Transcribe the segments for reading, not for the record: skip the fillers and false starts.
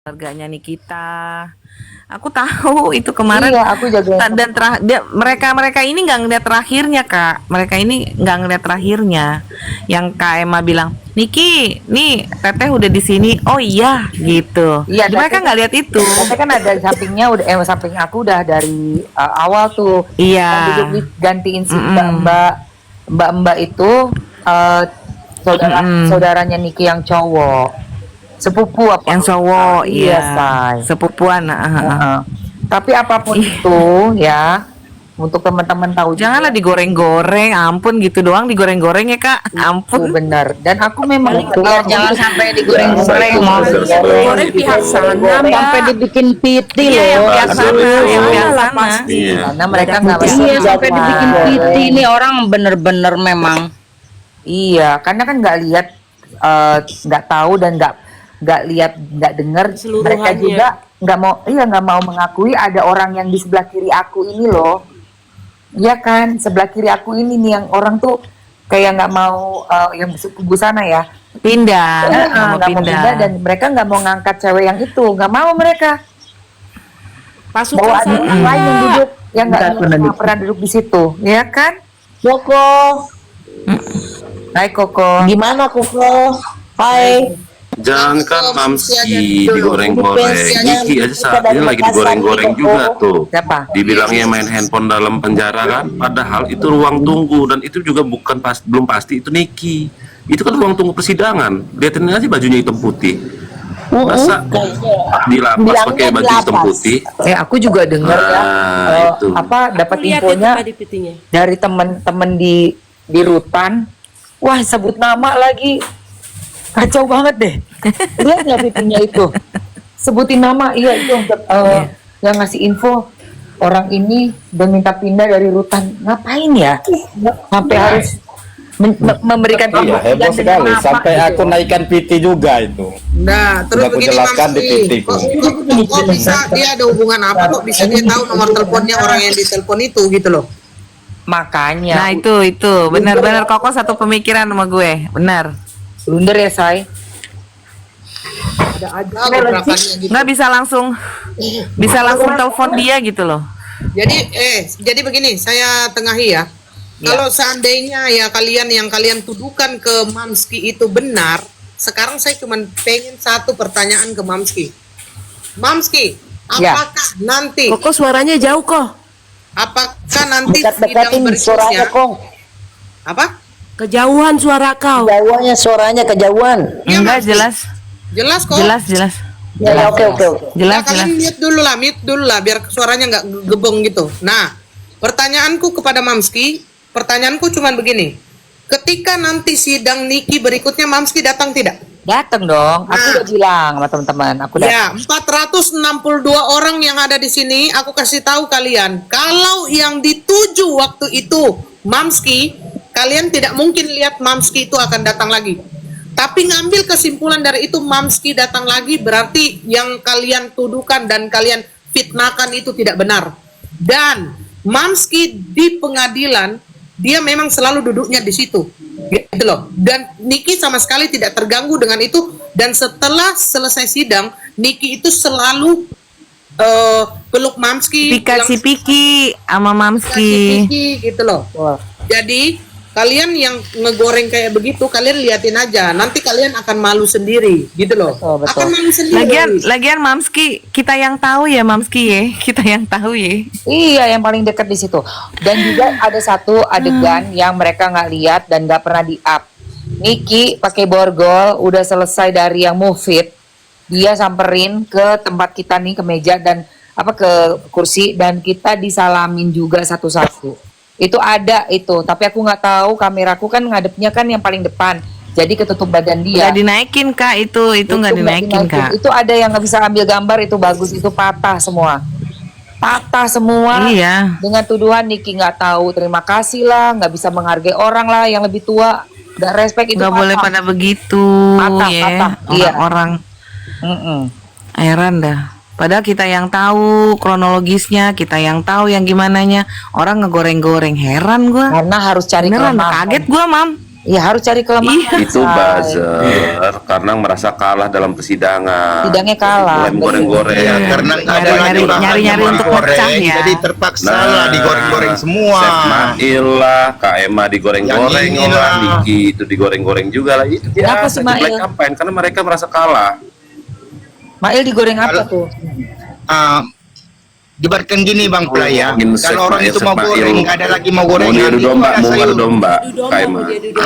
Keluarganya Nikita. Aku tahu itu kemarin. Iya, aku jaga. Dan mereka ini nggak ngeliat terakhirnya, Kak. Mereka ini nggak ngeliat terakhirnya. Yang Kak Emma bilang, Niki, nih Teteh udah di sini. Oh iya, gitu. Iya, Mereka nggak lihat itu. Tapi kan ada sampingnya udah, samping aku udah dari awal tuh. Iya. Yang duduk gantiin si mbak itu saudaranya Niki yang cowok. Sepupu apa? Yang cowok, iya. Say. Sepupuan. Tapi apapun itu ya, untuk teman-teman tahu Janganlah digoreng-goreng, ampun gitu doang digoreng-goreng ya Kak, ampun. benar. Dan aku memang Jangan sampai digoreng-goreng, goreng pihak sana sampai dibikin piti Iya, yang loh. pihak sana, yang pihak sana. karena mereka nggak Iya, bisa sampai dibikin piti. Ini orang bener-bener memang. Iya, karena kan nggak lihat, nggak tahu dan nggak lihat, nggak dengar. Mereka juga nggak mau mengakui ada orang yang di sebelah kiri aku ini loh. Iya kan, sebelah kiri aku ini nih yang orang tuh kayak nggak mau, yang kubu sana ya, Pindah, nggak mau pindah, dan mereka nggak mau ngangkat cewek yang itu, nggak mau mereka. Pasukan Bawa ada sana. yang lain yang duduk, yang nggak pernah duduk di situ, ya kan? Koko, Hai Koko. gimana Koko? Hai. Jangankan Mamski digoreng-goreng, Niki aja saat ini lagi digoreng-goreng juga tuh. Siapa? Dibilangnya main handphone dalam penjara kan, padahal itu ruang tunggu dan itu juga bukan belum pasti itu Niki. Itu kan ruang tunggu persidangan. Lihatin aja bajunya hitam putih. Masa di lapas pakai baju hitam putih? Aku juga dengar ya, itu. dapat Lihat infonya itu tadi pitinya. dari teman-teman di rutan. Wah, sebut nama lagi. Kacau banget deh. Lihat nggak fitnya itu? Sebutin nama, iya itu yang ngasih info orang ini udah minta pindah dari rutan. Ngapain ya? Sampai harus memberikan Iya, heboh sekali. Sampai gitu. aku naikkan PT juga itu. Nah, terus Sudah aku begini jelaskan di Mamski, PT ku. kok bisa dia ada hubungan apa? Kok bisa dia tahu nomor teleponnya orang yang ditelepon itu gitu loh? Makanya. Nah itu benar-benar Koko satu pemikiran sama gue, benar. Blunder ya, Say. Ada aja gebrakannya gitu. Nggak bisa langsung telepon dia gitu loh. Jadi begini, saya tengahi ya. Kalau seandainya ya yang kalian tuduhkan ke Mamski itu benar, sekarang saya cuma pengen satu pertanyaan ke Mamski. Mamski, apakah nanti Koko suaranya jauh kok. apakah nanti sidang Dekat-dekatin suaranya berikutnya Kong. apa? Kejauhan suara kau. Suaranya kejauhan. Ya, Enggak, Mamski. jelas. Jelas kok. Jelas. Ya, oke. Jelas. Nah, kalian mute dulu lah biar suaranya nggak gebong gitu. Nah, pertanyaanku kepada Mamski, pertanyaanku cuma begini. Ketika nanti sidang Niki berikutnya Mamski datang tidak? Datang dong. Aku udah bilang sama teman-teman. Aku Ya, datang. 462 orang yang ada di sini, aku kasih tahu kalian, kalau yang dituju waktu itu Mamski, kalian tidak mungkin lihat Mamski itu akan datang lagi. Tapi ngambil kesimpulan dari itu Mamski datang lagi berarti yang kalian tuduhkan dan kalian fitnahkan itu tidak benar. Dan Mamski di pengadilan dia memang selalu duduknya di situ. Gitu loh. Dan Niki sama sekali tidak terganggu dengan itu dan setelah selesai sidang Niki itu selalu peluk Mamski, Kasih Piki sama Mamski. Piki gitu loh. Jadi kalian yang ngegoreng kayak begitu, kalian liatin aja. Nanti kalian akan malu sendiri, gitu loh. Betul. Akan malu sendiri. Lagian Mamski, kita yang tahu ya Mamski ya. Kita yang tahu ya. Iya, yang paling dekat di situ. Dan juga ada satu adegan yang mereka nggak lihat dan nggak pernah di-up. Niki pakai borgol, udah selesai dari yang mufid, dia samperin ke tempat kita nih, ke meja dan ke kursi, dan kita disalamin juga satu-satu. Itu ada itu, tapi aku nggak tahu, kameraku kan ngadepnya kan yang paling depan, jadi ketutup badan dia. Nggak dinaikin Kak, itu nggak dinaikin Kak. Itu ada yang nggak bisa ambil gambar, itu bagus, itu patah semua. Iya. Dengan tuduhan Niki nggak tahu terima kasih lah, nggak bisa menghargai orang lah yang lebih tua, nggak respect, itu Nggak boleh pada begitu Patah, ya. patah. Iya. Orang-orang heran dah. Padahal kita yang tahu kronologisnya, kita yang tahu yang gimananya. Orang ngegoreng-goreng, heran gua. karena harus cari Beneran kelemahan. kaget gua, Mam. Ya harus cari kelemahan. Itu buzzer karena merasa kalah dalam persidangan. Sidangnya kalah. Mulai goreng-goreng. Ya, karena nggak ada Nyari-nyari- lagi bahan nyari-nyari yang untuk digoreng, pecah ya. jadi terpaksa Nah, lah digoreng-goreng semua. Chef Mail lah, Kak Emma digoreng-goreng Yang ini lah, lah. Niki itu digoreng-goreng juga lah. Itu Kenapa biasa sih, di Black Mail? Campaign karena mereka merasa kalah. Mail digoreng apa Kalau- tuh? Ah, Dibarkan gini Bang Playa, Mungkin Chef kalau orang Mail, itu Chef mau Mail. goreng, nggak ada lagi mau Mau gorengan, diadu itu domba, ada mau sayur. ngadu domba, Kak Emma.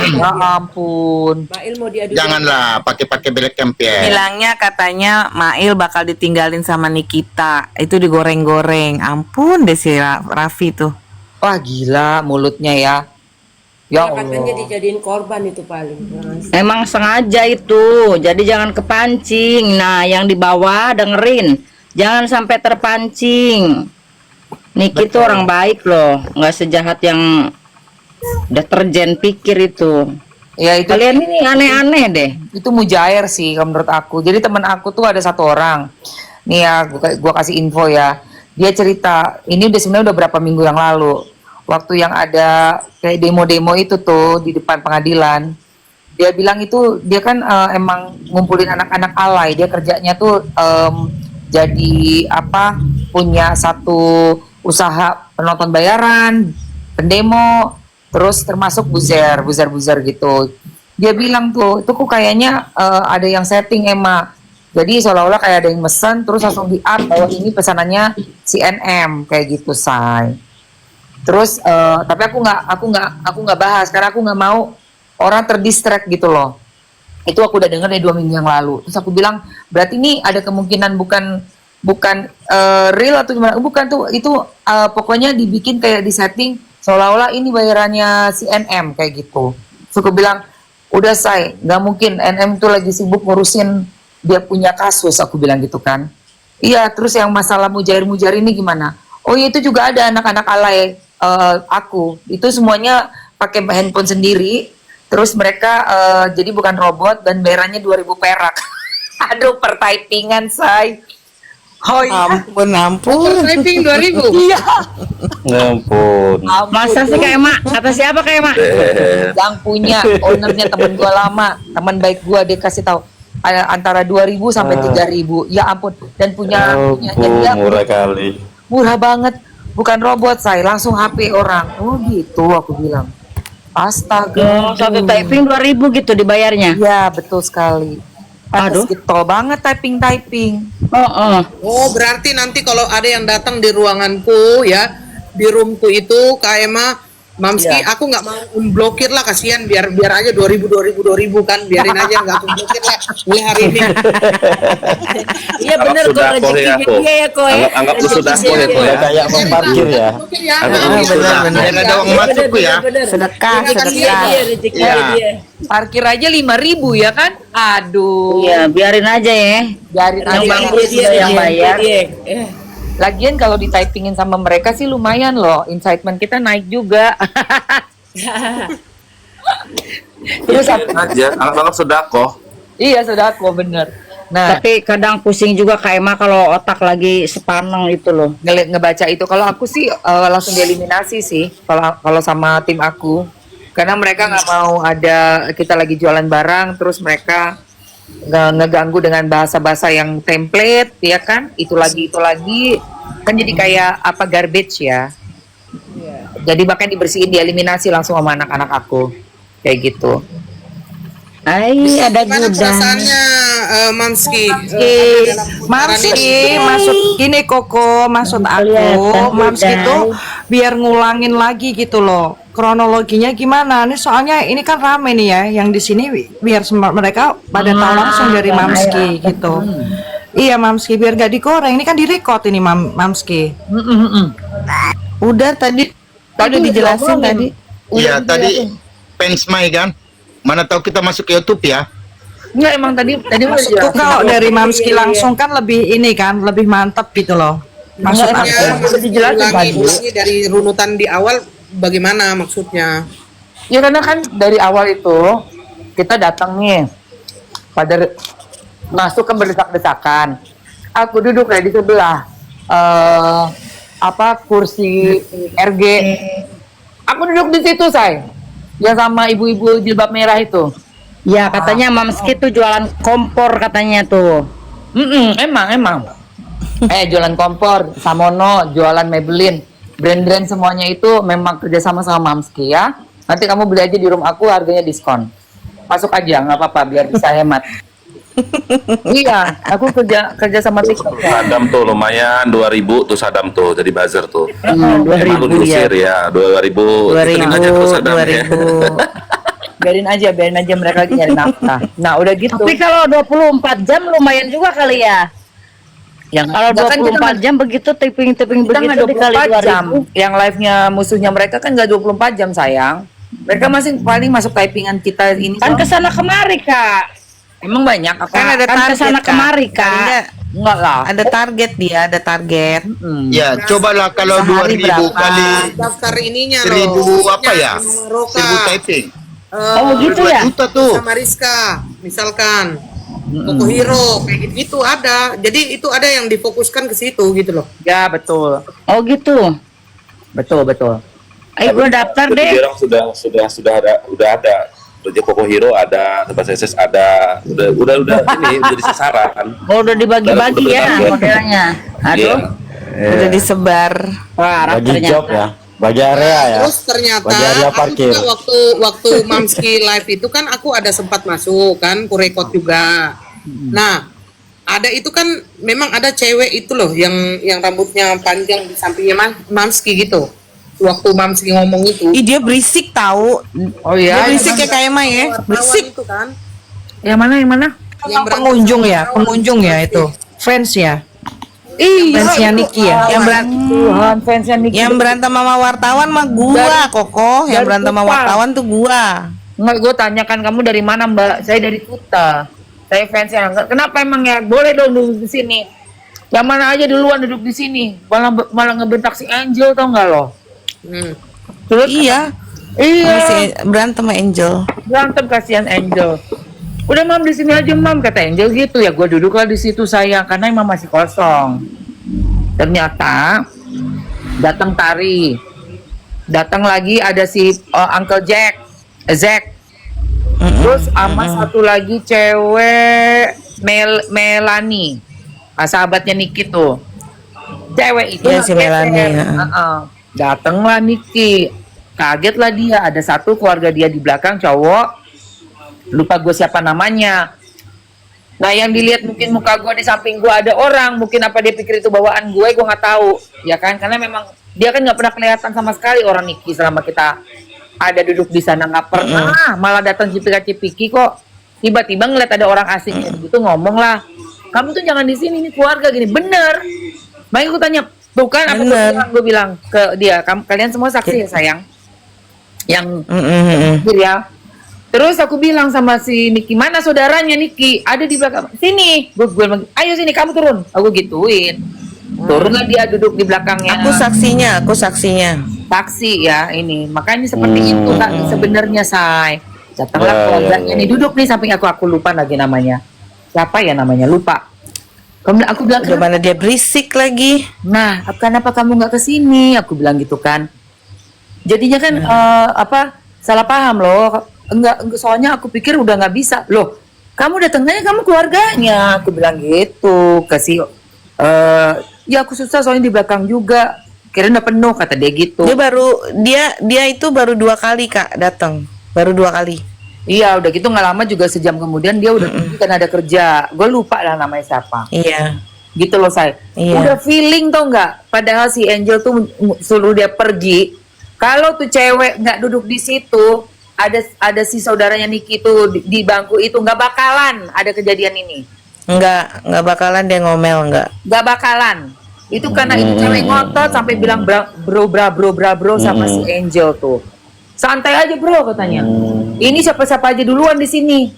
Ya ampun. Mail mau diadu. Janganlah pakai Black Campaign. Bilangnya katanya Mail bakal ditinggalin sama Nikita. Itu digoreng-goreng. Ampun deh si Raffi tuh. Wah gila mulutnya ya. Ya Katanya Allah. dijadiin korban itu paling. Emang sengaja itu, jadi jangan kepancing. Nah, yang di bawah dengerin, jangan sampai terpancing. Niki tuh orang baik loh, nggak sejahat yang deterjen pikir itu. Ya itu Kalian ini aneh-aneh deh. itu mujair sih kalau menurut aku. Jadi teman aku tuh ada satu orang. Nih ya, gua kasih info ya. Dia cerita, ini udah sebenarnya udah berapa minggu yang lalu. Waktu yang ada kayak demo-demo itu tuh di depan pengadilan. Dia bilang itu dia kan emang ngumpulin anak-anak alay. Dia kerjanya tuh jadi apa? Punya satu usaha penonton bayaran, pendemo, terus termasuk buzzer gitu. Dia bilang tuh, itu kok kayaknya ada yang setting Emma. Jadi seolah-olah kayak ada yang mesen, terus langsung di-up bahwa ini pesanannya CNM kayak gitu, say. Terus tapi aku nggak bahas karena aku nggak mau orang terdistract gitu loh. Itu aku udah dengar dari 2 minggu yang lalu. Terus aku bilang berarti ini ada kemungkinan bukan real atau gimana? Bukan tuh, itu pokoknya dibikin kayak di setting seolah-olah ini bayarannya si NM kayak gitu. Terus aku bilang udah say, nggak mungkin NM tuh lagi sibuk ngurusin dia punya kasus, aku bilang gitu kan. Iya, terus yang masalah mujair ini gimana? Oh iya itu juga ada anak-anak alay aku. Itu semuanya pakai handphone sendiri. Terus mereka jadi bukan robot dan bayarannya 2.000 perak. Aduh, per typingan, say. Oh iya. Ampun. Typing 2000. Iya. Ngampun. Masa sih Kak Emak? Kata siapa Kak Emak? Yang punya ownernya temen gua lama, teman baik gua, dia kasih tahu antara 2.000 sampai 3.000. Ya ampun. Dan punyanya dia Murah kali. murah banget. Bukan robot, saya langsung HP orang. Oh gitu, aku bilang. Astaga. Satu typing 2.000 gitu dibayarnya. Iya, betul sekali. Aduh. Getol banget typing. Oh. Oh, berarti nanti kalau ada yang datang di ruanganku ya, di roomku itu Kak Emma, Mamski, aku nggak mau blokir lah, kasihan biar aja 2.000 kan, biarin aja nggak aku blokir lah mulai hari ini. Iya benar kok Sudah kok ya rezekinya kok. dia ya kok ya. Anggap itu sudah kok ya kok Ya ya. kayak memparkir ya. Blokir ya. Anggap Nah, itu sudah. Biar ada uang masukku ya. Sedekah, Terima kasih sedekah. Iya rezekinya Iya. dia. Parkir aja 5.000 ya kan? Aduh. Iya, biarin aja ya. Biarin Yang aja. bangkrut juga yang bayar. Dia. Lagian kalau ditypingin sama mereka sih lumayan loh. Incitement kita naik juga. Terus Aja, anggap sedekah. iya sudah kok bener. Nah, Tapi kadang pusing juga Kak Emak kalau otak lagi sepaneng itu loh. ngebaca itu kalau aku sih langsung dieliminasi sih kalau sama tim aku, karena mereka nggak mau ada kita lagi jualan barang terus mereka ngeganggu dengan bahasa-bahasa yang template ya kan, itu lagi kan jadi kayak apa garbage ya. Jadi bahkan dibersihin, dieliminasi langsung sama anak-anak aku kayak gitu. Ai, ada Gimana gudang. perasaannya Mamski? Mamski, maksud gini Koko, maksud aku, Kelihatan Mamski udah. tuh biar ngulangin lagi gitu loh. Kronologinya gimana? Nih soalnya ini kan rame nih ya, yang di sini biar mereka pada tahu langsung dari Mamski gitu. Iya Mamski, biar gak digoreng. Ini kan direkod ini Mamski. Udah tadi udah dijelasin tadi. Iya, tadi fans Mai kan. Mana tahu kita masuk ke YouTube ya. Enggak, emang tadi Maksudku kalau dari Mamski langsung kan lebih ini kan, lebih mantap gitu loh. Maksud Enggak, aku. Sudah dijelasin tadi. Ulangi dari runutan di awal bagaimana maksudnya? Ya karena kan dari awal itu kita datang nih pada masuk ke berdesak-desakan. Aku duduk di sebelah kursi RG. Aku duduk di situ, say. Ya sama ibu-ibu jilbab merah itu. Ya katanya Mamski tuh jualan kompor katanya tuh. Emang. Jualan kompor, Samono, jualan Maybelline, brand-brand semuanya itu memang kerjasama sama Mamski ya. Nanti kamu beli aja di room aku, harganya diskon. Masuk aja, nggak apa-apa, biar bisa hemat. Iya, aku kerja sama TikTok ya. Sadam tuh lumayan 2000 tuh Sadam tuh jadi buzzer tuh. 2000 Emang lu diusir ya 2000. Terima aja tuh Sadam ya. Biarin aja mereka lagi nyari nafkah. Nah, udah gitu. Tapi kalau 24 jam lumayan juga kali ya. Yang Kalau 24 jam begitu tipping-tipping kita begitu nggak dikali 24 jam. 2000. Yang live-nya musuhnya mereka kan nggak 24 jam sayang. Mereka masih paling masuk typingan kita ini. Kan kesana kemari kak. Emang banyak apa? Kan ada Kan target, kesana Kak. kemari Tadinya kak. Enggak lah. ada target dia, ada target. Ya, cobalah kalau Sehari 2000 berapa? kali Daftar ininya 1000 apa ya? Roka. 1000 typing. Oh gitu 2 ya. juta tuh. Sama Rizka, misalkan. Koko Hero, kayak gitu ada. Jadi itu ada yang difokuskan ke situ gitu loh. Ya betul. Oh gitu. Betul. Ayo gue daftar Jadi deh. orang sudah ada. Proyek Koko Hero ada, tempat SS ada, udah ini udah disasaran. Oh udah dibagi-bagi Udah ya target. modelnya. Iya. Aduh. Udah disebar. Parah Bagi ternyata. job ya. Bagi area ya. Terus ternyata Bagi area aku parkir. juga waktu Mamski live itu kan aku ada sempat masuk kan, ku record juga. Nah, ada itu kan memang ada cewek itu loh yang rambutnya panjang di sampingnya Mamski gitu. Waktu Mamski ngomong itu. Ih, dia berisik tahu. Oh Dia iya. berisik ya kayak Mai ya. Berisik. Itu kan. Yang mana? Yang Pengunjung ya itu. Fans ya. Iya. Fansnya Niki ya. Tuhan fansnya Niki. Yang berantem sama wartawan mah gua, Koko. Yang dari berantem sama Kupang. wartawan tuh gua. Enggak, gue tanyakan kamu dari mana Mbak? Saya dari Kuta. Saya fansnya. Kenapa emang ya? Boleh dong duduk di sini. Yang mana aja duluan duduk di sini. Malah ngebentak si Angel tau nggak lo? Terus Iya. iya. Masih berantem sama Angel. Berantem kasihan Angel. Udah mam di sini aja mam kata Angel gitu ya. Gue duduklah di situ sayang karena emang masih kosong. Ternyata datang Tari. Datang lagi ada si Uncle Zack. Terus sama satu lagi cewek Melanie. Sahabatnya Niki tuh. Cewek itu Iya, si Melanie, datanglah Niki. Kagetlah dia, ada satu keluarga dia di belakang cowok. Lupa gue siapa namanya. Nah yang dilihat mungkin muka gue di samping gue ada orang. Mungkin apa dia pikir itu bawaan gue nggak tahu. Ya kan, karena memang dia kan nggak pernah kelihatan sama sekali orang Niki selama kita ada duduk di sana, nggak pernah. Malah datang cipika-cipiki kok. Tiba-tiba ngeliat ada orang asing gitu ngomong lah. Kamu tuh jangan di sini, ini keluarga gini. Bener. Makanya gue tanya, bukan apa gue bilang ke dia, kalian semua saksi ya sayang. Yang ya. Terus aku bilang sama si Niki, mana saudaranya Niki? Ada di belakang. Sini. Gue bilang, ayo sini kamu turun. Aku gituin. Turunlah dia duduk di belakangnya. Aku saksinya. Taksi ya ini. Makanya seperti itu kan sebenarnya say. Datanglah keluarganya nih duduk nih samping aku lupa lagi namanya. Siapa ya namanya? Lupa. Kemudian aku bilang, Udah mana dia berisik lagi. nah, kenapa kamu nggak kesini? Aku bilang gitu kan. Jadinya kan salah paham loh. Enggak, soalnya aku pikir udah nggak bisa. Loh, kamu datangnya kamu keluarganya. Aku bilang gitu. Kasih, ya aku susah soalnya di belakang juga. Kirain udah penuh kata dia gitu. Dia itu baru 2 kali Kak datang. Baru 2 kali. Iya, udah gitu nggak lama juga sejam kemudian dia udah pergi kan ada kerja. Gue lupa lah namanya siapa. Iya. Gitu loh saya. Iya. Udah feeling tau nggak? Padahal si Angel tuh suruh dia pergi. Kalau tuh cewek nggak duduk di situ, ada si saudaranya Niki tuh di bangku itu nggak bakalan ada kejadian ini. Enggak bakalan dia ngomel enggak. Nggak bakalan. Itu karena itu cewek ngotot sampai bilang bro sama si Angel tuh. Santai aja bro katanya. Ini siapa-siapa aja duluan di sini.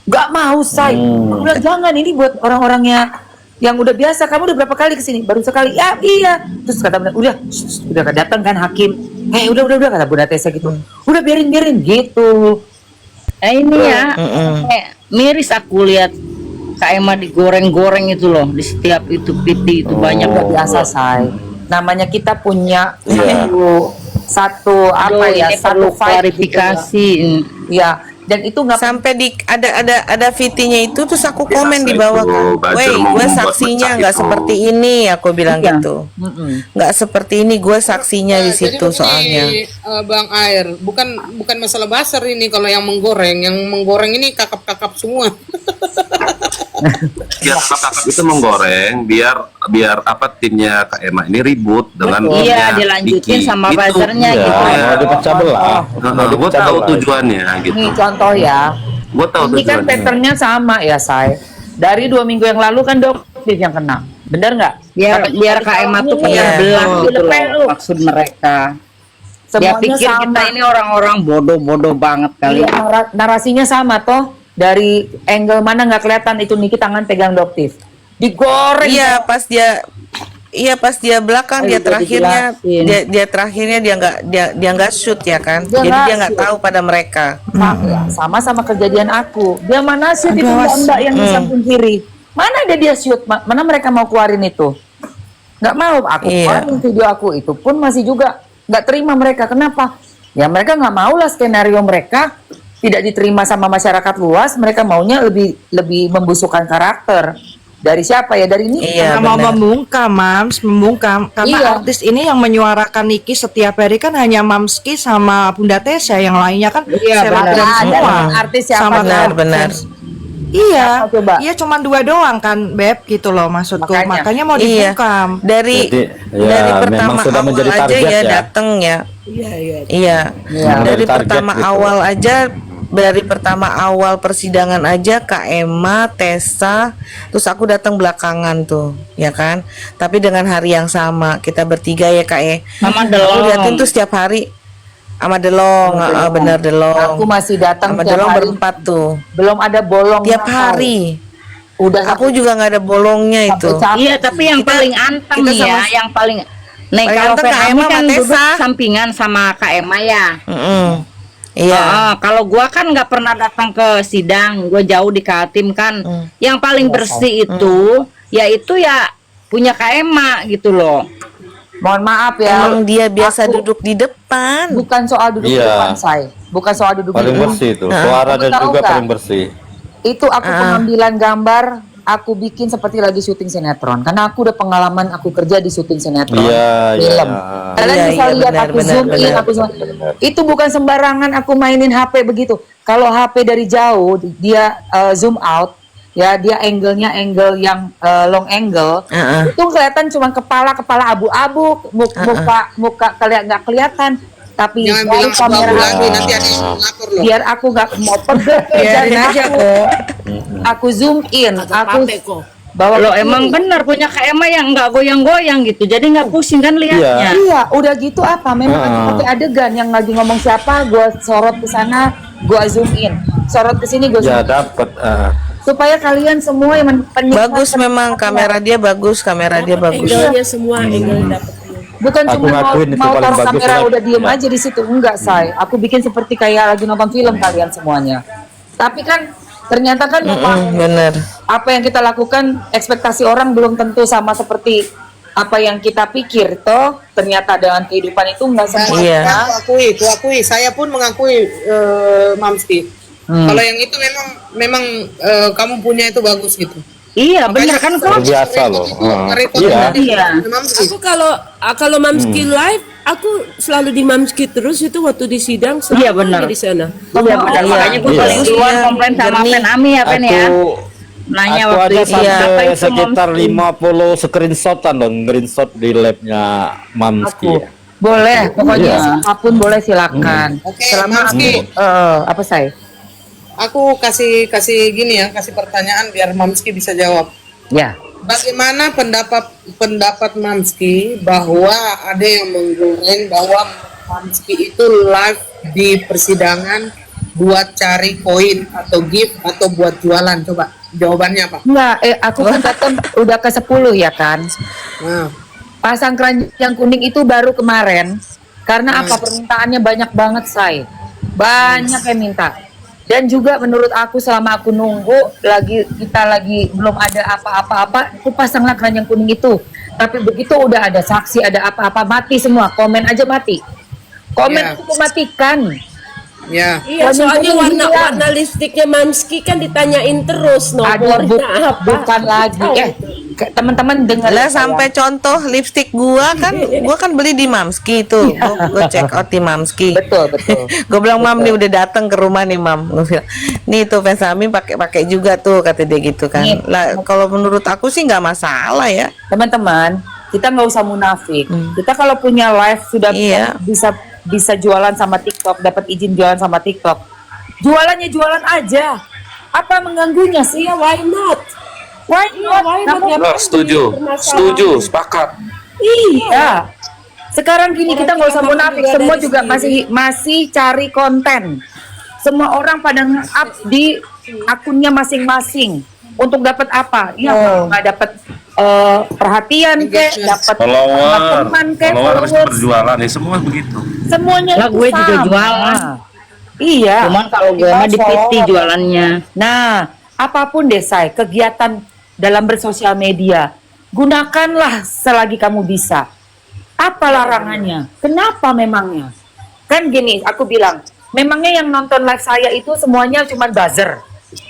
Gak mau say. Aku bilang jangan, ini buat orang-orangnya yang udah biasa. Kamu udah berapa kali kesini? Baru sekali. Ya iya. Terus kata Bunda, udah datang kan hakim. Udah kata Bunda Tessa gitu. Udah biarin gitu. Ini ya, miris aku lihat Kak Emma digoreng-goreng itu loh di setiap itu piti itu banyak Udah biasa say. Namanya kita punya satu apa Aduh, ya, ini satu perlu fight gitu klarifikasi. ya. Dan itu nggak Sampai di ada VT-nya itu terus aku komen di bawah itu kan, buzzer "Woi, mau gue membuat saksinya pecah nggak itu." seperti ini," aku bilang Iya. gitu. Mm-mm. Nggak seperti ini, gue saksinya di Jadi situ begini, soalnya. Bang Air, bukan masalah buzzer ini kalau yang menggoreng ini kakap-kakap semua. Biar kakak itu menggoreng, biar apa timnya Kak Emma ini ribut dengan Iya, timnya dilanjutin Niki. sama Itu. buzzernya Iya, gitu. mau dipecah belah. Mau Gue dipecah tahu belah. tujuannya gitu. Ini contoh ya. Gue tahu Ini kan tujuannya. patternnya sama ya, Say. Dari 2 minggu yang lalu kan Doktif yang kena. Bener nggak? Biar Kak Emma tuh pecah Iya, belah betul. gitu loh maksud mereka. Dia Semuanya pikir sama. kita ini orang-orang bodoh-bodoh banget kali. Iya, narasinya sama toh. Dari angle mana nggak kelihatan itu Niki tangan pegang Doktif. Digoreng. Iya pas dia belakang, Ayo, dia terakhirnya dijelasin. dia terakhirnya dia nggak shoot ya kan, Dia jadi nggak dia nggak shoot. tahu pada mereka. Sama kejadian aku. Dia mana shoot itu Awas. mbak yang di samping kiri. Mana ada dia shoot? Mana mereka mau keluarin itu? Nggak mau aku Iya. keluarin video aku itu pun masih juga nggak terima mereka. Kenapa? Ya mereka nggak mau lah skenario mereka tidak diterima sama masyarakat luas. Mereka maunya lebih membusukkan karakter. Dari siapa ya? Dari ini. Iya, Karena mau benar. membungkam karena Iya. artis ini yang menyuarakan Niki setiap hari kan hanya Mamski sama Bunda Tessa, yang lainnya kan Iya, selebgram benar. semua. Ada artis siapa sama tuh? Benar, kan benar. fans. Iya, Siapa coba? iya cuma 2 doang kan, Beb, gitu loh maksudku. Makanya. Makanya mau Iya. dibungkam. Dari Jadi, ya, dari memang pertama sudah awal menjadi aja target ya ya. dateng ya. Iya, iya. Iya. Iya. Dari Menjadi target pertama gitu. awal aja, dari pertama awal persidangan aja Kak Emma, Tessa, terus aku datang belakangan tuh, ya kan? Tapi dengan hari yang sama, kita bertiga ya Kak ya. Sama Aku Delong. liatin tuh setiap hari sama Delong, bener Delong. Aku masih datang sama tiap Delong hari. berempat tuh. Belum ada bolong. Tiap hari. Udah Aku juga nggak ada bolongnya itu. sampai capek. Iya, tapi yang Kita- paling anteng kita nih ya, sama- yang paling Paling kalau anteng Kak Fenami Emma kan sama duduk Tessa. sampingan sama Kak Emma ya. Mm-mm. Iya. Kalau gua kan nggak pernah datang ke sidang, gua jauh di Kaltim kan. Yang paling bersih itu, yaitu ya punya Kak Emma gitu loh. Mohon maaf ya. Emang dia biasa Aku- duduk di depan. Bukan soal duduk di Iya. depan saya. Bukan soal duduk di Paling depan. bersih itu. Suaranya Kamu tahu juga nggak? paling bersih. Itu aku pengambilan gambar, aku bikin seperti lagi syuting sinetron. Karena aku udah pengalaman aku kerja di syuting sinetron. Iya, iya. Film. Kalian Iya, bisa iya, lihat benar, aku benar, zoom in, benar. aku zoom. Itu bukan sembarangan aku mainin HP begitu. Kalau HP dari jauh dia zoom out, ya dia angle-nya angle yang long angle. Heeh. Itu kelihatan cuma kepala abu-abu, muka kalian nggak kelihatan. Tapi Jangan dari bilang kamera abu-abu aku, lagi, nanti ada yang lapor loh. biar aku nggak mau pedes Biarin kerjaan aja aku. kok. Aku zoom in, aku Pape kok. bawa Lo ke emang kiri. bener punya Kak Emma yang nggak goyang-goyang gitu, jadi nggak pusing kan liatnya. Iya, udah gitu apa? Memang aku Ah. pakai adegan yang lagi ngomong siapa, gua sorot ke sana, gua zoom in, sorot ke sini, gua zoom Ya in. dapat. Supaya kalian semua yang penikmat Bagus memang kamera dia bagus, kamera dia bagus. Angle-nya semua, angle dapet. bukan Aku cuma ngakuin itu mau paling taruh bagus kamera lah. udah diem Ya. aja di situ, enggak say. Aku bikin seperti kayak lagi nonton film kalian semuanya. Tapi kan ternyata kan memang Bener. apa yang kita lakukan ekspektasi orang belum tentu sama seperti apa yang kita pikir toh. Ternyata dengan kehidupan itu enggak semua. Iya. Aku akui, saya pun mengakui Mamski. Kalau yang itu memang kamu punya itu bagus gitu. Iya bener kan kok. Biasa loh. Ngerekod Iya. itu Iya. Mamski. Aku kalau Mamski live, aku selalu di Mamski terus itu waktu di sidang selalu Iya, benar. di sana. Iya bener, makanya gue Iya. paling duluan komplain sama Jernih. Fenami ya Fen ya. Aku Nanya aku waktu aja itu apa sampai itu sekitar Momski? 50 screenshotan dong, screenshot di labnya Mamski. Aku boleh, pokoknya Iya. apapun boleh silakan. Oke, Selama Mamski. apa say? Aku kasih gini ya, kasih pertanyaan biar Mamski bisa jawab. Ya. Bagaimana pendapat Mamski bahwa ada yang menggoreng bahwa Mamski itu live di persidangan buat cari koin atau gift atau buat jualan? Coba jawabannya apa? Enggak, aku kan datang udah ke 10 ya kan. Nah, Pasang keranjang kuning itu baru kemarin. Karena apa? Permintaannya banyak banget, say. Banyak yang minta. Dan juga menurut aku selama aku nunggu kita lagi belum ada apa-apa, aku pasanglah keranjang kuning itu. Tapi begitu udah ada saksi, ada apa-apa, mati semua. Komen aja mati. Komen Ya. itu matikan. Ya. Iya, Banyak soalnya yang bilang. warna lipstiknya Mamski kan ditanyain terus Aduh, nomornya apa. bukan lagi. Teman-teman dengar Lah ya, sampai contoh lipstik gua kan beli di Mamski tuh. Gua check out di Mamski. betul betul. Gue bilang, Mam nih udah datang ke rumah nih, Mam. Gua bilang, nih tuh fans Amin pakai juga tuh, kata dia gitu kan. Nih. Lah kalau menurut aku sih nggak masalah ya. Teman-teman, kita nggak usah munafik. Kita kalau punya live sudah Iya. bisa jualan sama TikTok, dapat izin jualan sama TikTok. Jualannya jualan aja. Apa mengganggunya sih? Iya, why not? Why not? why not? Kenapa- Ya, Nah, setuju, sepakat. Iya. Sekarang gini, kita nggak usah Orang munafik. juga Semua dari juga sendiri. masih cari konten. Semua orang pada nge-up di akunnya masing-masing. Untuk dapat apa? Ya, nggak dapat perhatian kek, dapat teman kek, Follower harus followers. berjualan ya, semua begitu. Semuanya Lah, itu gue juga sama. jualan. Iya. Cuman kalau gue mah di PT jualannya. Nah, apapun deh, Say, kegiatan dalam bersosial media, gunakanlah selagi kamu bisa. Apa larangannya? Kenapa memangnya? Kan gini, aku bilang, memangnya yang nonton live saya itu semuanya cuma buzzer.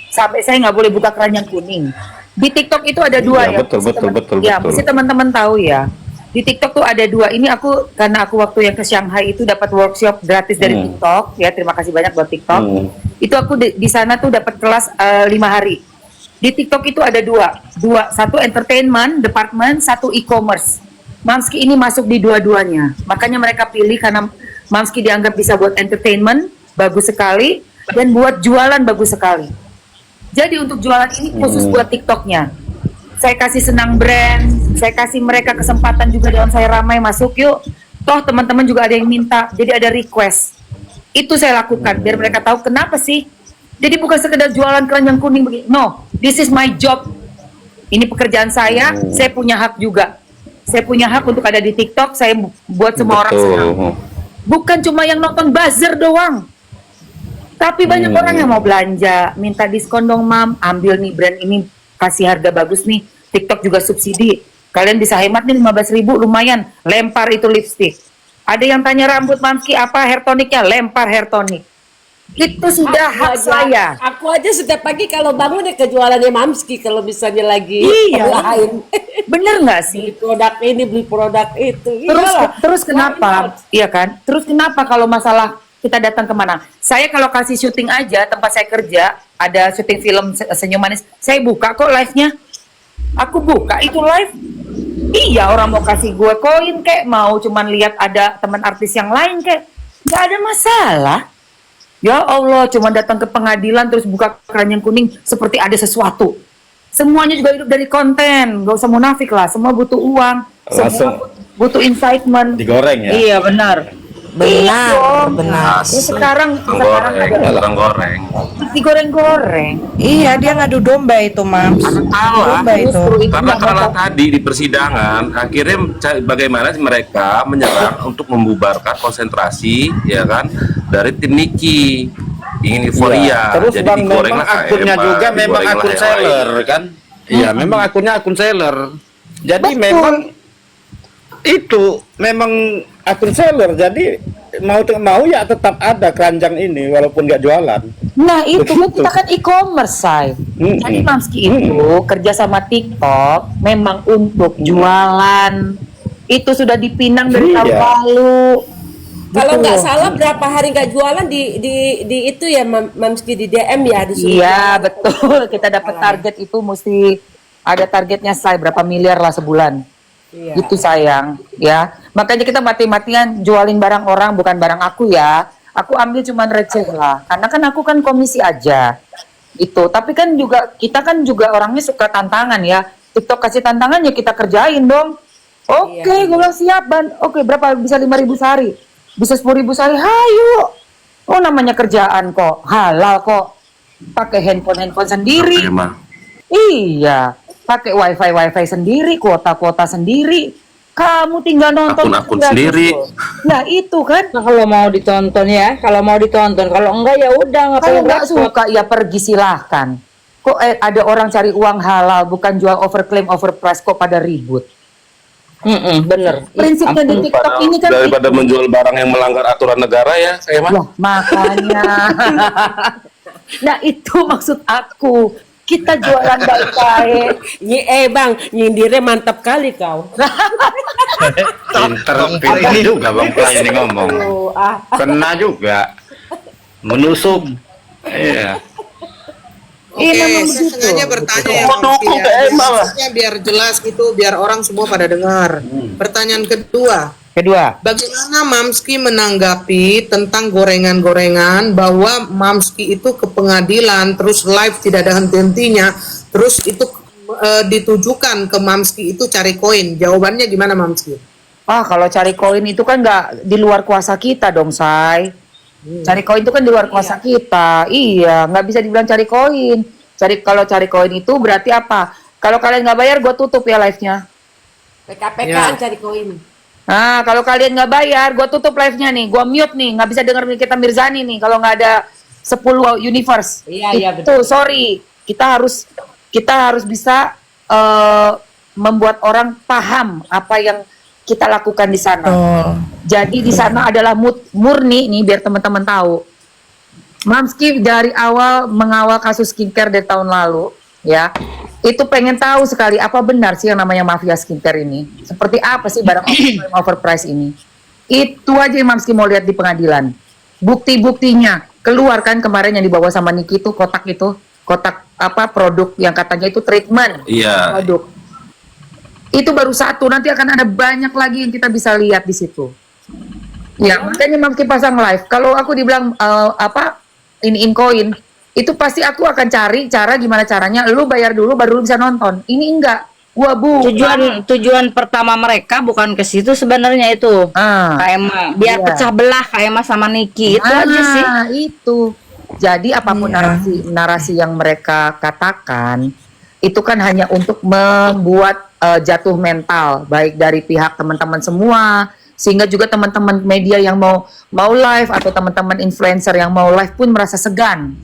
Sampai saya nggak boleh buka keranjang kuning. Di TikTok itu ada dua Iya, ya. betul, mesti betul, betul, Ya, betul. mesti teman-teman tahu ya. Di TikTok tuh ada dua. Ini karena aku waktu yang ke Shanghai itu dapat workshop gratis dari TikTok. Ya, terima kasih banyak buat TikTok. Itu aku di sana tuh dapat kelas 5 hari. Di TikTok itu ada dua, satu entertainment department, satu e-commerce. Mamski ini masuk di dua-duanya. Makanya mereka pilih karena Mamski dianggap bisa buat entertainment, bagus sekali, dan buat jualan bagus sekali. Jadi untuk jualan ini khusus buat TikToknya. Saya kasih senang brand, saya kasih mereka kesempatan juga dalam saya ramai masuk yuk. Toh teman-teman juga ada yang minta, jadi ada request. Itu saya lakukan biar mereka tahu kenapa sih. Jadi bukan sekedar jualan keranjang kuning begini. No, this is my job. Ini pekerjaan saya punya hak juga. Saya punya hak untuk ada di TikTok, saya buat semua orang senang. Bukan cuma yang nonton buzzer doang. Tapi banyak orang yang mau belanja, minta diskon dong, Mam, ambil nih brand ini, kasih harga bagus nih. TikTok juga subsidi. Kalian bisa hemat nih 15.000, lumayan. Lempar itu lipstick. Ada yang tanya rambut Mamski apa hair tonicnya, lempar hair tonic. Itu sudah hak saya. Aku aja setiap pagi kalau bangun ya kejualannya Mamski kalau misalnya lagi Iya. lain. Bener nggak sih? Beli produk ini, beli produk itu. Terus kenapa? Iya kan? Terus kenapa kalau masalah kita datang kemana? Saya kalau kasih syuting aja, tempat saya kerja, ada syuting film Senyum Manis, saya buka kok live-nya. Aku buka itu live. Iya, orang mau kasih gue koin kek, mau cuman lihat ada teman artis yang lain kek, nggak ada masalah. Ya Allah, cuma datang ke pengadilan terus buka keranjang kuning seperti ada sesuatu. Semuanya juga hidup dari konten, nggak usah munafik lah. Semua butuh uang, Langsung semua butuh excitement. digoreng ya. Iya benar. Benar, benar. Ya, sekarang Goreng, ada orang goreng. digoreng-goreng. Iya, dia ngadu domba itu, Mams. Tahu ah. Domba itu. Karena kalah tadi di persidangan, akhirnya bagaimana mereka menyerang untuk membubarkan konsentrasi, ya kan, dari tim Niki. Ingin euforia. Iya. Terus Jadi bang, digoreng memang lah akunnya KMA, juga memang digoreng lah akun yang seller lain. kan? Iya, memang akunnya akun seller. Jadi Betul. memang itu memang akun seller. Jadi mau ya tetap ada keranjang ini walaupun nggak jualan. Nah itu kan Begitu. kita kan e-commerce, Say. Jadi Mamski itu kerja sama TikTok memang untuk jualan. Itu sudah dipinang dari tahun Iya. lalu. Kalau Gitu. nggak salah berapa hari nggak jualan di itu ya Mamski di DM ya disuruh. Iya betul. Kita dapat target itu mesti ada targetnya, Say, berapa miliar lah sebulan. Iya. Itu sayang, ya. Makanya kita mati-matian jualin barang orang, bukan barang aku ya. Aku ambil cuman receh lah, karena kan aku kan komisi aja. Itu, tapi kan juga kita kan juga orangnya suka tantangan ya. TikTok kasih tantangan ya kita kerjain dong. Oke, gue bilang siap, Ban. Oke, berapa bisa 5.000 sehari? Bisa 10.000 sehari. Hayo. Oh, namanya kerjaan kok, halal kok. Pakai handphone sendiri. Oke, Ma. Iya, pakai wifi sendiri, kuota sendiri. Kamu tinggal nonton Akun-akun gratis sendiri. kok. Nah itu kan. Nah, kalau mau ditonton ya, kalau mau ditonton, kalau enggak ya udah Kalau ngapain nggak repot. suka ya pergi silahkan. Kok ada orang cari uang halal, bukan jual overclaim overprice kok pada ribut. Bener. Prinsipnya di TikTok Padahal ini kan daripada menjual barang yang melanggar aturan negara ya, saya mah. Lah, makanya. Nah, itu maksud aku. Kita jualan baik-baik. Bang, nyindirnya mantap kali kau. Pinter juga Bang Pla ini ngomong. Kena juga. Menusuk. Iya. Oke, memang saya begitu. sengaja bertanya ya Mamski Mendukung ya. PMA lah. Maksudnya biar jelas gitu, biar orang semua pada dengar. Pertanyaan kedua, bagaimana Mamski menanggapi tentang gorengan-gorengan bahwa Mamski itu ke pengadilan, terus live tidak ada henti-hentinya, terus itu ditujukan ke Mamski itu cari koin. Jawabannya gimana Mamski? Kalau cari koin itu kan nggak di luar kuasa kita dong, Say. Cari koin itu kan di luar kuasa kita. Iya, nggak bisa dibilang cari koin. Kalau cari koin itu berarti apa? Kalau kalian nggak bayar, gue tutup ya live-nya. PKPK cari koin. Nah, kalau kalian nggak bayar, gue tutup live-nya nih. Gue mute nih, nggak bisa denger Nikita Mirzani nih. Kalau nggak ada 10 universe. Iya, Itu, sorry. Kita harus bisa membuat orang paham apa yang kita lakukan di sana. Jadi di sana adalah murni nih, biar teman-teman tahu. Mamski dari awal mengawal kasus skincare dari tahun lalu, ya, itu pengen tahu sekali apa benar sih yang namanya mafia skincare ini. Seperti apa sih barang overprice ini? Itu aja yang Mamski mau lihat di pengadilan. Bukti-buktinya keluar kan kemarin yang dibawa sama Niki itu kotak produk yang katanya itu treatment. Iya. Produk. Itu baru satu, nanti akan ada banyak lagi yang kita bisa lihat di situ. Ya, makanya Mamski pasang live. Kalau aku dibilang in koin, itu pasti aku akan cari cara gimana caranya. Lu bayar dulu baru lu bisa nonton. Ini enggak. Tujuan pertama mereka bukan ke situ sebenarnya itu. KMA biar pecah belah KMA sama Niki. Itu aja sih. Itu. Jadi apapun narasi yang mereka katakan itu kan hanya untuk membuat jatuh mental baik dari pihak teman-teman semua, sehingga juga teman-teman media yang mau live atau teman-teman influencer yang mau live pun merasa segan.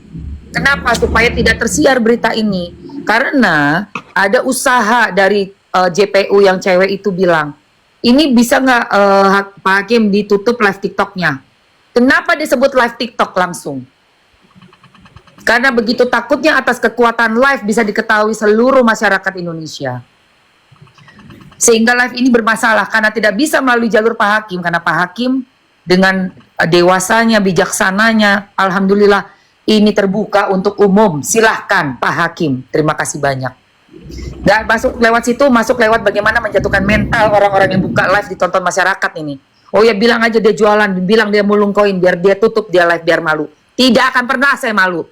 Kenapa? Supaya tidak tersiar berita ini. Karena ada usaha dari JPU yang cewek itu bilang, ini bisa nggak Pak Hakim ditutup live TikToknya? Kenapa disebut live TikTok langsung? Karena begitu takutnya atas kekuatan live bisa diketahui seluruh masyarakat Indonesia. Sehingga live ini bermasalah karena tidak bisa melalui jalur Pak Hakim. Karena Pak Hakim dengan dewasanya, bijaksananya, alhamdulillah ini terbuka untuk umum. Silahkan Pak Hakim, terima kasih banyak. Gak masuk lewat situ, masuk lewat bagaimana menjatuhkan mental orang-orang yang buka live ditonton masyarakat ini. Oh ya, bilang aja dia jualan, bilang dia mulung koin, biar dia tutup dia live, biar malu. Tidak akan pernah saya malu.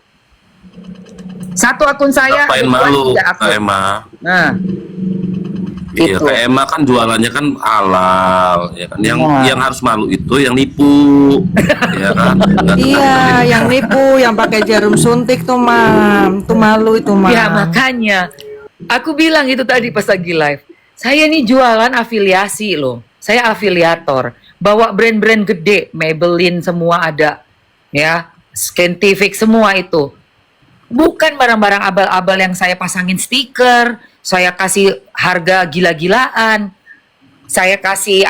Satu akun saya, Ngapain malu, tidak akun. KMA? Nah, Iya, itu. KMA kan jualannya kan halal, ya kan. Yang harus malu itu yang nipu, ya kan. Iya, yang nipu, yang pakai jarum suntik tuh Mam, tuh malu itu Mam. Ya makanya aku bilang itu tadi pas lagi live. Saya nih jualan afiliasi loh. Saya afiliator. Bawa brand-brand gede, Maybelline semua ada. Ya, Scientific semua itu. Bukan barang-barang abal-abal yang saya pasangin stiker, saya kasih harga gila-gilaan. Saya kasih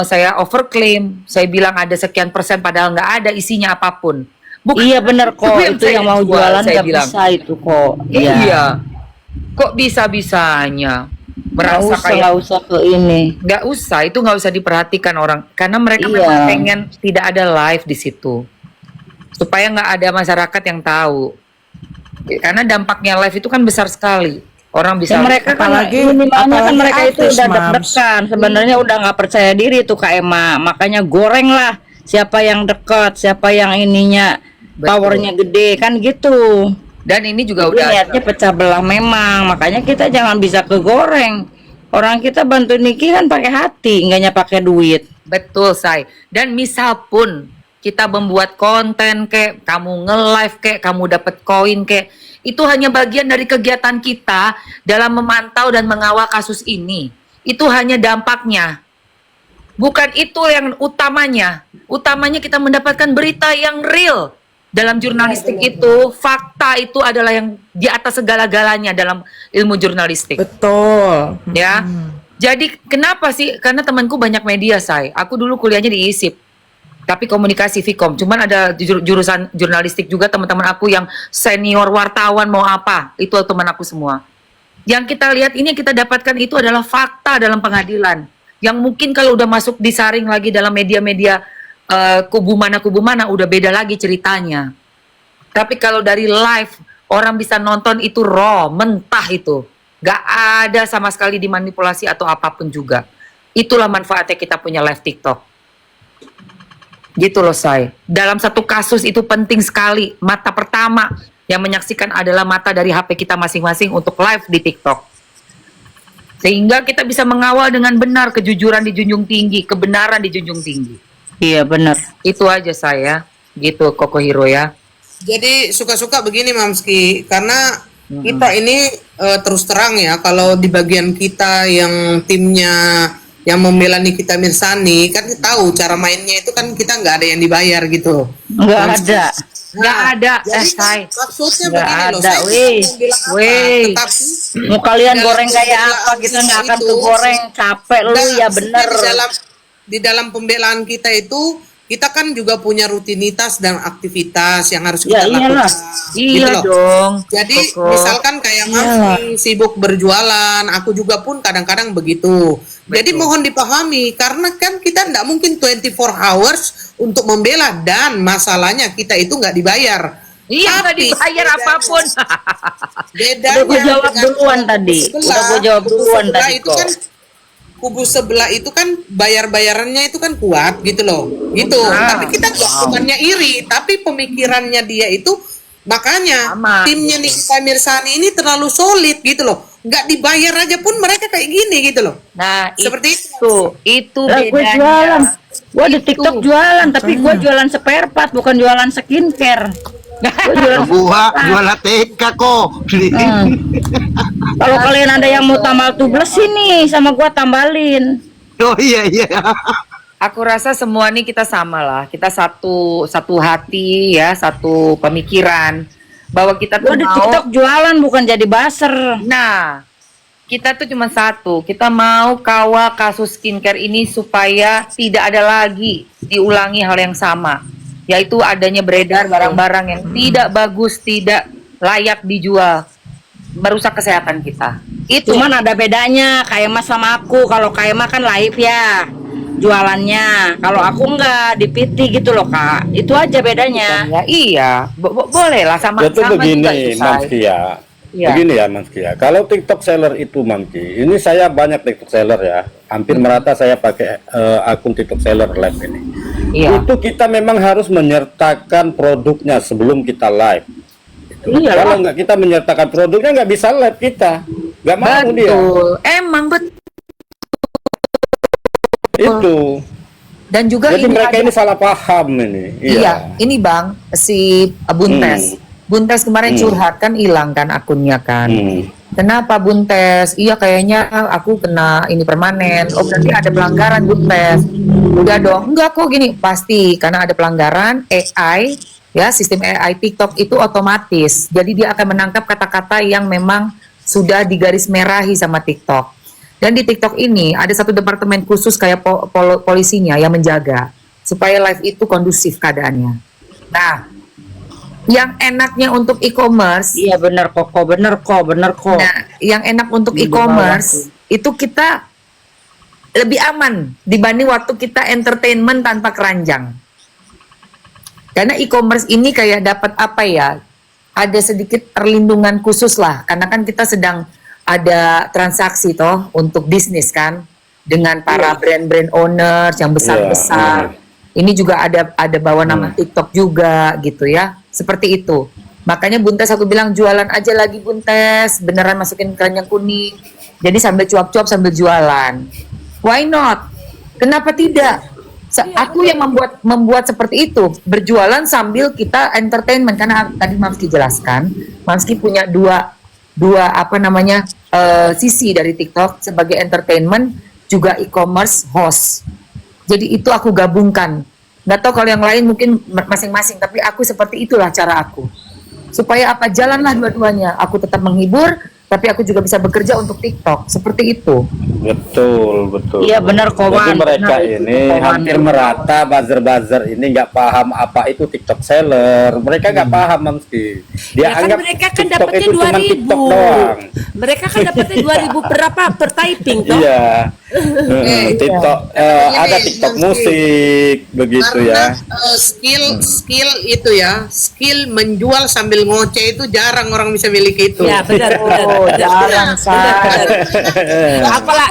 saya overclaim. Saya bilang ada sekian persen padahal nggak ada isinya apapun. Iya bener kok, itu saya yang mau jual, jualan saya nggak bilang. bisa itu kok. Iya. Kok bisa-bisanya merasa Nggak usah ke ini. nggak usah, itu nggak usah diperhatikan orang karena mereka Iya. memang pengen tidak ada live di situ supaya nggak ada masyarakat yang tahu, karena dampaknya live itu kan besar sekali. Orang bisa Ya, mereka kan minimalnya kan mereka itu artis, udah Mams. deg-degan, sebenarnya udah nggak percaya diri tuh KMA, makanya goreng lah siapa yang dekat, siapa yang ininya powernya gede kan gitu. dan ini juga Jadi udah niatnya pecah belah memang, makanya kita jangan bisa kegoreng. Orang kita bantu Niki kan pakai hati, enggaknya pakai duit. betul say. Dan misal pun kita membuat konten kayak kamu nge-live kayak kamu dapat koin kayak itu hanya bagian dari kegiatan kita dalam memantau dan mengawal kasus ini. Itu hanya dampaknya. Bukan itu yang utamanya. Utamanya kita mendapatkan berita yang real. Dalam jurnalistik itu, fakta itu adalah yang di atas segala-galanya dalam ilmu jurnalistik. Betul. Ya. Jadi kenapa sih? Karena temanku banyak media, say. Aku dulu kuliahnya di ISIP, tapi komunikasi Vkom. Cuman ada jurusan jurnalistik juga teman-teman aku yang senior wartawan mau apa. Itu teman aku semua. Yang kita lihat ini, yang kita dapatkan itu adalah fakta dalam pengadilan. Yang mungkin kalau udah masuk disaring lagi dalam media-media kubu mana udah beda lagi ceritanya. Tapi kalau dari live orang bisa nonton itu raw, mentah itu. Gak ada sama sekali dimanipulasi atau apapun juga. Itulah manfaatnya kita punya live TikTok. Gitu loh, say. Dalam satu kasus itu penting sekali. Mata pertama yang menyaksikan adalah mata dari HP kita masing-masing untuk live di TikTok. Sehingga kita bisa mengawal dengan benar, kejujuran dijunjung tinggi, kebenaran dijunjung tinggi. Iya benar. Itu aja saya. Gitu Koko Hero ya. Jadi suka-suka begini Mamski, karena kita ini terus terang ya, kalau di bagian kita yang timnya yang membela Nikita Mirzani kan kita tahu cara mainnya itu kan kita nggak ada yang dibayar gitu. Nggak ada. Nggak ada, Jadi say. maksudnya Nggak begini loh, ada, saya weh. mau bilang apa, Weh. tetapi Mau kalian dalam goreng kayak apa pembelaan kita nggak akan itu, kegoreng, capek lu Enggak, ya maksudnya bener. di dalam pembelaan kita itu kita kan juga punya rutinitas dan aktivitas yang harus Ya kita iyalah. lakukan. Iya gitu loh. dong. Jadi Koko. misalkan kayak Mamski sibuk berjualan, aku juga pun kadang-kadang begitu. Jadi mohon dipahami karena kan kita tidak mungkin 24 hours untuk membela dan masalahnya kita itu nggak dibayar. Iya, nggak Tapi dibayar bedanya- apapun. Bedanya Udah gue jawab dengan duluan kubu tadi. sebelah, Udah gue jawab kubu duluan sebelah tadi itu kok. kan kubu sebelah itu kan bayar-bayarannya itu kan kuat gitu loh. Gitu. Nah. Tapi kita nggak bukannya iri, tapi pemikirannya dia itu makanya Sama. timnya Nikita Mirzani ini terlalu solid gitu loh. Nggak dibayar aja pun mereka kayak gini gitu loh. Nah, Seperti itu Lah gue bedanya. jualan. Gue di Itu. TikTok jualan, tapi gue jualan spare part, bukan jualan skincare. Gue jualan. Gua jual TK kok. Kalau kalian ada yang mau tambal tubeless sini sama gua tambalin. Oh iya iya. Aku rasa semua nih kita sama lah. Kita satu hati ya, satu pemikiran bahwa kita tuh Gua di mau. TikTok jualan bukan jadi baser. Nah, kita tuh cuma satu. Kita mau kawal kasus skincare ini supaya tidak ada lagi diulangi hal yang sama, yaitu adanya beredar barang-barang yang tidak bagus, tidak layak dijual, merusak kesehatan kita. Itu Cuman ada bedanya kayak Mas sama aku. Kalau kayak Mas kan live ya jualannya. Kalau aku enggak di PT gitu loh, Kak. Itu aja bedanya. ya, iya, boleh lah sama Jadi sama juga begini itu, Say. Mamski ya. Iya. Begini ya Mamski ya. Kalau TikTok seller itu Mamski, ini saya banyak TikTok seller ya. Hampir merata saya pakai akun TikTok seller live ini. Iya. Itu kita memang harus menyertakan produknya sebelum kita live. Iya Kalau lah. nggak kita menyertakan produknya nggak bisa live kita. Nggak mau dia. Betul, emang betul. Itu. Dan juga Jadi ini mereka ada- ini salah paham ini. Iya, ini Bang, si Buntes. Buntes kemarin curhat kan hilang kan akunnya kan. Kenapa Buntes? Iya kayaknya aku kena ini permanen. Oh berarti ada pelanggaran Buntes. Udah dong. Enggak kok gini, pasti karena ada pelanggaran AI ya, sistem AI TikTok itu otomatis. Jadi dia akan menangkap kata-kata yang memang sudah digaris merahi sama TikTok. Dan di TikTok ini ada satu departemen khusus kayak polisinya yang menjaga supaya live itu kondusif keadaannya. Nah, yang enaknya untuk e-commerce, Iya bener kok, bener kok. nah, yang enak untuk e-commerce itu kita lebih aman dibanding waktu kita entertainment tanpa keranjang. Karena e-commerce ini kayak dapat apa ya? Ada sedikit perlindungan khusus lah, karena kan kita sedang ada transaksi toh untuk bisnis kan dengan para brand-brand owners yang besar-besar. Ini juga ada bawa nama TikTok juga gitu ya. Seperti itu. Makanya Buntes aku bilang jualan aja lagi Buntes, beneran masukin keranjang kuning. Jadi sambil cuap-cuap sambil jualan. Why not? Kenapa tidak? Aku yang membuat seperti itu, berjualan sambil kita entertainment karena tadi Mamski jelaskan, Mamski punya dua apa namanya sisi dari TikTok sebagai entertainment juga e-commerce host. Jadi itu aku gabungkan. Nggak tahu kalau yang lain mungkin masing-masing, tapi aku seperti itulah cara aku. Supaya apa? Jalanlah dua-duanya. Aku tetap menghibur, tapi aku juga bisa bekerja untuk TikTok, seperti itu. Betul, betul. Iya benar Jadi kawan. mereka benar. ini hampir merata, buzzer-buzzer ini nggak paham apa itu TikTok seller. Mereka nggak paham Mamski. Dia Ya kan anggap mereka kan TikTok dapatnya itu cuma 2.000. TikTok doang. Mereka kan dapatnya 2.000 berapa per typing toh? Iya. TikTok ada Gini, TikTok Mamski. musik begitu Karena ya. skill itu ya, skill menjual sambil ngoceh itu jarang orang bisa miliki itu. Ya benar benar. Oh, jarang say. Apalah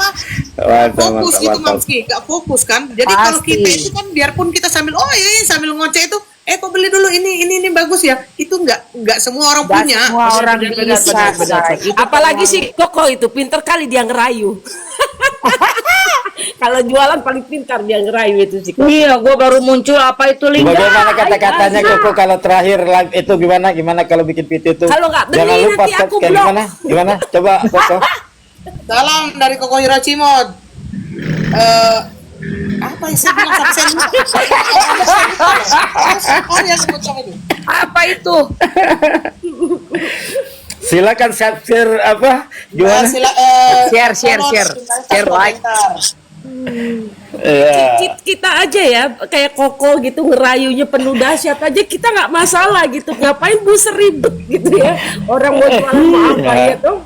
Fokus itu Mamski, gak fokus kan. Jadi kalau Pasti. kita itu kan biarpun kita sambil sambil ngoceh itu, kok beli dulu ini bagus ya. Itu nggak semua orang Gak punya. semua orang bisa. Say. Itu apalagi si Koko itu pinter kali dia ngerayu. Kalau jualan paling pintar dia ngerayu itu sih. Iya, gue baru muncul apa itu link. Bagaimana kata-katanya Koko kalau terakhir live itu gimana kalau bikin PT itu? Kalau nggak beli, jangan lupa nanti aku subscribe. blok. Gimana? Coba Koko. Salam dari Koko Hirachimod. Apa yang saya bilang sampai saya lupa? Oh ya sebutkan itu. Apa itu? Silakan share apa? Gimana? Share, like. Iya. Kita aja ya kayak Koko gitu ngerayunya penuh dahsyat aja, kita nggak masalah gitu. Ngapain buser ribet gitu ya, orang mau jualan mau apa ya tuh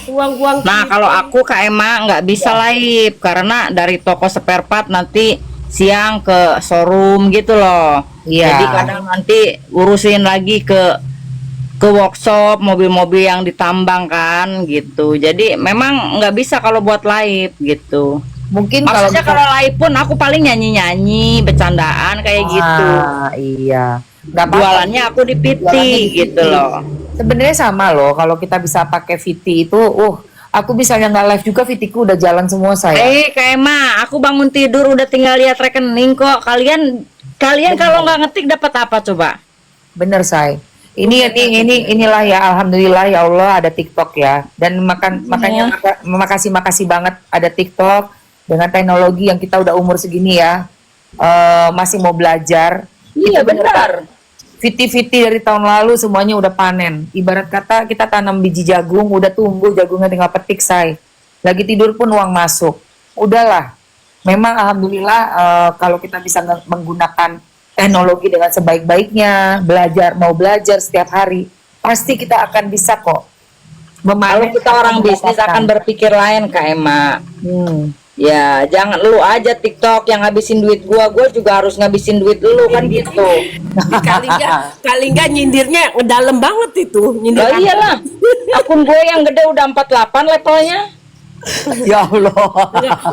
uang-uang. Nah kalau aku Kak Emma nggak bisa live karena dari toko spare part nanti siang ke showroom gitu loh. Iya. Jadi kadang nanti urusin lagi ke workshop mobil-mobil yang ditambang kan gitu. Jadi memang nggak bisa kalau buat live gitu. Mungkin Maksudnya kalau live pun aku paling nyanyi-nyanyi, bercandaan kayak gitu. Iya. Nggak apa-apa. Jualannya aku di PT Jualannya di gitu PT. loh. Sebenarnya sama loh, kalau kita bisa pakai VT itu, aku misalnya nggak live juga, VT-ku udah jalan semua saya. Kak Emma, aku bangun tidur udah tinggal lihat rekening kok. Kalian kalau nggak ngetik dapat apa coba? Bener say. Inilah ya, alhamdulillah ya Allah ada TikTok ya. Dan makanya makasih banget ada TikTok dengan teknologi yang kita udah umur segini ya, masih mau belajar. Iya Itu benar. Viti dari tahun lalu semuanya udah panen. Ibarat kata kita tanam biji jagung, udah tumbuh, jagungnya tinggal petik say. Lagi tidur pun uang masuk. Udahlah. Memang alhamdulillah kalau kita bisa menggunakan teknologi dengan sebaik-baiknya, mau belajar setiap hari, pasti kita akan bisa kok. Kalau kita orang bisnis akan berpikir lain Kak Emma. Ya, jangan lu aja TikTok yang ngabisin duit gua juga harus ngabisin duit lu kan gitu. Kali nggak nyindirnya ngedalam banget itu. Nyindir Oh iyalah. Akun gue yang gede udah 48 levelnya. Ya Allah.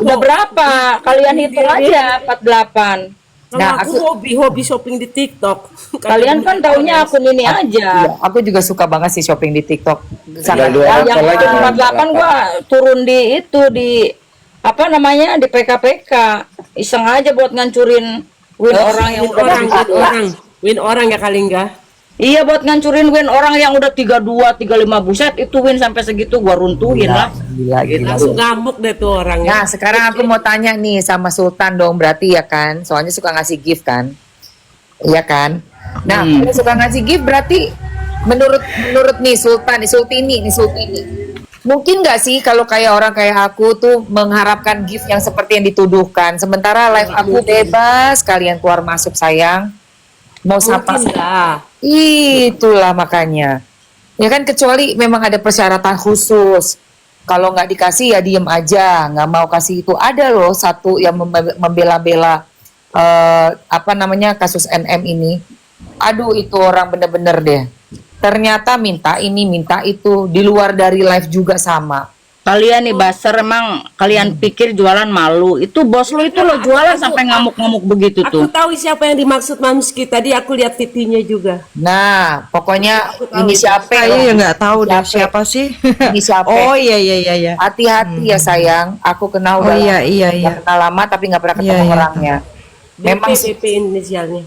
Udah berapa? Kalian hitung aja 48. Nah, aku hobi shopping di TikTok. Kalian kan taunya akun ini aja. Iya, aku juga suka banget sih shopping di TikTok. Tinggal dua Yang akun lagi. 48 gua turun di apa namanya di PKPK. Iseng aja buat ngancurin win orang yang udah Win orang ya kali enggak. Iya buat ngancurin win orang yang udah 32, 35 buset itu win sampai segitu gua runtuhin lah. Gila. Langsung ngamuk deh tuh orangnya. Nah, sekarang aku mau tanya nih sama Sultan dong, berarti ya kan? Soalnya suka ngasih gift kan? Iya kan? Nah, kalau suka ngasih gift berarti menurut nih Sultan, nih Sultini. Mungkin nggak sih kalau kayak orang kayak aku tuh mengharapkan gift yang seperti yang dituduhkan, sementara live aku bebas, kalian keluar masuk sayang. Mau sapa? Itulah makanya. Ya kan, kecuali memang ada persyaratan khusus. Kalau nggak dikasih ya diem aja, nggak mau kasih itu. Ada loh satu yang membela-bela apa namanya kasus NM ini. Aduh itu orang bener-bener deh. Ternyata minta ini minta itu, di luar dari live juga sama. Kalian nih Baser emang kalian pikir jualan malu. Itu bos lo itu lo jualan sampai ngamuk-ngamuk begitu Aku tuh. tahu siapa yang dimaksud Mamski. Tadi aku lihat VT-nya juga. Nah, pokoknya ini siapa Saya nggak tahu deh siapa sih. Ini siapa? Oh iya. Hati-hati ya sayang. Aku kenal udah iya. nggak kenal lama tapi nggak pernah ketemu Iya. orangnya. Memang BP inisialnya.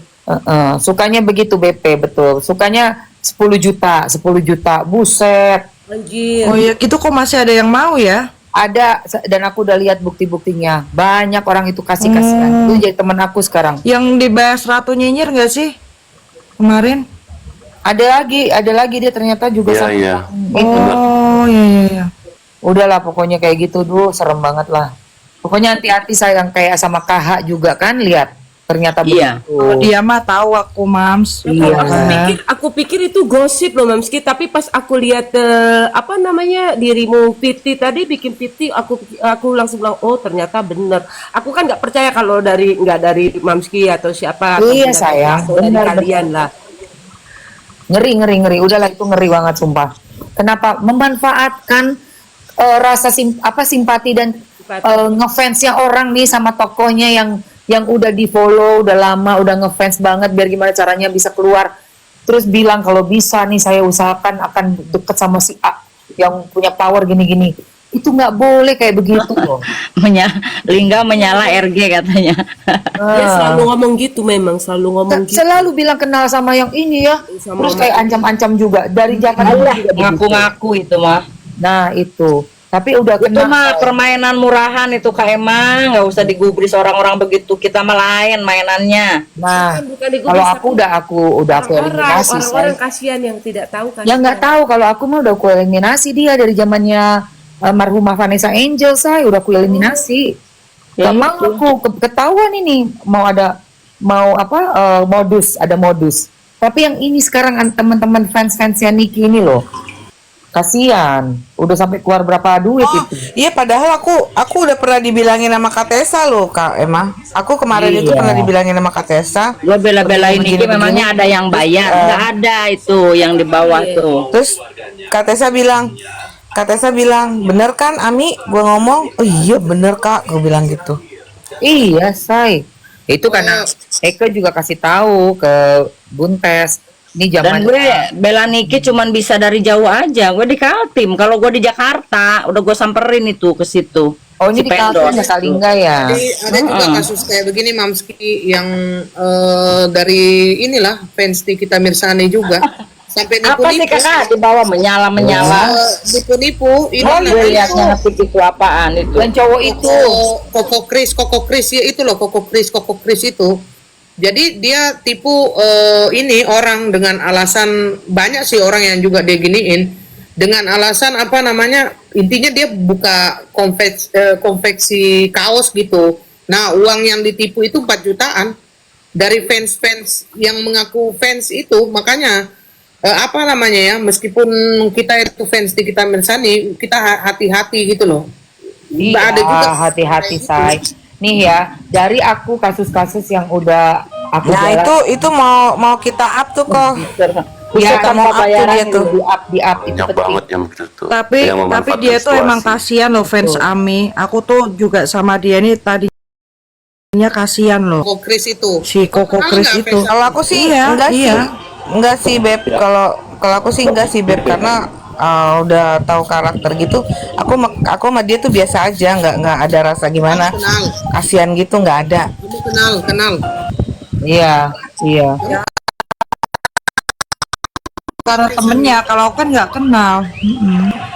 sukanya begitu BP, betul. Sukanya 10 juta, buset. Anjir. Oh iya, gitu kok masih ada yang mau ya? Ada, dan aku udah lihat bukti-buktinya. Banyak orang itu kasih-kasihan. Itu jadi teman aku sekarang. Yang di BS Ratu Nyinyir nggak sih kemarin? Ada lagi dia ternyata juga Iya, sama. iya. Itu. Oh Oh iya iya iya. Udahlah pokoknya kayak gitu dulu, serem banget lah. Pokoknya hati-hati sayang, kayak sama KH juga kan, lihat ternyata Iya. begitu. Dia mah tahu aku Mams. Iya. Aku pikir itu gosip loh Mamski, tapi pas aku lihat apa namanya dirimu Piti tadi bikin Piti, aku langsung bilang oh ternyata bener. Aku kan nggak percaya kalau nggak dari Mamski atau siapa. Atau Iya, dari- sayang. atau dari Benar, kalian lah. Ngeri. Udahlah itu ngeri banget sumpah. Kenapa memanfaatkan rasa simpati dan ngefansnya orang nih sama tokonya yang udah di follow udah lama, udah ngefans banget, biar gimana caranya bisa keluar, terus bilang kalau bisa nih saya usahakan akan deket sama si A yang punya power gini-gini. Itu nggak boleh kayak begitu loh. Lingga menyala RG katanya. Dia selalu ngomong gitu, memang selalu ngomong gitu. Selalu bilang kenal sama yang ini ya, Sama terus kayak ancam-ancam juga dari zaman dulu juga begitu. Ngaku-ngaku itu mah. Nah itu, tapi udah Itu mah permainan murahan itu Kak Emang, nggak usah digubris orang-orang begitu. Kita mah lain mainannya. Nah, Bukan digubris, kalau aku udah aku eliminasi orang say. kasihan yang tidak tahu kan. Ya nggak tahu, kalau aku mah udah aku eliminasi dia dari zamannya almarhumah Vanessa Angel, saya udah aku eliminasi. Ya, Gak mau aku ketahuan ini mau modus, ada modus. Tapi yang ini sekarang teman-teman fans-fansnya Niki ini loh. Kasihan, udah sampai keluar berapa duit Oh, itu. iya padahal aku udah pernah dibilangin sama Kak Tessa loh Kak Emma. Aku kemarin itu Iya. pernah dibilangin sama Kak Tessa. Gue bela-belain Begini, Niki, begini. memangnya ada yang bayar? Nggak ada itu yang di bawah tuh. Terus Kak Tessa bilang, bener kan Ami? Gue ngomong, oh iya bener Kak, gue bilang gitu. Iya, say. Itu karena Eko juga kasih tahu ke Buntes. Ini Dan zaman gue bela Niki cuman bisa dari jauh aja. Gue di Kaltim. Kalau gue di Jakarta, udah gue samperin itu ke situ. Oh, ini di Cipendos. Kaltim ya Salingga ya. Jadi ada juga kasus kayak begini Mamski yang dari inilah fans Nikita Mirzani juga sampai Apa sih nipu-nipu. kakak di bawah menyala-menyala? Nipu-nipu ini Oh, gue namanya liatnya ngetik itu apaan itu? Dan cowok itu Koko Kris ya itu loh Koko Kris itu. Jadi dia tipu ini orang dengan alasan, banyak sih orang yang juga dia giniin dengan alasan apa namanya, intinya dia buka konveksi kaos gitu. Nah uang yang ditipu itu 4 jutaan dari fans-fans yang mengaku fans itu. Makanya apa namanya ya, meskipun kita itu fans di kita Mirzani, kita hati-hati gitu loh. iya, Ada juga hati-hati say. Nih ya, dari aku kasus-kasus yang udah aku Nah itu mau kita up tuh kok. ya Kita mau up tuh dia tuh. di up itu Banyak penting. banget yang begitu. Tapi yang memanfaatkan dia tuh emang situasi. kasihan loh fans Ami. Aku tuh juga sama dia nih tadinya kasihan loh. Koko Kris itu. Si Koko Kenal Kris nggak itu. fans? Kalau aku sih Iya, enggak iya. sih. Enggak sih Beb. Kalau aku sih enggak sih Beb karena udah tahu karakter gitu. Aku sama dia tuh biasa aja, nggak ada rasa gimana. Kenal. Kasihan gitu nggak ada. Kamu kenal. Iya. Karena temennya, kalau aku kan nggak kenal.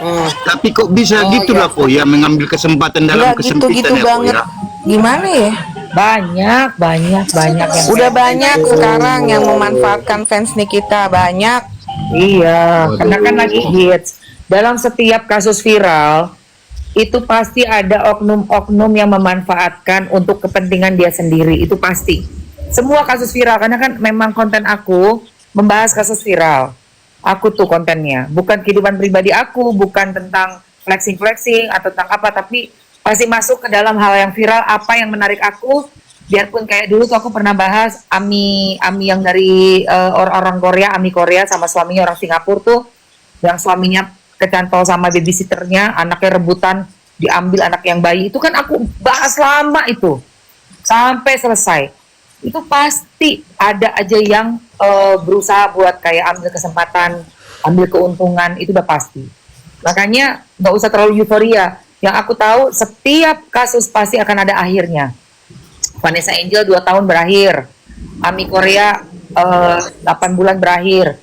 Oh, Tapi kok bisa gitu lah kok ya, mengambil kesempatan dalam Enggak kesempitan gitu-gitu ya kok banget. ya. Gimana ya? Banyak yang Udah banyak sekarang yang memanfaatkan fans Nikita banyak. iya, karena kan lagi hits. Dalam setiap kasus viral itu pasti ada oknum-oknum yang memanfaatkan untuk kepentingan dia sendiri, itu pasti. Semua kasus viral, karena kan memang konten aku membahas kasus viral. Aku tuh kontennya, bukan kehidupan pribadi aku, bukan tentang flexing atau tentang apa, tapi pasti masuk ke dalam hal yang viral, apa yang menarik aku. Biarpun kayak dulu tuh aku pernah bahas Ami yang dari orang Korea, Ami Korea sama suaminya orang Singapura tuh, yang suaminya kecantol sama babysitternya, anaknya rebutan, diambil anak yang bayi. Itu kan aku bahas lama itu, sampai selesai. Itu pasti ada aja yang berusaha buat kayak ambil kesempatan, ambil keuntungan, itu udah pasti. Makanya nggak usah terlalu euforia. Yang aku tahu setiap kasus pasti akan ada akhirnya. Vanessa Angel 2 tahun berakhir, Ami Korea 8 bulan berakhir.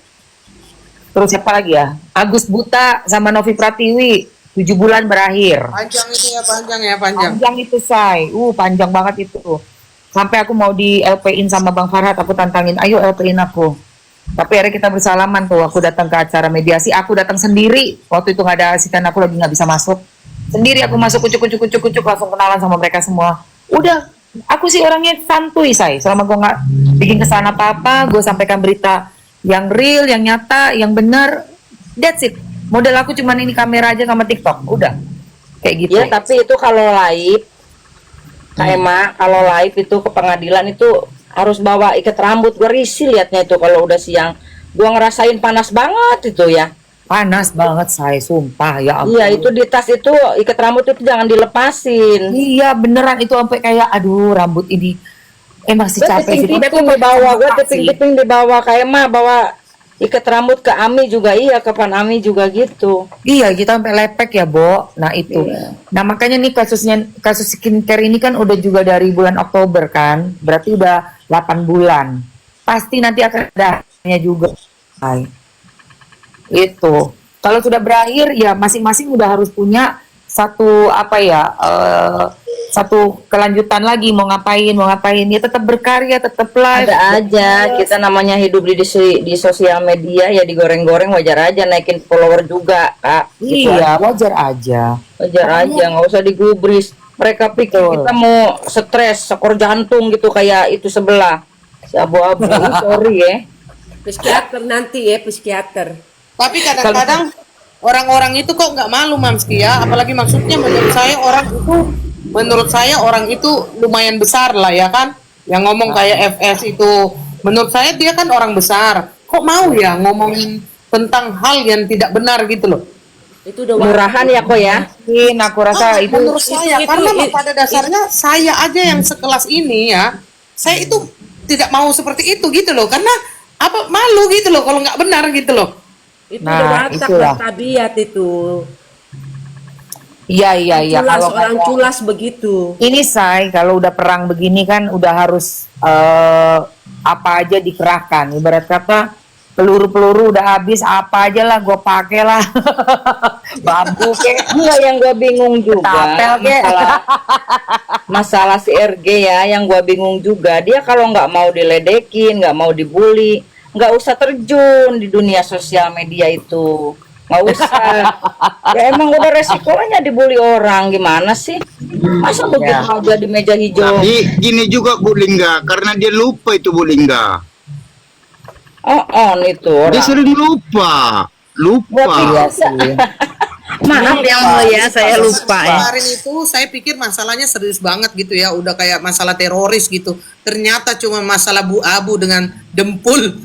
Terus siapa lagi ya? Agus Buta sama Novi Pratiwi 7 bulan berakhir. panjang itu ya, panjang. Panjang itu say, panjang banget itu. Sampai aku mau di LP-in sama Bang Farhat, aku tantangin, ayo LP-in aku. Tapi akhirnya kita bersalaman tuh. Aku datang ke acara mediasi, aku datang sendiri. Waktu itu nggak ada asisten, aku lagi nggak bisa masuk. Sendiri aku masuk kucuk langsung kenalan sama mereka semua. Udah, aku sih orangnya santuy say. Selama gue nggak bikin kesalahan apa-apa, gue sampaikan berita yang real, yang nyata, yang benar. That's it. Model aku cuman ini kamera aja sama TikTok. Udah, kayak gitu. Ya, tapi itu kalau live, Kak Emma, kalau live itu ke pengadilan itu harus bawa ikat rambut. Gue risih liatnya itu kalau udah siang. Gue ngerasain panas banget itu ya. Panas banget saya, sumpah ya ampun. Iya, itu di tas itu ikat rambut itu jangan dilepasin. Iya beneran itu sampai kayak aduh rambut ini emang sih Gue capek sih. tiping-tiping di bawah, gue tiping-tiping di bawah. Kayak Emma bawa ikat rambut ke Ami juga, iya, kapan Ami juga gitu. Iya kita sampai lepek ya Bo. Nah itu. Nah makanya nih kasus skincare ini kan udah juga dari bulan Oktober kan. Berarti udah 8 bulan. Pasti nanti akan ada hasilnya juga. Hai. Itu. Kalau sudah berakhir ya masing-masing udah harus punya satu apa ya satu kelanjutan lagi mau ngapain ya tetap berkarya tetap live. Ada aja, kita namanya hidup di sosial media ya digoreng-goreng, wajar aja naikin follower juga, Kak. Gitu Iya aja. wajar aja. Wajar aja, nggak usah digubris. Mereka pikir kita mau stres, skor jantung gitu kayak itu sebelah. Si abu-abu, sorry ya. Psikiater nanti ya, psikiater. Tapi kadang-kadang orang-orang itu kok nggak malu Mamski ya, apalagi maksudnya menurut saya orang itu lumayan besar lah ya kan, yang ngomong kayak FS itu, menurut saya dia kan orang besar, kok mau ya ngomongin tentang hal yang tidak benar gitu loh. Itu udah Murahan ya kok ya. Mungkin aku rasa itu Menurut saya karena pada dasarnya saya aja yang sekelas ini ya, saya itu tidak mau seperti itu gitu loh, karena apa malu gitu loh kalau nggak benar gitu loh. itu Nah, udah watak itulah. dan tabiat itu. iya Culas, kalau orang kayak- culas begitu. ini say kalau udah perang begini kan udah harus apa aja dikerahkan. Ibarat kata peluru udah habis apa aja lah gue pakai lah. Bambu kek. Enggak, yang gue bingung juga Ketapel, kek. masalah si RG ya, yang gue bingung juga dia kalau nggak mau diledekin, nggak mau dibully, nggak usah terjun di dunia sosial media itu, nggak usah. Ya emang udah resikonya dibully orang, gimana sih? Masa begitu aja di meja hijau? Tapi gini juga Bu Lingga, karena dia lupa itu Bu Lingga. On itu Dia orang. sering lupa. Iya sih. Maaf yang mulia, saya lupa ya. Kemarin itu saya pikir masalahnya serius banget gitu ya, udah kayak masalah teroris gitu. Ternyata cuma masalah abu dengan dempul.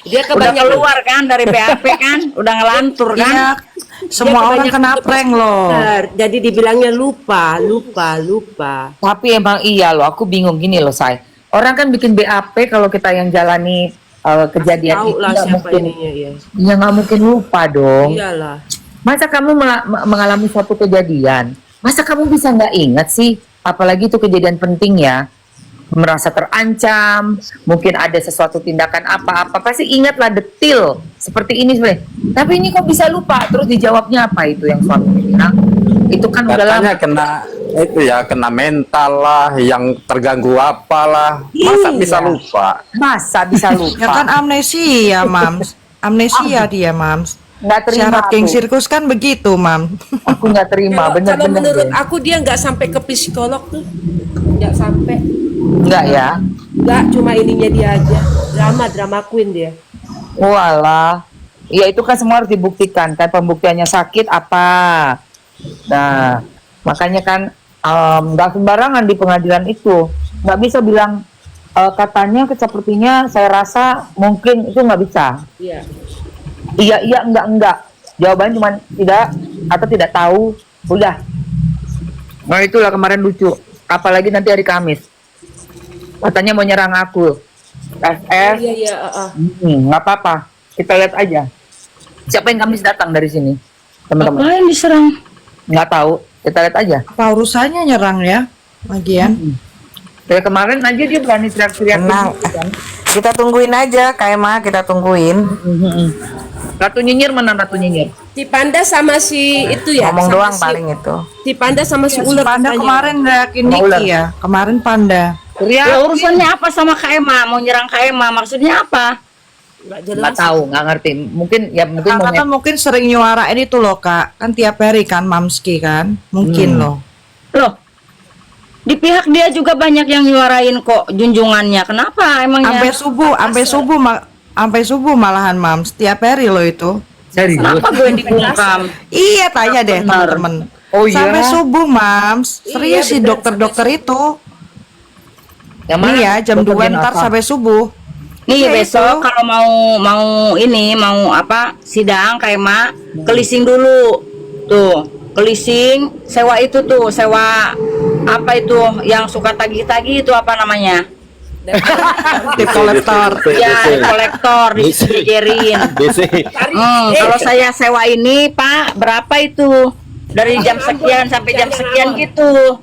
Dia Udah kebanyakan keluar kan dari BAP kan, udah ngelantur kan. Iya, semua orang kena prank loh. Jadi dibilangnya lupa. Tapi emang iya loh, aku bingung gini loh say. Orang kan bikin BAP kalau kita yang jalani kejadian Tahu itu lah nggak siapa mungkin, ininya ya. ya nggak mungkin lupa dong. Iyalah. Masa kamu mengalami suatu kejadian, masa kamu bisa nggak ingat sih? Apalagi itu kejadian penting ya, merasa terancam, mungkin ada sesuatu tindakan apa-apa, pasti ingatlah detil seperti ini sebenarnya. Tapi ini kok bisa lupa? Terus dijawabnya apa itu yang suami bilang? Itu kan udah lama. Katanya kena itu ya, kena mental lah, yang terganggu apalah. Masa Iya. bisa lupa? Masa bisa lupa? Ya kan amnesia, Mams. Amnesia dia, Mams. Nggak terima Syarat geng aku. sirkus kan begitu, Mam. Aku nggak terima, Kalau bener-bener. menurut deh. aku dia nggak sampai ke psikolog tuh, nggak sampai. Nggak ya? Nggak, cuma ininya dia aja. Drama queen dia. Walah, ya itu kan semua harus dibuktikan kan, pembuktiannya sakit apa. Nah, makanya kan nggak sembarangan di pengadilan itu, nggak bisa bilang katanya sepertinya saya rasa mungkin itu nggak bisa. Iya. Iya enggak. Jawabannya cuma tidak atau tidak tahu, udah. Nah itulah kemarin lucu, apalagi nanti hari Kamis katanya mau nyerang aku. FF Iya. nggak apa-apa, kita lihat aja siapa yang Kamis datang dari sini, teman-teman. Apa yang diserang? Nggak tahu, kita lihat aja. Apa urusannya nyerang ya? Lagian. Kayak kemarin aja dia berani teriak-teriak Tenang. gitu kan. Kita tungguin aja, Kak Emma, kita tungguin. Ratu Nyinyir mana Ratu Nyinyir? Si Panda sama si itu ya. Ngomong sama doang si, paling itu. Si Panda sama si Si ular. Panda katanya. kemarin ngerakin Sama ular. Niki ya. Kemarin Panda. Ya urusannya apa sama Kak Emma? Mau nyerang Kak Emma maksudnya apa? Nggak Nggak jelas. tahu, nggak ngerti. Mungkin mau Karena mungkin sering nyuarain itu loh kak, kan tiap hari kan Mamski kan, mungkin loh. Loh, di pihak dia juga banyak yang nyuarain kok junjungannya. Kenapa emangnya? Sampai subuh malahan Mams, tiap hari loh itu. serius. Kenapa gue dibungkam? Iya tanya deh teman-teman. Oh iya. Sampai subuh Mams, serius sih dokter-dokter itu. Yang mana? Iya jam 2 Bagian ntar apa? sampai subuh. Nih Iya, besok itu. kalau mau apa sidang kayak mak kelising dulu tuh kelising sewa itu tuh sewa apa itu yang suka tagih-tagih itu apa namanya Tip kolektor. ya kolektor dijejerin. Kalau saya sewa ini Pak berapa itu dari jam sekian sampai jam sekian gitu.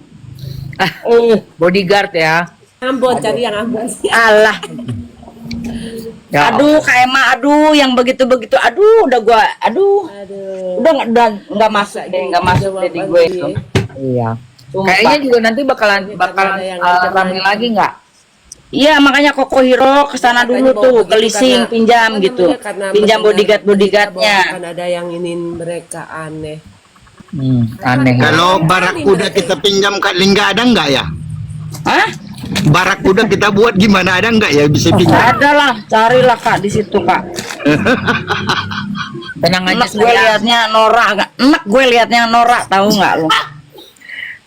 Bodyguard ya. Ambon, cari yang Ambon. Alah Ya, aduh Kak Emma aduh yang begitu-begitu aduh udah gua udah nggak masuk deh nggak masuk deh di gue itu. iya. Sumpah. Kayaknya juga nanti bakalan ramai lagi nggak? Iya makanya Koko Hiro kesana dulu tuh kelising pinjam gitu pinjam bodyguardnya. Kan ada yang ingin mereka aneh. Aneh. Kalau barakuda kita pinjam Kak Lingga ada nggak ya? Hah? Barakuda kita buat gimana, ada nggak ya bisa pinjam? Ada lah carilah Kak di situ Kak. Tenang aja Enak gue liatnya norak agak enak gue liatnya norak tahu nggak lo?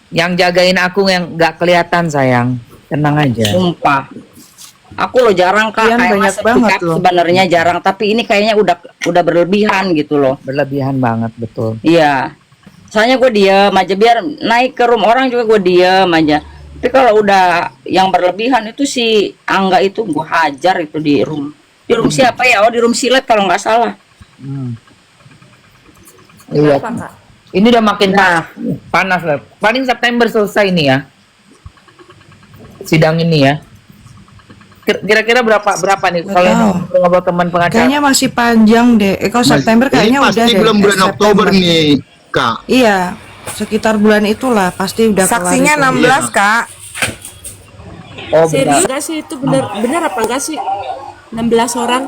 Yang jagain aku yang nggak kelihatan sayang. Tenang aja. Sumpah. Aku lo jarang Kak Kalian kayak banyak Mas banget Pikap loh. sebenarnya jarang tapi ini kayaknya udah berlebihan gitu loh. Berlebihan banget betul. Iya. Soalnya gue diem aja biar naik ke room orang juga gue diem aja. Tapi kalau udah yang berlebihan itu si Angga itu gue hajar itu di room. Di room siapa ya? Oh di room Silet kalau nggak salah. Iya. Ini udah makin panas lah. Paling September selesai ini ya. Sidang ini ya. Kira-kira berapa nih kalau ngobrol teman pengacara? Kayaknya masih panjang deh. Kalau September kayaknya Ini udah pasti deh. belum bulan September. Oktober nih Kak. Iya, sekitar bulan itulah pasti udah Saksinya kelar itu. 16 Kak. Oh Serius benar. nggak sih itu benar apa enggak sih? 16 orang.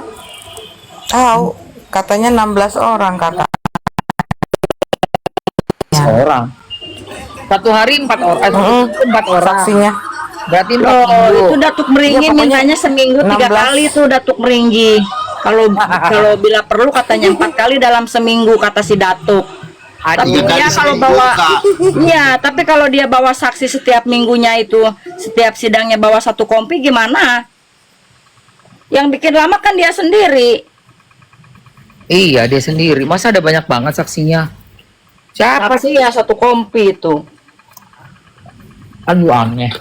Tahu, katanya 16 orang kata. Orang. Satu hari 4 orang. 4 orang. Saksinya. Berarti 4 Oh, minggu. itu Datuk Meringgi Iya, pokoknya mintanya seminggu 3 16. kali tuh Datuk Meringgi. Kalau bila perlu katanya 4 kali dalam seminggu kata si Datuk. Tapi Tiga kali dia kalau seminggu, bawa Kak. iya, tapi kalau dia bawa saksi setiap minggunya itu, setiap sidangnya bawa satu kompi gimana? Yang bikin lama kan dia sendiri. Iya, dia sendiri. Masa ada banyak banget saksinya? Siapa Apa sih ya satu kompi itu? Aduh aneh.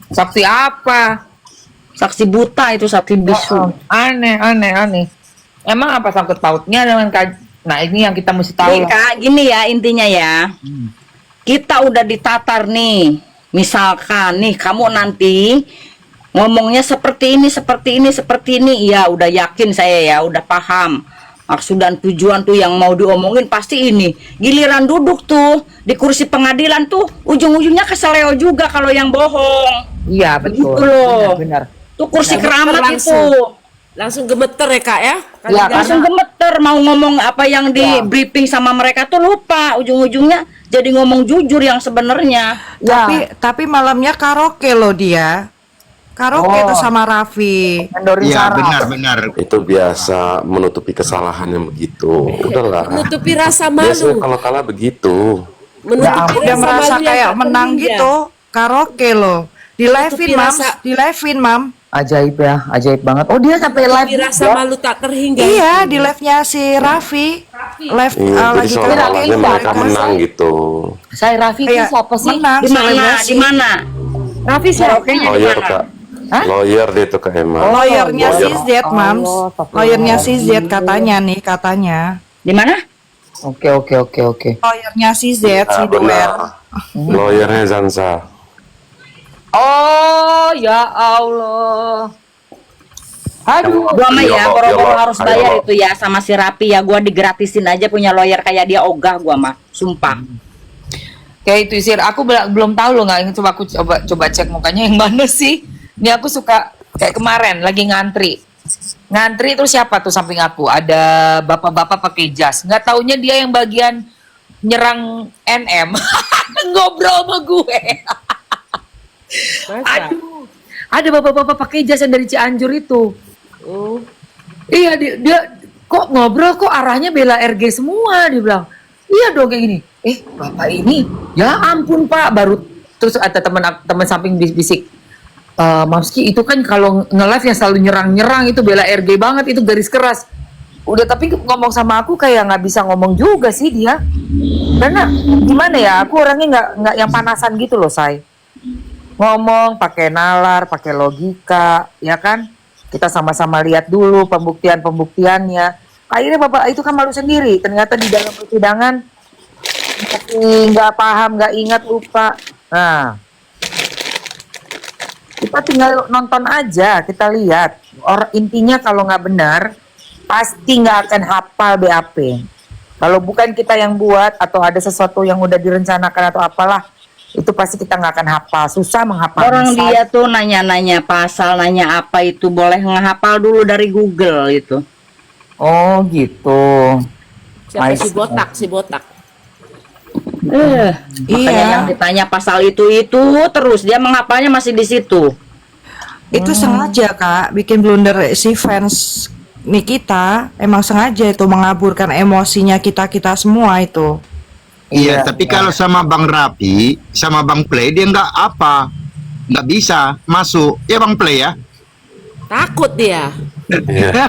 Saksi apa? Saksi buta itu saksi bisu. Aneh. Emang apa sangkut pautnya dengan Nah ini yang kita mesti tahu. Nih Kak, gini ya intinya ya. Kita udah ditatar nih. Misalkan nih kamu nanti ngomongnya seperti ini. Ya udah yakin saya ya, udah paham. Maksud dan tujuan tuh yang mau diomongin pasti ini. Giliran duduk tuh di kursi pengadilan tuh ujung-ujungnya keseleo juga kalau yang bohong. Iya betul. Gitu loh. Benar. Tuh kursi Gemeter keramat langsung. itu. Langsung gemeter ya Kak ya? Iya, Langsung gemeter mau ngomong apa yang di briefing sama mereka tuh lupa ujung-ujungnya jadi ngomong jujur yang sebenarnya. Tapi malamnya karaoke loh dia. Karaoke tuh sama Raffi. Iya benar. Itu biasa menutupi kesalahan yang begitu. Udahlah. Menutupi rasa malu. Biasanya kalau kalah begitu. Menutupi Dia rasa merasa malu yang kayak tak menang terhingga. gitu. Karaoke loh. Di live-in mam, rasa- di live-in mam. Ajaib ya, ajaib banget. Oh dia sampai Menutupi live. rasa malu tak terhingga. Iya, di live-nya si Raffi. Live Iya, jadi lagi seolah-olahnya karaoke mereka menang gitu. Saya Raffi itu Iya, siapa sih? menang, Di mana? selebrasi. Di mana? Raffi karaoke-nya di Lawyer mana? kak. Hah? Lawyer dia tuh Kak Emma. Lawyernya si Lawyer. Z, Mams. Lawyernya si Z katanya nih, katanya. Di mana? Oke. Lawyernya si Z, si Ah, Doer. benar. Lawyernya Zanza. Oh ya Allah. Aduh. Gua mah ya Ayo, boro-boro ayo, harus ayo. bayar itu ya sama si Rapi ya. Gua digratisin aja punya lawyer kayak dia ogah gua mah. Sumpah. Kayak itu sih, aku belum tahu loh, nggak coba aku coba cek mukanya yang mana sih. Ini aku suka kayak kemarin lagi ngantri terus siapa tuh samping aku ada bapak-bapak pakai jas, nggak taunya dia yang bagian nyerang NM ngobrol sama gue. Masa? Aduh, ada bapak-bapak pakai jas yang dari Cianjur itu. Oh. Iya dia kok ngobrol kok arahnya bela RG semua, dia bilang. Iya dong kayak gini. Bapak ini, ya ampun Pak, baru terus ada teman samping bisik. Mamski itu kan kalau nge-live yang selalu nyerang itu bela RG banget, itu garis keras. Udah tapi ngomong sama aku kayak nggak bisa ngomong juga sih dia. Karena gimana ya, aku orangnya nggak yang panasan gitu loh, Say. Ngomong pakai nalar, pakai logika, ya kan? Kita sama-sama lihat dulu pembuktiannya. Akhirnya bapak itu kan malu sendiri. Ternyata di dalam persidangan nggak paham, nggak ingat, lupa. Nah, kita tinggal nonton aja, kita lihat. Intinya kalau nggak benar, pasti nggak akan hafal BAP. Kalau bukan kita yang buat atau ada sesuatu yang udah direncanakan atau apalah, itu pasti kita nggak akan hafal. Susah menghafal. Orang dia tuh nanya-nanya pasal, nanya apa itu, boleh ngehafal dulu dari Google itu. Oh gitu. Siapa I si botak? Makanya yang ditanya pasal itu terus dia menghafalnya masih di situ. Itu sengaja Kak, bikin blunder si fans Nikita, emang sengaja itu mengaburkan emosinya kita semua itu. Iya, tapi kalau sama Bang Rapi, sama Bang Play dia nggak bisa masuk. Ya Bang Play ya. Takut dia. Iya.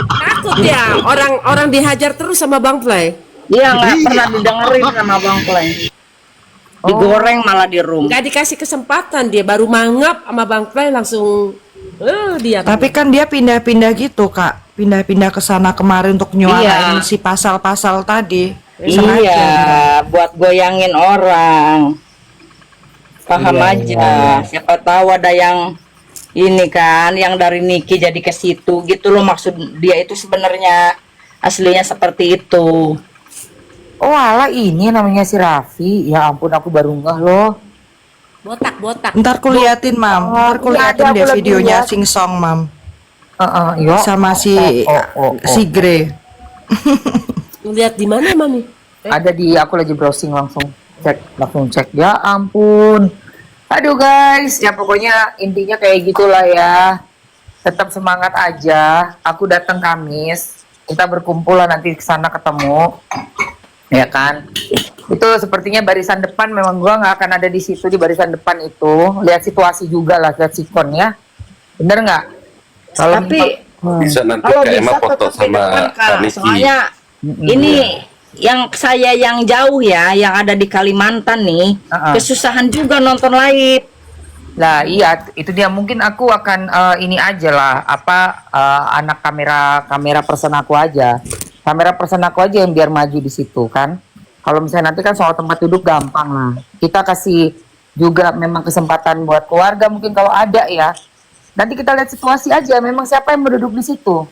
Takut dia. Orang dihajar terus sama Bang Play. Dia nggak pernah didengerin sama Bang Play. Digoreng malah di room. Gak dikasih kesempatan, dia baru mangap sama Bang Play langsung dia. Tapi kan dia pindah-pindah gitu Kak, pindah-pindah ke sana kemari untuk nyuarain si pasal-pasal tadi. Sengaja. Iya, buat goyangin orang. Paham aja. Siapa tahu ada yang ini kan, yang dari Niki jadi ke situ gitu loh, maksud dia itu sebenarnya aslinya seperti itu. Oh alah, ini namanya si Raffi. Ya ampun, aku baru ngeh loh. Botak. Ntar kuliatin Mam, ntar kuliatin ada, deh aku lagi videonya lihat. sing song Mam, Iya. sama si si Grey. Lihat di mana Mami? Ada aku lagi browsing langsung cek. Ya ampun. Aduh guys, ya pokoknya intinya kayak gitulah ya. Tetap semangat aja. Aku datang Kamis. Kita berkumpul lah nanti ke sana ketemu. Ya kan? Itu sepertinya barisan depan memang gua nggak akan ada di situ, di barisan depan itu. Lihat situasi juga lah, lihat sikon ya. Bener nggak? Tapi Bisa nanti kalau Kak Emma bisa foto tetap di sama depan, Kak. Kak Niki. Soalnya ini yang saya yang jauh ya, yang ada di Kalimantan nih, kesusahan juga nonton live. Lah iya, itu dia, mungkin aku akan ini aja lah, anak kamera person aku aja. Kamera person aku aja yang biar maju di situ kan. Kalau misalnya nanti kan soal tempat duduk gampang lah. Kita kasih juga memang kesempatan buat keluarga mungkin kalau ada ya. Nanti kita lihat situasi aja, memang siapa yang berduduk di situ.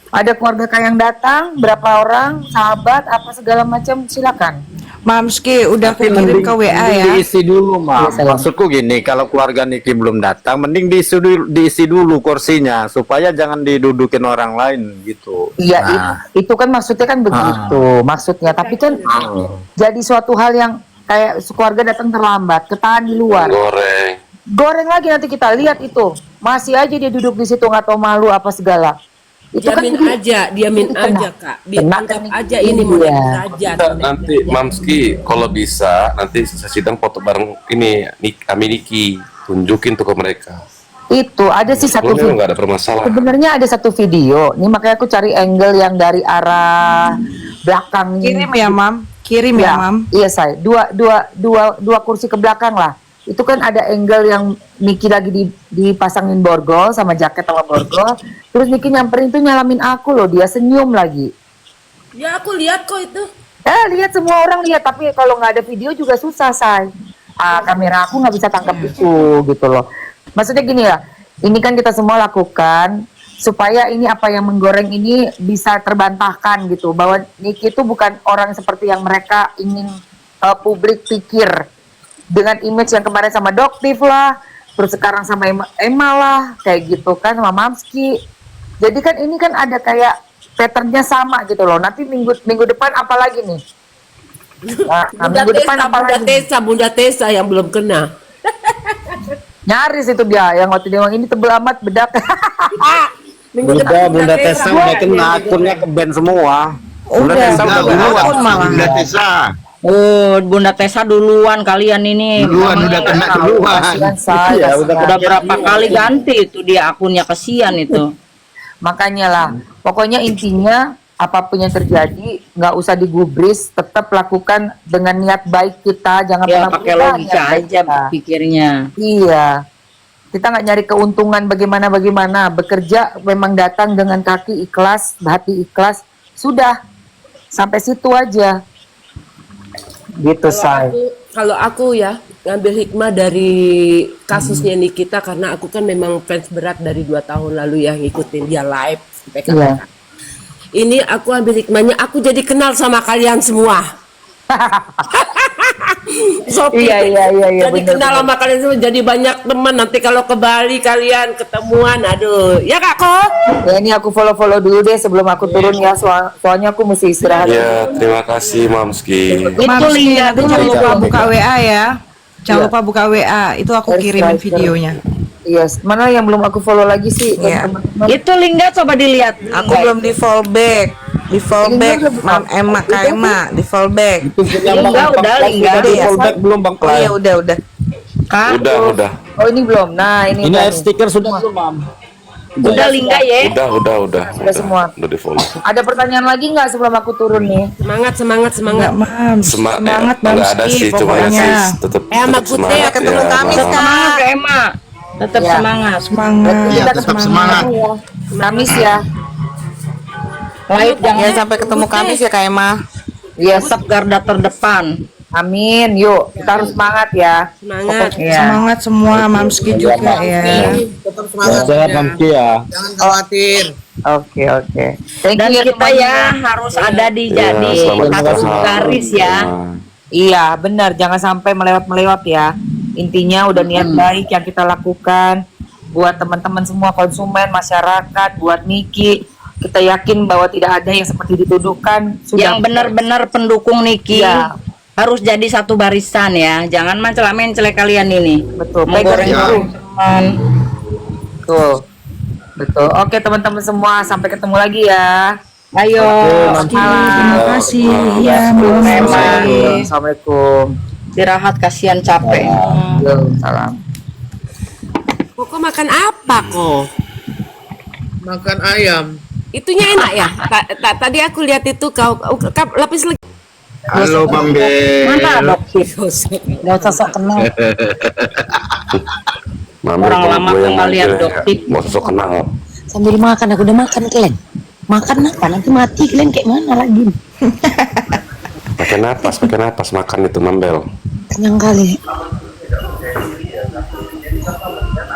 Ada keluarga Kak yang datang, berapa orang, sahabat, apa segala macam, silakan. Mamski udah Tapi kukirim ke WA mending ya. diisi dulu, Mam. Iya, sayang. Maksudku gini, kalau keluarga Niki belum datang, mending diisi dulu kursinya supaya jangan didudukin orang lain gitu. Iya, Nah, itu kan maksudnya kan begitu, maksudnya. Tapi kan jadi suatu hal yang kayak keluarga datang terlambat, ketahan di luar. Goreng lagi nanti kita lihat itu. Masih aja dia duduk di situ nggak tahu malu apa segala. Itu Diamin kan aja, diamin Kena. aja Kak. Biar Kena anggap kan aja ini. ini mau Iya. derajat. Nanti Mamski kalau bisa nanti sidang foto bareng ini kami Niki, tunjukin tuh ke mereka. itu ada sih satu Sebelumnya video. nggak ada permasalahan. Sebenarnya ada satu video. Ini makanya aku cari angle yang dari arah belakang. Kirim ya Mam, kirim ya Mam. Iya saya. Dua kursi ke belakang lah. Itu kan ada angle yang Niki lagi dipasangin borgol sama jaket sama borgol. Terus Niki nyamperin tuh nyalamin aku loh. Dia senyum lagi. Ya aku lihat kok itu. Lihat semua orang lihat. Tapi kalau nggak ada video juga susah say. Kamera aku nggak bisa tangkap itu gitu loh. Maksudnya gini ya. Ini kan kita semua lakukan supaya ini apa yang menggoreng ini bisa terbantahkan gitu. Bahwa Niki itu bukan orang seperti yang mereka ingin publik pikir dengan image yang kemarin sama Doktif lah, terus sekarang sama Emma lah, kayak gitu kan sama Mamski. Jadi kan ini kan ada kayak patternnya sama gitu loh. Nanti minggu depan apa lagi nih? Nah, minggu depan apa lagi? Bunda Tessa yang belum kena. Nyaris itu dia yang waktu dia bilang ini tebel amat bedak. Bunda Tessa udah kena akunnya ke band semua. Bunda Tessa udah duluan. Bunda Tessa. Oh, Bunda Tessa duluan kalian ini. Duluan udah kena duluan. Kasihan saya. Udah berapa kali ganti itu dia akunnya, kasihan itu. Makanya lah, pokoknya intinya apapun yang terjadi nggak usah digubris, tetap lakukan dengan niat baik kita, jangan Ya pernah pakai berubah logika niat baik aja kita. pikirnya. Iya, kita nggak nyari keuntungan bagaimana, bekerja memang datang dengan kaki ikhlas, hati ikhlas, sudah sampai situ aja. Gitu say. Kalau aku ya ngambil hikmah dari kasusnya Nikita, karena aku kan memang fans berat dari 2 tahun lalu ya, ngikutin dia live sampai Iya. kapan. Ini aku ambil hikmahnya, aku jadi kenal sama kalian semua. Sophie, Iya, jadi kenal sama kalian semua, jadi banyak teman. Nanti kalau ke Bali kalian ketemuan, aduh, ya Kak Ko? Ya ini aku follow dulu deh sebelum aku turun ya, soalnya aku mesti istirahat. Ya, terima kasih Mamski. Mamski, nanti jangan lupa buka WA ya. Jangan Iya. lupa buka WA, itu aku kirimin videonya. Yes, mana yang belum aku follow lagi sih? Iya. Teman-teman. Itu linknya coba dilihat. Aku belum di fallback. Di fallback, Mam Emma Kak Emma di fallback. Itu punya Lingga Bang udah, Pangklas Lingga. sudah di fallback belum Bang Oh iya Klas? udah. Kak, Udah. Oh ini belum. Nah ini Ini udah air nih. stiker sudah belum Mam? udah Lingga ya. Udah semua. Udah di follow. Ada pertanyaan lagi nggak sebelum aku turun nih? Semangat. Enggak, Mam. Semangat Nggak ada Mamski sih, cuma ya pokoknya. sih tetap Sama tetap Putih, semangat ketemu ya, Kamis, Mam. Kak. Semangat Kak Emma. Tetap Ya. semangat. Semangat. Iya, tetap semangat. Kamis ya. Live jangan Ya sampai ketemu Kamis ya Kak Emma. Yes. tetap garda terdepan. Amin. Yuk kita harus semangat ya. Semangat. Ya. Semangat semua Mamski juga ya. Tetap semangat. Sehat Mamski ya. Jangan khawatir. Oke. Thank Dan you kita ya harus ada di Ya, jadi selamat kasus istirahat. garis ya. Iya benar. Jangan sampai melewat ya. Intinya udah niat baik yang kita lakukan buat teman-teman semua konsumen masyarakat, buat Niki. Kita yakin bahwa tidak ada yang seperti dituduhkan. Yang benar-benar pendukung Niki Iya. harus jadi satu barisan ya. Jangan mencela kalian ini. Betul. Menggoreng Ya. teman. Betul. Oke teman-teman semua, sampai ketemu lagi ya. Ayo. Terima kasih. Ya, Memang. Assalamualaikum. Istirahat, kasihan capek. Yo, salam. Koko makan apa kok? Makan ayam. Itunya enak ya? Tadi aku lihat itu kau lapis lagi. Halo Bang Bel. Mana Doktif? Gak usah sok kenal. Orang lama aku nggak lihat Doktif. Mau sosok kenal. Sambil makan, aku udah makan kalian. Makan apa? Nanti mati kalian kayak mana lagi? Pakai napas makan itu Mambel. Kenyang kali.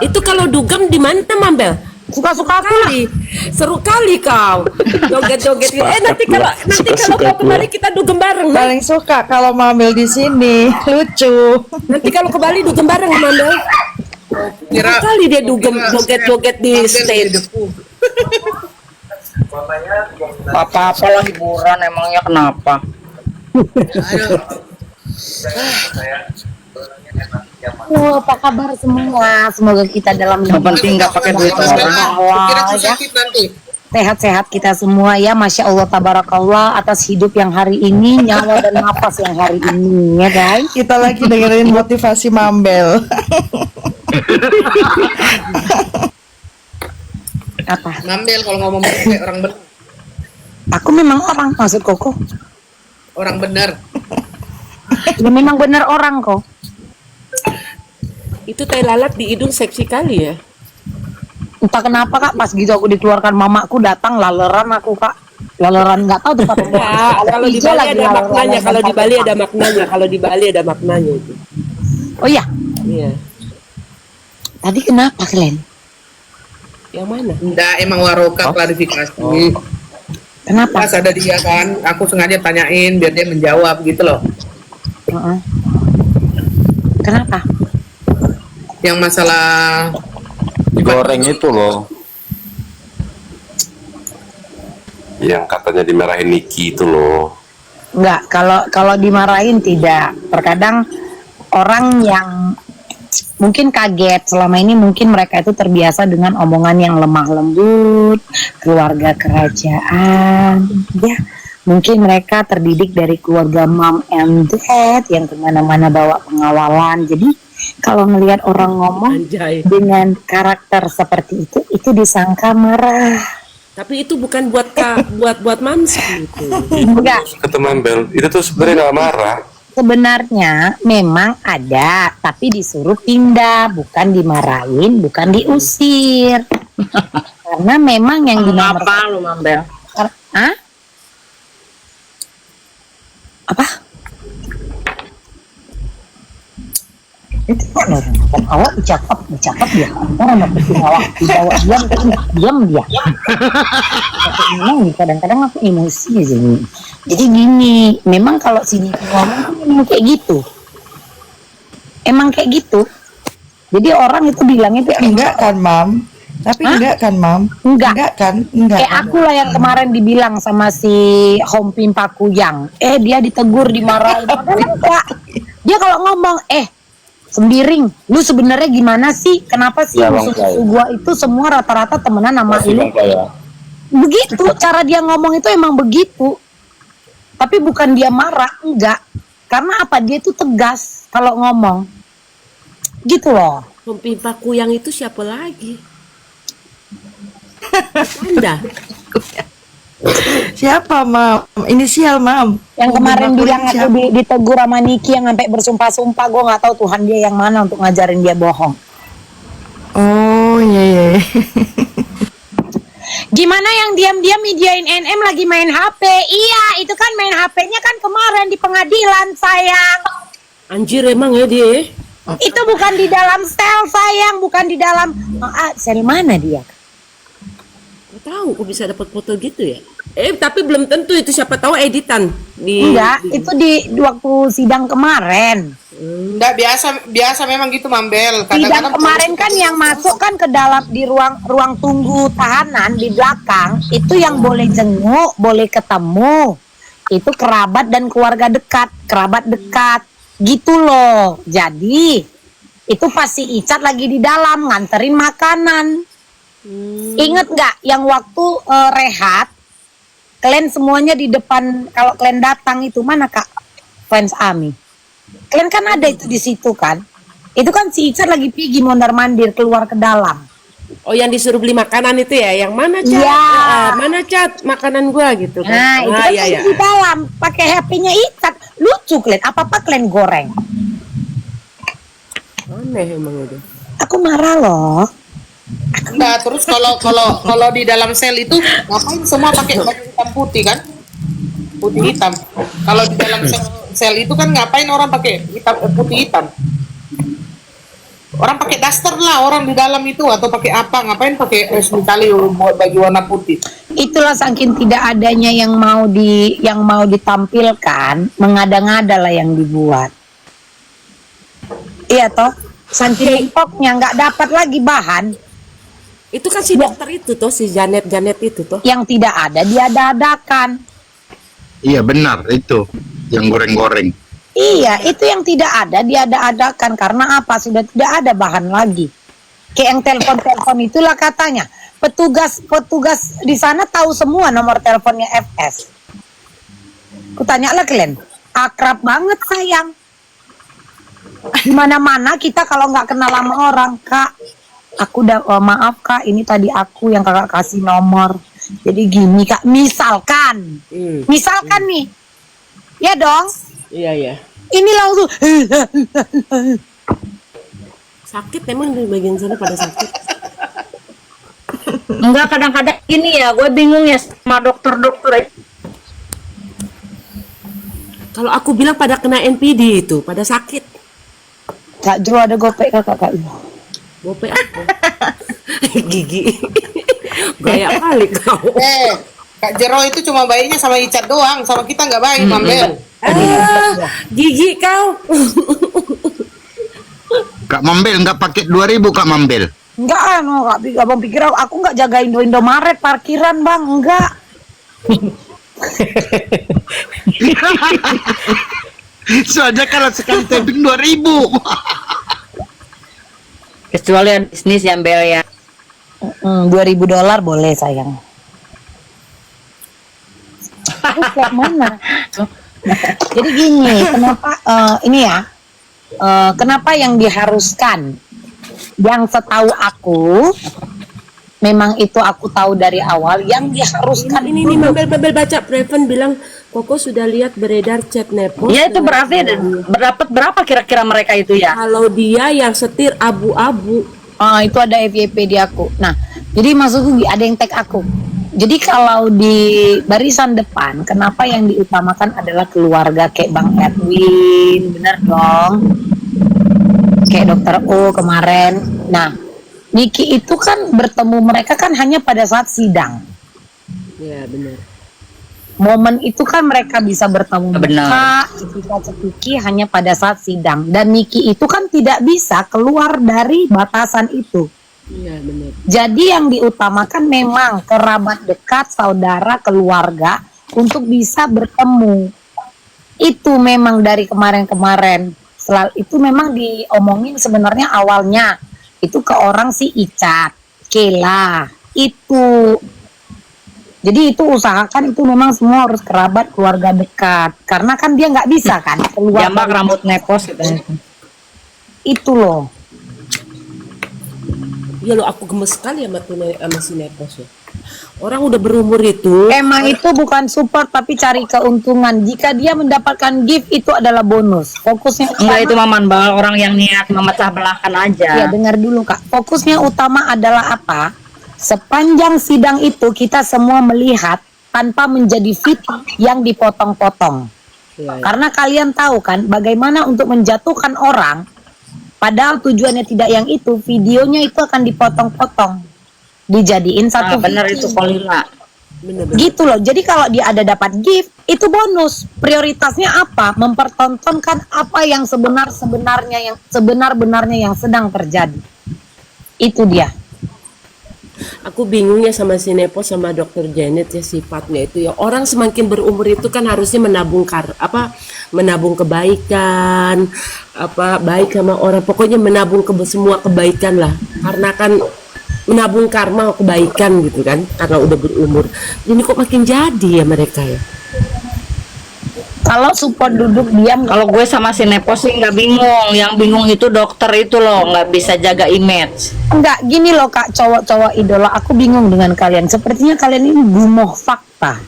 Itu kalau dugem di mana Mambel? Suka-suka kali. Seru kali kau. Joget-joget. Nanti kalau kau kembali kita dugem bareng. Paling suka kalau Mamel di sini. Lucu. Nanti kalau ke Bali dugem bareng Mambel. Kira kali dia dugem joget-joget di stage. Apa-apalah hiburan, emangnya kenapa? Apa kabar semua? Semoga kita dalam Yang penting nggak pakai duit orang. Kira aku ya. sakit nanti. Sehat-sehat kita semua ya, Masya Allah tabarakallah atas hidup yang hari ini, nyawa dan nafas yang hari ini ya guys. Kita lagi dengerin motivasi Mambel. Apa? Ngambil kalau ngomong kayak orang bener. Aku memang orang, maksud Koko. Orang bener. Ya memang benar orang kok. Itu tai lalat di hidung seksi kali ya. Entah kenapa kak, pas gitu aku dikeluarkan mamaku datang laleran aku kak. Laleran nggak tahu tempat Ya, kalau di Bali ada maknanya, kalau di Bali ada maknanya, kalau di Bali ada maknanya itu. Oh iya, Iya. tadi kenapa kalian? Yang mana? Enggak, emang Waroka klarifikasi. Kenapa? Pas ada dia kan, aku sengaja tanyain biar dia menjawab gitu loh. Heeh. Kenapa? Yang masalah Digoreng itu loh. Yang katanya dimarahin Niki itu loh. Enggak, kalau dimarahin tidak. Terkadang orang yang mungkin kaget selama ini, mungkin mereka itu terbiasa dengan omongan yang lemah lembut, keluarga kerajaan, ya. Mungkin mereka terdidik dari keluarga mom and dad yang kemana-mana bawa pengawalan. Jadi kalau ngelihat orang ngomong Anjay. dengan karakter seperti itu disangka marah. Tapi itu bukan buat Mamski itu. Enggak, Kata Mambel, itu tuh sebenarnya nggak marah. sebenarnya memang ada, tapi disuruh pindah, bukan dimarahin, bukan diusir. Karena memang yang dinomor Apa lu, Mambel? Hah? Apa? Itu kan orang awak bercakap dia. Orang mau awak dibawa diam dia. Tapi memang kadang-kadang aku emosi aja nih. Jadi gini, memang kalau sini ngomong memang kayak gitu. Emang kayak gitu. Jadi orang itu bilangnya itu Enggak kan, Mam? Tapi Hah? enggak kan, Mam? Enggak. Enggak kan? Enggak. Kayak aku lah yang kemarin dibilang sama si Hompim Pakuyang. Dia ditegur, dimarahin. Padahal enggak. Dia kalau ngomong, Sembiring, lu sebenarnya gimana sih? Kenapa sih Ya, Bang musuh-musuh gua itu semua rata-rata temenan sama Masih lu? Bang Kaya. Begitu, cara dia ngomong itu emang begitu. Tapi bukan dia marah, enggak. Karena apa? Dia itu tegas kalau ngomong. Gitu loh. Pempimpaku yang itu siapa lagi? Anda. Siapa, Mam? Inisial, Mam. Yang kemarin Hompim bilang Pakuyang aku siapa? ditegur sama Niki yang sampai bersumpah-sumpah, gue nggak tahu Tuhan dia yang mana untuk ngajarin dia bohong. Oh, iya. Gimana yang diam-diam mediain NM lagi main HP? Iya, itu kan main HP-nya kan kemarin di pengadilan, sayang. Anjir emang ya dia. Itu bukan di dalam sel, sayang, bukan di dalam sel mana dia? Gak tahu kok bisa dapat foto gitu ya. Tapi belum tentu itu, siapa tahu editan di. Enggak, itu di waktu sidang kemarin. enggak biasa memang gitu, Mambel. Sidang kemarin kan yang masuk kan ke dalam di ruang tunggu tahanan di belakang, itu yang boleh jenguk, boleh ketemu. Itu kerabat dan keluarga dekat, kerabat dekat. Gitu loh. Jadi itu pasti Icat lagi di dalam nganterin makanan. Ingat nggak yang waktu rehat, kalian semuanya di depan, kalau kalian datang itu mana Kak fans Ami? Kalian kan ada itu di situ kan? Itu kan si Icat lagi pergi mondar-mandir keluar ke dalam. Oh, yang disuruh beli makanan itu ya? Yang mana, Cat? Iya. Mana, Cat? Makanan gua gitu kan. Nah, itu kan iya, lagi iya. di dalam pakai HP-nya Icat. Lucu kalian, apa-apa kalian goreng. Aneh emang itu. Aku marah loh. Enggak, terus kalau di dalam sel itu ngapain semua pakai baju hitam putih kan? Putih hitam. Kalau di dalam sel itu kan ngapain orang pakai putih hitam? Orang pakai daster lah orang di dalam itu, atau pakai apa? Ngapain pakai resmi kali buat baju warna putih? Itulah saking tidak adanya yang mau ditampilkan, mengada-ngada lah yang dibuat. Iya toh, saking poknya nggak dapat lagi bahan. Itu kan si dokter itu toh, si Janet itu toh. Yang tidak ada diada-adakan. Iya benar itu yang goreng-goreng. Iya, itu yang tidak ada diada-adakan. Karena apa? Sudah tidak ada bahan lagi. Kayak yang telepon-telepon itulah katanya. Petugas di sana tahu semua nomor teleponnya FS. Kutanyalah kalian, akrab banget sayang. Di mana-mana kita kalau nggak kenal sama orang, Kak, aku udah maaf Kak, ini tadi aku yang kakak kasih nomor. Jadi gini Kak, misalkan nih, ya dong. Iya. Ini langsung Sakit emang di bagian sana pada sakit. Enggak, kadang-kadang gini ya, gue bingung ya sama dokter-dokter. Kalau aku bilang pada kena NPD itu, pada sakit. Kak Jero ada gopek kakak. Gope apa? Gigi. Gaya kali kau. Kak Jero itu cuma baiknya sama Icat doang, sama kita nggak baik, Mambel. Gigi kau. Kak Mambel nggak pakai 2.000 Kak Mambel. Enggak, no, abang pikir aku nggak jaga Indomaret parkiran bang, enggak. Soalnya kalau sekali tapping 2.000. Kecuali yang bisnis yang Bel ya. $2.000 boleh sayang. Terus kayak mana? Jadi gini, kenapa ini ya? Kenapa yang diharuskan? Yang setahu aku, memang itu aku tahu dari awal. Yang diharuskan Ini Mabel baca Preven bilang Koko sudah lihat beredar chat Nepos. Ya itu berarti berdapat berapa kira-kira mereka itu ya? Kalau dia yang setir abu-abu. itu ada FYP di aku. Nah, jadi maksudku ada yang tag aku. Jadi kalau di barisan depan, kenapa yang diutamakan adalah keluarga kayak Bang Edwin, bener dong? Kayak Dokter O kemarin. Nah, Niki itu kan bertemu mereka kan hanya pada saat sidang. Ya benar. Momen itu kan mereka bisa bertemu Benar. Cekika hanya pada saat sidang. Dan Niki itu kan tidak bisa keluar dari batasan itu. Iya benar. Jadi yang diutamakan memang kerabat dekat, saudara, keluarga untuk bisa bertemu. Itu memang dari kemarin-kemarin. Itu memang diomongin sebenarnya awalnya itu ke orang si Icat, Kela, itu. Jadi itu usahakan itu memang semua harus kerabat, keluarga dekat. Karena kan dia nggak bisa kan keluar. Jambak rambut Nepos gitu. Itu loh. Ya lo aku gemes sekali sama si Nepos ya. Orang udah berumur itu. Emang itu bukan support tapi cari keuntungan. Jika dia mendapatkan gift itu adalah bonus. Fokusnya Enggak itu Maman Bal, orang yang niat memecah belahkan aja. Ya dengar dulu Kak. Fokusnya utama adalah apa? Sepanjang sidang itu kita semua melihat tanpa menjadi fit yang dipotong-potong. Karena kalian tahu kan bagaimana untuk menjatuhkan orang. Padahal tujuannya tidak yang itu. Videonya itu akan dipotong-potong. Dijadiin satu benar video. itu Kolila. Gitu loh. Jadi kalau dia ada dapat gift itu bonus. Prioritasnya apa? Mempertontonkan apa yang sebenar-benarnya yang sedang terjadi. Itu dia. Aku bingungnya sama si Nepos sama Dokter Janet ya sifatnya itu ya. Orang semakin berumur itu kan harusnya menabung kebaikan, baik sama orang. Pokoknya menabung semua kebaikan lah. Karena kan menabung karma kebaikan gitu kan karena udah berumur. Ini kok makin jadi ya mereka ya. Kalau support duduk diam. Kalau gue sama si Nepos sih nggak bingung. Yang bingung itu dokter itu loh, nggak bisa jaga image. Enggak, gini loh Kak, cowok-cowok idola. Aku bingung dengan kalian. Sepertinya kalian ini gumoh fakta.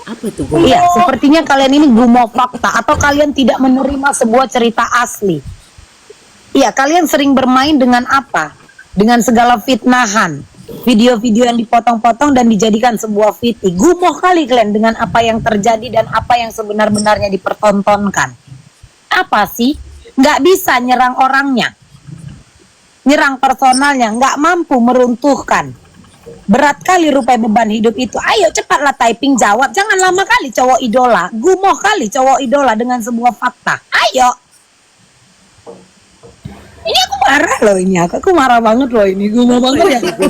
Apa itu? Iya, sepertinya kalian ini gumoh fakta. Atau kalian tidak menerima sebuah cerita asli. Iya, kalian sering bermain dengan apa? Dengan segala fitnahan. Video-video yang dipotong-potong dan dijadikan sebuah fitih. Gumoh kali kalian dengan apa yang terjadi dan apa yang sebenar-benarnya dipertontonkan. Apa sih? Nggak bisa nyerang orangnya. Nyerang personalnya. Nggak mampu meruntuhkan. Berat kali rupanya beban hidup itu. Ayo cepatlah typing jawab. Jangan lama kali cowok idola. Gumoh kali cowok idola dengan sebuah fakta. Ayo. Ini aku marah loh ini. Aku marah banget loh ini. Gumoh banget ya. Aku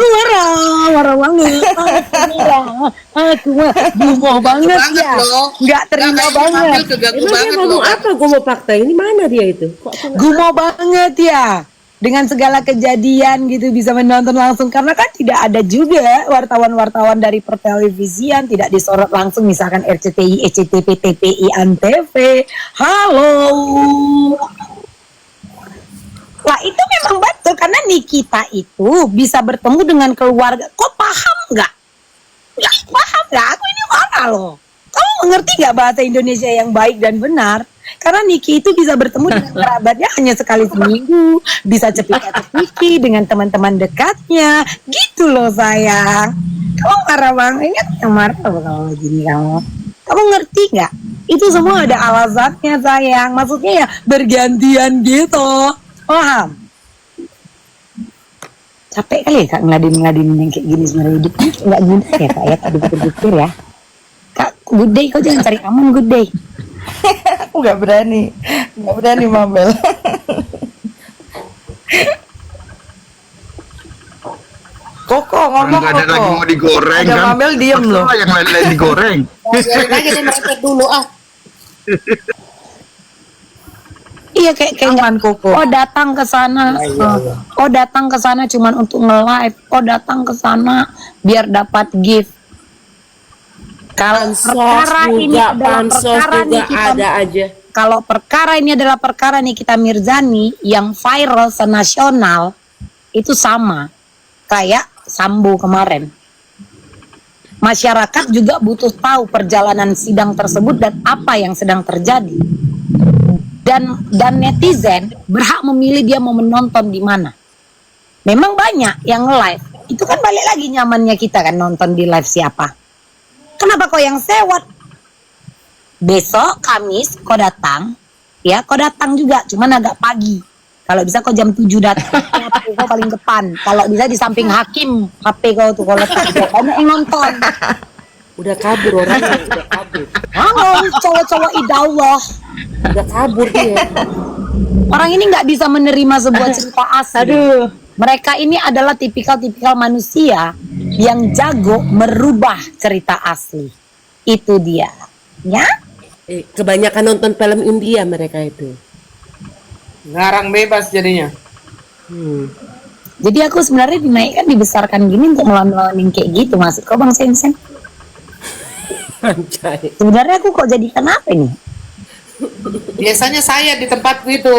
marah banget. Aku gumoh banget ya. Nggak terima banget. Emang dia ngomong apa gue mau fakta ini mana dia itu? Gumoh banget ya. Dengan segala kejadian gitu bisa menonton langsung. Karena kan tidak ada juga wartawan-wartawan dari pertelevisian tidak disorot langsung. Misalkan RCTI, ECTP, TPI, ANTV. Halo. Lah itu memang betul. Karena Nikita itu bisa bertemu dengan keluarga. Kok paham nggak? Nggak paham nggak? Aku ini marah loh. Kamu mengerti nggak bahasa Indonesia yang baik dan benar? Karena Niki itu bisa bertemu dengan kerabatnya hanya sekali seminggu, bisa cepika-cepiki dengan teman-teman dekatnya, gitu loh sayang. Kamu marah banget, ingat yang marah kalau gini kamu. Kamu ngerti nggak? Itu semua ada alasannya sayang. Maksudnya ya bergantian gitu, paham? Capek kali ya Kak ngeladin yang kayak gini sebenarnya hidup ini nggak mudah ya Kak ya, Kak dipikir-pikir ya. Kak, good day, kau jangan cari aman, good day. Aku nggak berani Mabel. Koko ngomong Nggak ada lagi Koko. mau digoreng Ada kan. Mabel diem loh. Masalah yang lain-lain digoreng. Biarin aja deh mereka dulu Iya kayak Aman Koko. oh datang ke sana, oh datang ke sana cuman untuk nge-live, oh datang ke sana biar dapat gift. Kalau perkara ini adalah perkara nih kita, ada aja. kalau perkara ini adalah perkara nih kita Mirzani yang viral senasional, itu sama kayak Sambo kemarin. Masyarakat juga butuh tahu perjalanan sidang tersebut dan apa yang sedang terjadi. Dan netizen berhak memilih dia mau menonton di mana. Memang banyak yang live. Itu kan balik lagi nyamannya kita kan nonton di live siapa. Kenapa kau yang sewot? Besok Kamis kau datang, ya kau datang juga, cuman agak pagi. Kalau bisa kau jam 7 datang, HP kau paling depan. Kalau bisa di samping hakim, HP kau tuh kalau letak banyak yang nonton. Udah kabur orangnya, udah kabur. Oh, cowok-cowok idawah. Udah kabur dia. Orang ini nggak bisa menerima sebuah cerita asli. Aduh. Mereka ini adalah tipikal-tipikal manusia yang jago merubah cerita asli. Itu dia. Ya? Kebanyakan nonton film India mereka itu. Ngarang bebas jadinya. Jadi aku sebenarnya dinaikkan, dibesarkan gini untuk melawan-melawan yang kayak gitu. Maksud kau Bang Sensen? Anjay. Sebenarnya aku kok jadi kenapa nih? Biasanya saya di tempat itu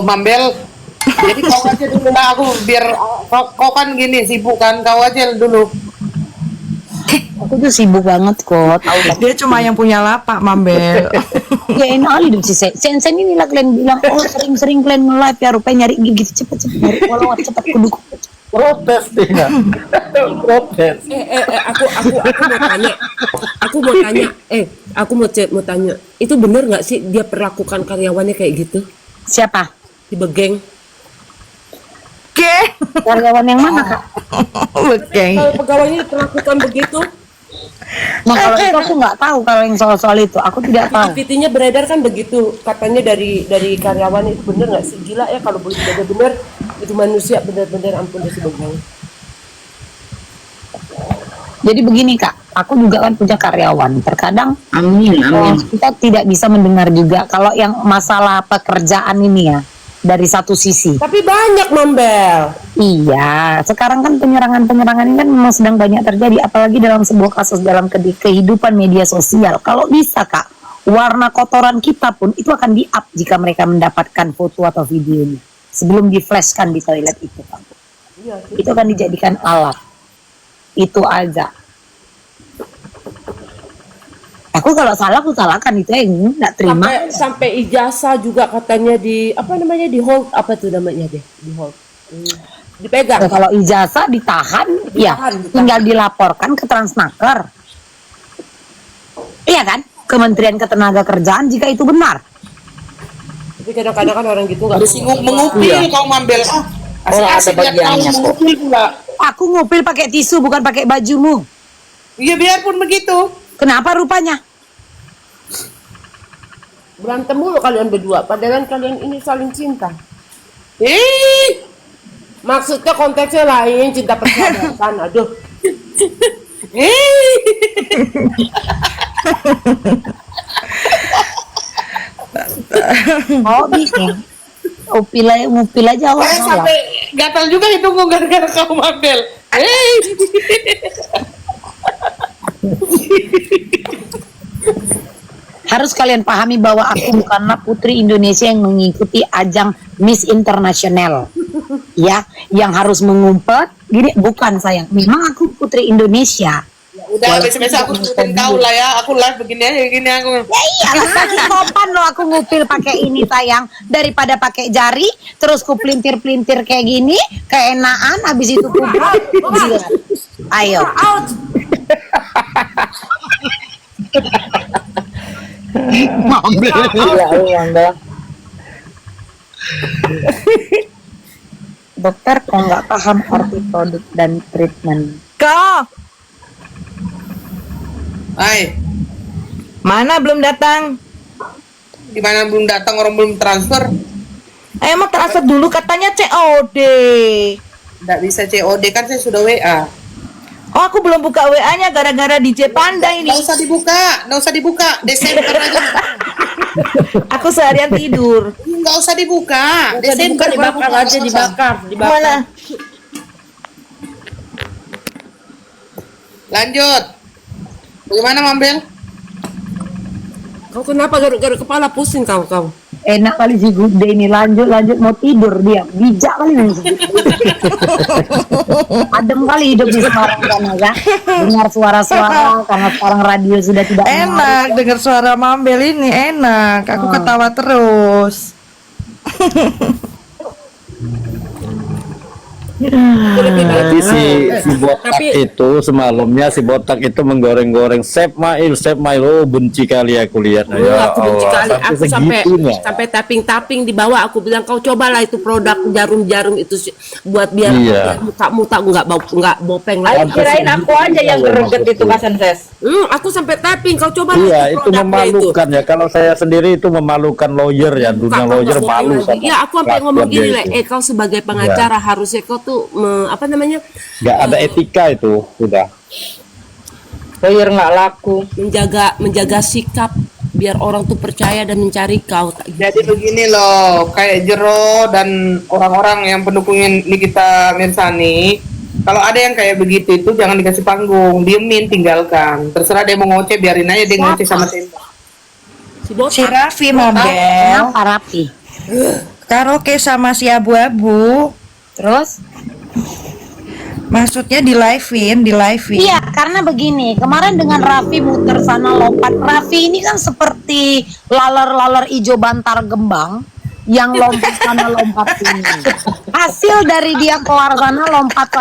Mambel. Jadi kau aja dulu lah, aku biar kau kan gini sibuk kan, kau aja dulu. Aku tuh sibuk banget kok. Tahu lah. Dia cuma yang punya lapak Mabel. Ya enak kali dong si Sensen ini lah kalian bilang, oh sering-sering kalian nge-live ya, rupanya nyari gitu cepet-cepet nyari follower cepet kudu. Protes dia. Protes. Aku mau tanya, itu bener nggak sih dia perlakukan karyawannya kayak gitu? Siapa? Si Begeng. Oke. Karyawan yang mana Kak? Oke. Kalau pegawainya diperlakukan begitu, Nah kalau itu aku nggak tahu, kalau yang soal-soal itu aku tidak tahu. PT-nya beredar kan begitu, katanya dari karyawan itu bener nggak sih? Gila ya kalau boleh bener itu manusia bener-bener, ampun deh si Begeng. Jadi begini Kak, aku juga kan punya karyawan. Terkadang Amin. kita tidak bisa mendengar juga kalau yang masalah pekerjaan ini ya dari satu sisi. Tapi banyak Mambel. Iya, sekarang kan penyerangan ini kan memang sedang banyak terjadi, apalagi dalam sebuah kasus dalam kehidupan media sosial. Kalau bisa Kak, warna kotoran kita pun itu akan di-up jika mereka mendapatkan foto atau videonya sebelum di-flashkan di toilet itu Kak. Itu akan dijadikan alat. Itu aja. Aku kalau salah aku salahkan, itu yang nggak terima. Sampai ijazah juga katanya di di hold, apa tuh namanya deh, di hold. Dipegang. Nah, kalau ijazah ditahan, ya tinggal dilaporkan ke Transnaker. Iya kan? Kementerian Ketenagakerjaan jika itu benar. Tapi kadang-kadang kan orang gitu nggak Harus mengupil kau Mambel. Asik-asik lihat kau mengupil pula. Aku ngupil pakai tisu bukan pakai bajumu. Iya biarpun begitu. Kenapa rupanya? berantem mulu kalian berdua, padahal kalian ini saling cinta. Maksudnya konteksnya lain, cinta persahabatan. Aduh. Oh bisa. Ngupil aja awal. Sampai gatal juga hidungku gara-gara kau Mabel. Harus kalian pahami bahwa aku bukanlah putri Indonesia yang mengikuti ajang Miss International. Ya, yang harus mengumpet. Gini, bukan sayang. Memang aku putri Indonesia. Udah besok aku ikutin kau lah ya. Aku live begini aja gini aku. Ya iyalah, lagi sopan loh aku ngupil pakai ini sayang, daripada pakai jari terus ku pelintir-pelintir kayak gini, keenaan habis itu ku buat. Ayo. Dokter kok nggak paham arti produk dan treatment. Kok Hai, mana belum datang? gimana belum datang, orang belum transfer? Emang transfer dulu katanya COD. Nggak bisa COD kan, saya sudah WA. Oh, aku belum buka WA-nya gara-gara DJ Panda ini. Nggak usah dibuka, Desember aja. Aku seharian tidur. Nggak usah dibuka, Desember baru dibakar buka aja, apa-apa. dibakar. Mana? Lanjut. Bagaimana Mambel? Kau kenapa garuk-garuk kepala, pusing kau? Enak kali si Good Day ini, lanjut mau tidur dia. Bijak kali nih. Adem kali hidup di Semarang sana ya. Dengar suara-suara karena sekarang radio sudah tidak Enak dengar suara Mambel ini, enak. Aku ketawa terus. Jadi si botak itu semalamnya si botak itu menggoreng-goreng Chef Mail, oh benci kali aku lihat. Aku benci kali, aku sampai segitunya. tapping di bawah. Aku bilang kau cobalah itu produk jarum-jarum itu buat biar Iya. muka nggak bopeng lagi. Kirain aku aja yang greget itu Kasan Ses. Aku sampai tapping, kau coba Iya, itu memalukan ya. Kalau saya sendiri itu memalukan lawyer ya, dunia lawyer malu sama. Iya, aku sampai ngomong kelakuan gini dia lah, itu. kau sebagai pengacara harusnya kau tuh apa namanya, Nggak ada etika itu, sudah. Lawyer nggak laku. menjaga sikap biar orang tuh percaya dan mencari kau. Jadi begini loh, kayak Jero dan orang-orang yang pendukungin Nikita Mirzani, kalau ada yang kayak begitu itu jangan dikasih panggung, diemin, tinggalkan. Terserah dia mau ngoceh, biarin aja dia ngoceh sama tembak. Si Raffi Mambel. Kenapa Rapi? Karaoke sama si abu-abu. Terus? Maksudnya di live-in. Iya, karena begini, kemarin dengan Raffi muter sana lompat. Raffi ini kan seperti laler-laler ijo bantar gembang yang lompat sana lompat sini. Hasil dari dia keluar sana lompat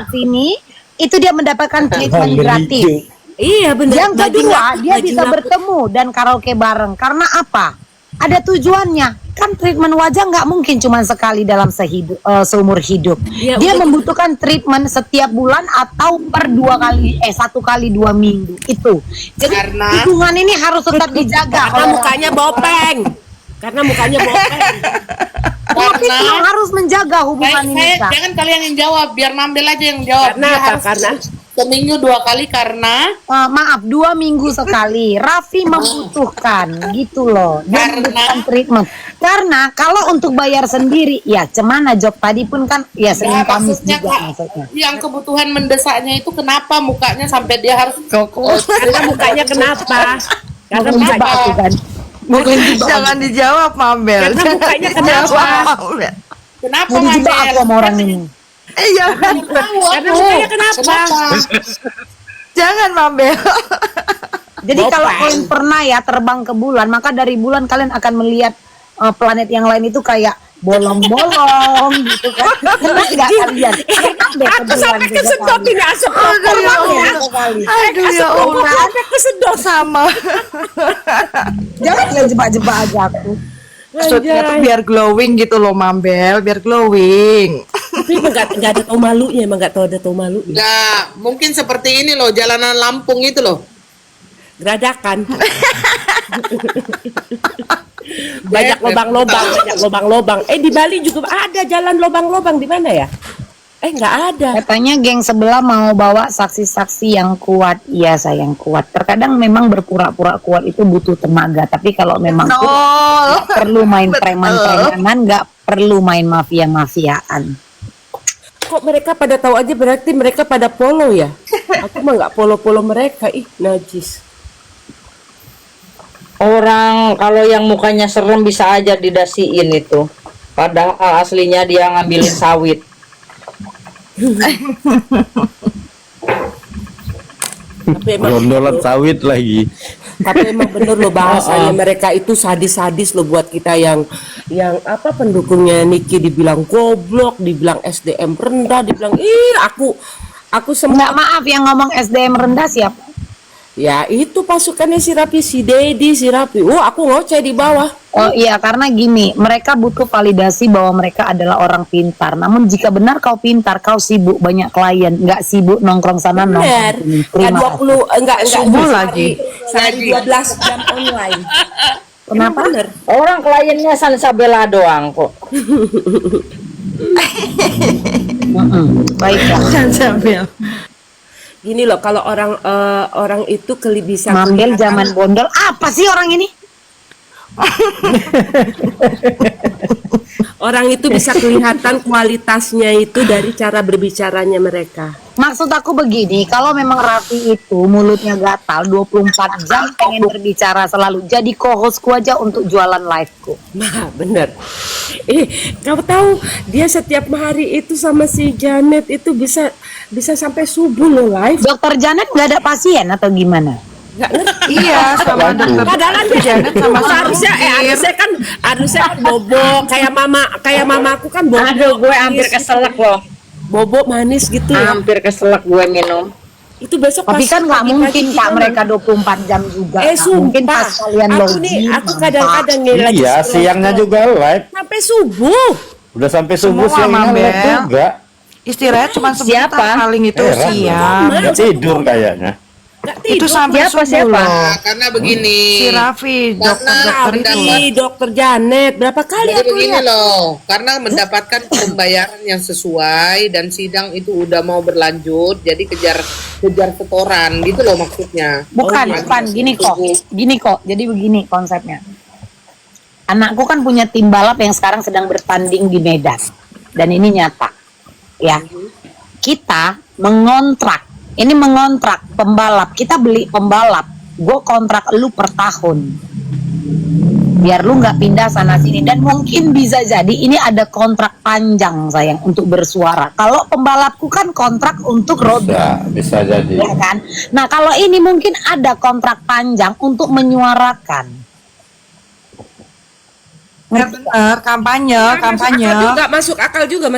sini, itu dia mendapatkan treatment gratis. Iya benar. Yang kedua, dia bisa bertemu dan karaoke bareng. Karena apa? Ada tujuannya. Kan treatment wajah nggak mungkin cuma sekali dalam seumur hidup. Ya, Dia membutuhkan treatment setiap bulan atau per 1 kali 2 minggu itu. Jadi Karena- hubungan ini harus tetap dijaga. Karena mukanya bopeng. Tapi memang harus menjaga hubungan ini. Kak. Jangan kalian yang jawab, biar Mambel aja yang jawab. Karena Dia apa? harus Karena? seminggu 2 kali karena Maaf, 2 minggu sekali. Raffi membutuhkan gitu loh. Dia membutuhkan treatment. Karena kalau untuk bayar sendiri, ya cemana job tadi pun kan ya Senin Kamis maksudnya juga Kak, maksudnya. yang kebutuhan mendesaknya itu kenapa mukanya sampai dia harus Karena mukanya kenapa? Karena Mungkin mukanya. jebak tuh kan. Jangan dijawab Mambel. Karena Jangan mukanya dijawab, kenapa? Mambel. kenapa Mau dijebak Mambel? aku sama orang ini. Jangan. Karena mukanya kenapa? Jangan Mambel. Jadi kalau kalian pernah ya terbang ke bulan, maka dari bulan kalian akan melihat planet yang lain itu kayak bolong-bolong gitu kan. Pernah nggak kalian? Pernah deh ke Aku bulan sampai juga kesedot kali. ini asap Aduh, ya Pernah Allah. ya kali. Aduh ya Allah. sampai kesedot. Sama. Jangan kalian jebak-jebak aja aku. Maksudnya tuh biar glowing gitu loh Mambel, biar glowing. Tapi emang nggak ada tau malunya, emang nggak tahu ada tau malunya. Nggak, mungkin seperti ini loh, jalanan Lampung itu loh. Geradakan. banyak lobang-lobang. Di Bali juga ada jalan lobang-lobang, di mana ya? Nggak ada. Katanya geng sebelah mau bawa saksi-saksi yang kuat. Iya sayang kuat. Terkadang memang berpura-pura kuat itu butuh tenaga. Tapi kalau memang kuat, nggak perlu main preman-premanan, nggak perlu main mafia-mafiaan. Kok mereka pada tahu aja, berarti mereka pada polo ya? Aku mah nggak polo-polo mereka, najis. Orang kalau yang mukanya serem bisa aja didasiin itu. Padahal aslinya dia ngambilin sawit. Tapi emang, Gondolan sawit lagi. tapi emang bener loh bahasanya mereka itu sadis-sadis loh buat kita yang apa pendukungnya Niki, dibilang goblok, dibilang SDM rendah, dibilang aku Nggak, semua maaf yang ngomong SDM rendah siapa? Ya itu pasukannya si Rapi, si Dedi, si Rapi. Aku ngoceh di bawah. Oh iya, karena gini, mereka butuh validasi bahwa mereka adalah orang pintar. Namun jika benar kau pintar, kau sibuk banyak klien, nggak sibuk nongkrong sana Bener. nongkrong. Nggak 20, enggak Subuh lagi. Sehari 12 jam online. Kenapa? Bener. Orang kliennya Sansabella doang kok. Baiklah. Sambil. Gini loh, kalau orang itu bisa Mambel zaman bondol. Apa sih orang ini? orang itu bisa kelihatan kualitasnya itu dari cara berbicaranya mereka. Maksud aku begini, kalau memang Raffi itu mulutnya gatal 24 jam pengen berbicara selalu, jadi co-hostku aja untuk jualan liveku. Nah, bener. Kamu tahu dia setiap hari itu sama si Janet itu bisa sampai subuh loh live. Dokter Janet nggak ada pasien atau gimana? Nggak ngerti. Iya, sama dokter. Padahal Janet sama harusnya kan bobo kayak mamaku kan bobo. Aduh, gue hampir keselak loh. Bobo manis gitu ya. Hampir keselak gue minum. Itu besok Tapi kan nggak mungkin Kak kita mereka 24 jam juga. Nggak sumpah. mungkin pas kalian Aku login. nih, aku kadang-kadang nih lagi Iya, scroll siangnya juga live. sampai subuh. Udah sampai subuh Semua, siangnya live Mambel. juga. Istirahat cuma sebentar Siapa? paling itu Heran. siang. Nggak tidur kayaknya. Nggak Itu tidur. sampai Siapa, subuh siapa? loh. Nah, karena begini. Si Raffi, dokter-dokter itu. Raffi, dokter Janet, berapa kali Jadi aku begini lihat. loh, karena mendapatkan pembayaran yang sesuai dan sidang itu udah mau berlanjut, jadi kejar setoran gitu loh maksudnya. Bukan, gini kok. Jadi begini konsepnya. Anakku kan punya tim balap yang sekarang sedang bertanding di Medan, dan ini nyata, ya. Kita mengontrak pembalap, kita beli pembalap, gue kontrak lu per tahun, biar lu nggak pindah sana sini, dan mungkin bisa jadi ini ada kontrak panjang sayang untuk bersuara. Kalau pembalapku kan kontrak untuk road Bisa jadi. ya kan. Nah kalau ini mungkin ada kontrak panjang untuk menyuarakan. Ya benar, kampanye. Masuk akal juga.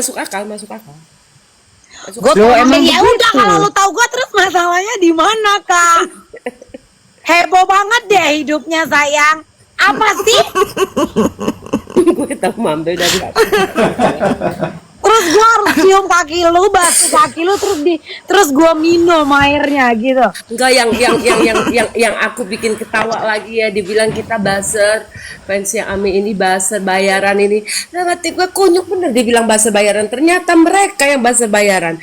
Gue emang ya udah kalau lu tahu gue terus masalahnya di mana Kak? Heboh banget deh hidupnya sayang. Apa sih? Gue tahu Mambel dari Terus gue harus cium kaki lu, basuh kaki lu, terus gue minum airnya gitu. Enggak, yang aku bikin ketawa lagi ya, dibilang kita buzzer, fansnya Ami ini buzzer bayaran ini. Nah, hati gue kunyuk bener dibilang buzzer bayaran. Ternyata mereka yang buzzer bayaran.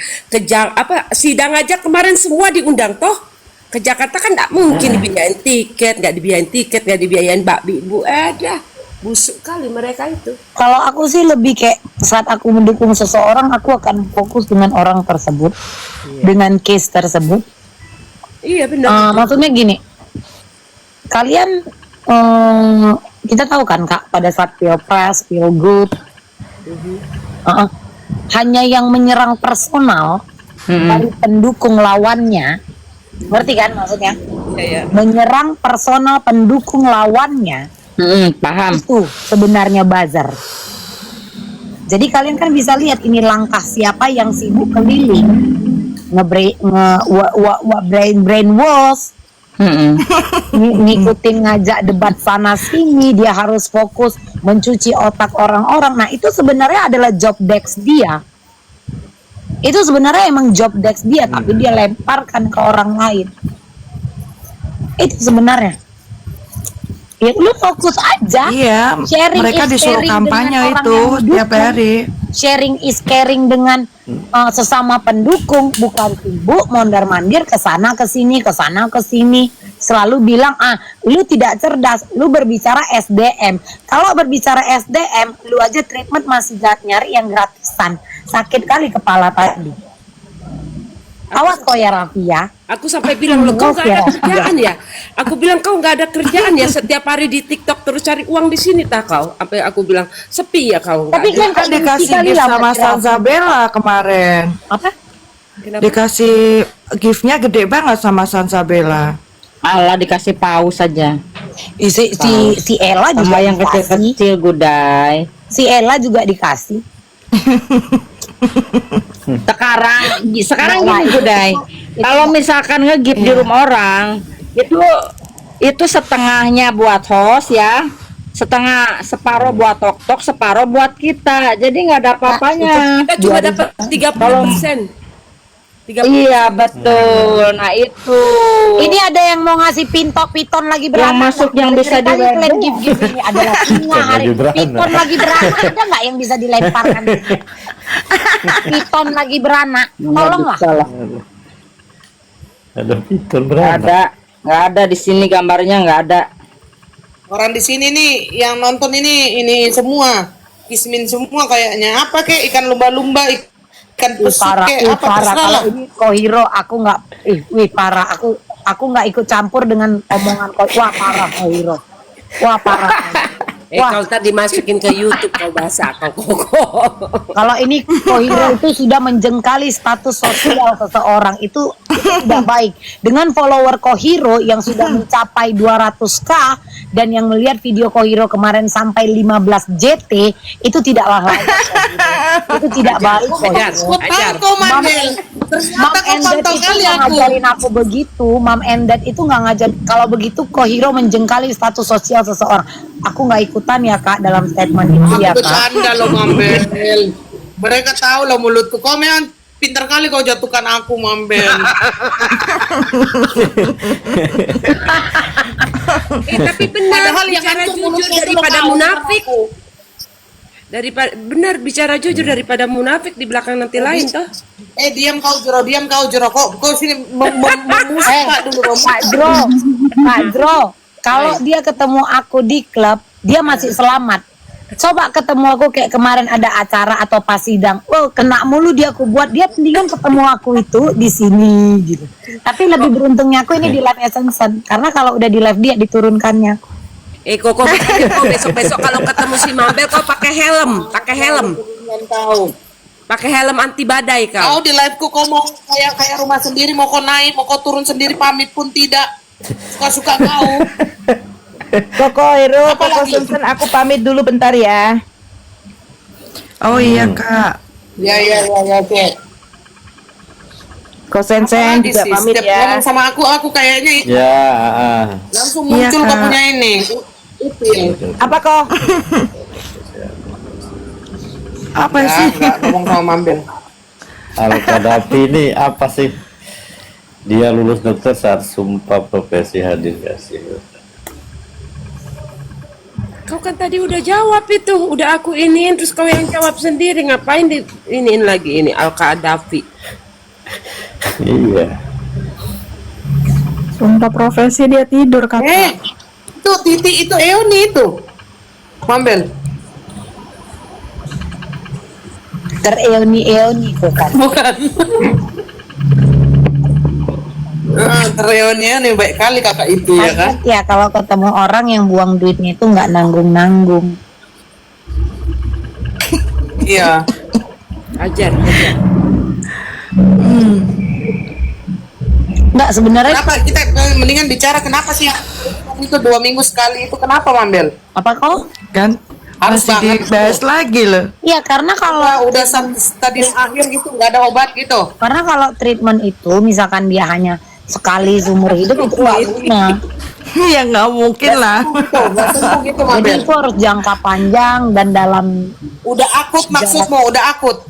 Sidang aja kemarin semua diundang toh. Ke Jakarta kan nggak mungkin dibiayain tiket, nggak dibiayain bakbi bu, dah. Busuk kali mereka itu. Kalau aku sih lebih kayak saat aku mendukung seseorang, aku akan fokus dengan orang tersebut, dengan case tersebut. Iya benar. Maksudnya gini, kalian kita tahu kan Kak, pada saat pilpres, pilgub, hanya yang menyerang personal dari pendukung lawannya, ngerti kan maksudnya? Iya. Menyerang personal pendukung lawannya. Paham. Itu sebenarnya buzzer. Jadi kalian kan bisa lihat ini langkah siapa yang sibuk keliling brainwash, ngikutin ngajak debat sana sini, dia harus fokus mencuci otak orang-orang. Nah itu sebenarnya adalah job desk dia. Itu sebenarnya emang job desk dia, tapi dia lemparkan ke orang lain. Itu sebenarnya. Ya lu fokus aja. Iya, Sharing mereka is disuruh caring kampanye dengan orang itu yang tiap mendukung. hari. Sharing is caring dengan sesama pendukung, bukan sibuk mondar-mandir ke sana ke sini, selalu bilang lu tidak cerdas, lu berbicara SDM. Kalau berbicara SDM, lu aja treatment masih nyari yang gratisan. Sakit kali kepala tadi. Awas kok ya Raffi ya. Aku sampai bilang lo kau nggak ada kerjaan ya. Aku bilang kau nggak ada kerjaan ya, setiap hari di TikTok terus cari uang di sini tak kau. Sampai aku bilang sepi ya kau. Tapi Kan dikasih gift sama Sansabella kemarin. Apa? Dikasih giftnya gede banget sama Sansabella. Allah dikasih paus saja. Si Ella juga Sama yang dikasih. kecil-kecil Gudai. Si Ella juga dikasih. Sekarang gini Gudai. Kalau misalkan nge-gift di rumah orang, Itu setengahnya buat host ya, separuh buat tok-tok, separuh buat kita. Jadi nggak ada apa-apanya. Kita cuma dapat 30%. Iya betul. Nah itu. Ini ada yang mau ngasih piton lagi beranak. Yang masuk yang bisa Ceritanya di kalian give ini adalah singa hari piton lagi beranak, ada nggak yang bisa dilemparkan? Piton lagi beranak, tolonglah. Ada piton Nggak ada di sini gambarnya, nggak ada. Orang di sini nih yang nonton ini semua Kismin semua kayaknya. Apa kek ikan lumba-lumba, ikan pesut kek, apa Parah. terserah Kalau lah. ini Kohiro aku nggak, parah. Aku nggak ikut campur dengan omongan Wah parah Kohiro. Wah parah. Wah. Kalau tadi dimasukin ke YouTube kau bahasa kau. Kalau ini Kohiro itu sudah menjengkali status sosial seseorang, itu tidak baik. Dengan follower Kohiro yang sudah mencapai 200k dan yang melihat video Kohiro kemarin sampai 15 JT, itu tidaklah layak. Itu tidak baik. Mam Endet itu nggak ngajarin aku begitu. Mam Endet itu nggak ngajar. Kalau begitu Kohiro menjengkali status sosial seseorang. Aku nggak ikutan ya kak dalam statement itu ya kak. Bercanda lo Mambel. Mereka tahu lo mulutku. Kau memang pintar kali kau jatuhkan aku Mambel. Tapi benar, Padahal yang bicara hancur jujur mulutnya daripada belum tahu munafik. aku. Benar bicara jujur daripada munafik di belakang nanti lain toh. Diam kau Jero. Kau sini memusik dulu. Pak Jro, kalau dia ketemu aku di klub, dia masih selamat. Coba ketemu aku kayak kemarin ada acara atau pas sidang, kena mulu dia aku buat, dia mendingan ketemu aku itu di sini gitu. Tapi lebih beruntungnya aku ini di live Essence, karena kalau udah di live dia diturunkannya. Kok besok kalau ketemu si Mambel kau pakai helm. Pakai helm anti badai kau. Kau di liveku kau mau kayak rumah sendiri, mau kau naik, mau kau turun sendiri, pamit pun tidak. Suka-suka kau. Koko Hero, Koko Sunsun, aku pamit dulu bentar ya. Oh iya kak. Ya, oke. Ko Sensen juga pamit Setiap ya. ngomong sama aku kayaknya Ya, langsung Iya, muncul Kak. kau punya ini. Itu ya. Apa kok? Apa sih? Nggak ngomong sama Mambel. Al-Qaddafi ini apa sih? Dia lulus dokter saat sumpah profesi hadir gak sih? Kau kan tadi udah jawab itu, udah aku iniin terus kau yang jawab sendiri, ngapain di iniin lagi ini Al-Qaddafi? Iya. Sumpah profesi dia tidur kata. Itu Titi itu Eoni itu. Mambel. Tereoni itu kan. Bukan. Reuni nih baik kali kakak itu ya kan. Ya kalau ketemu orang yang buang duitnya itu nggak nanggung. Iya. Ajar. Nggak sebenarnya. Kenapa kita mendingan bicara kenapa sih itu 2 minggu sekali itu kenapa Mambel? Apa kok? Kan Harus masih banget dibahas lagi loh. Iya karena kalau Udah stadium akhir gitu nggak ada obat gitu. Karena kalau treatment itu misalkan dia hanya sekali seumur hidup itu nggak guna. Ya nggak mungkin lah. Nggak sembuh gitu Jadi Mambel. itu harus jangka panjang dan dalam. Udah akut maksudmu, udah akut.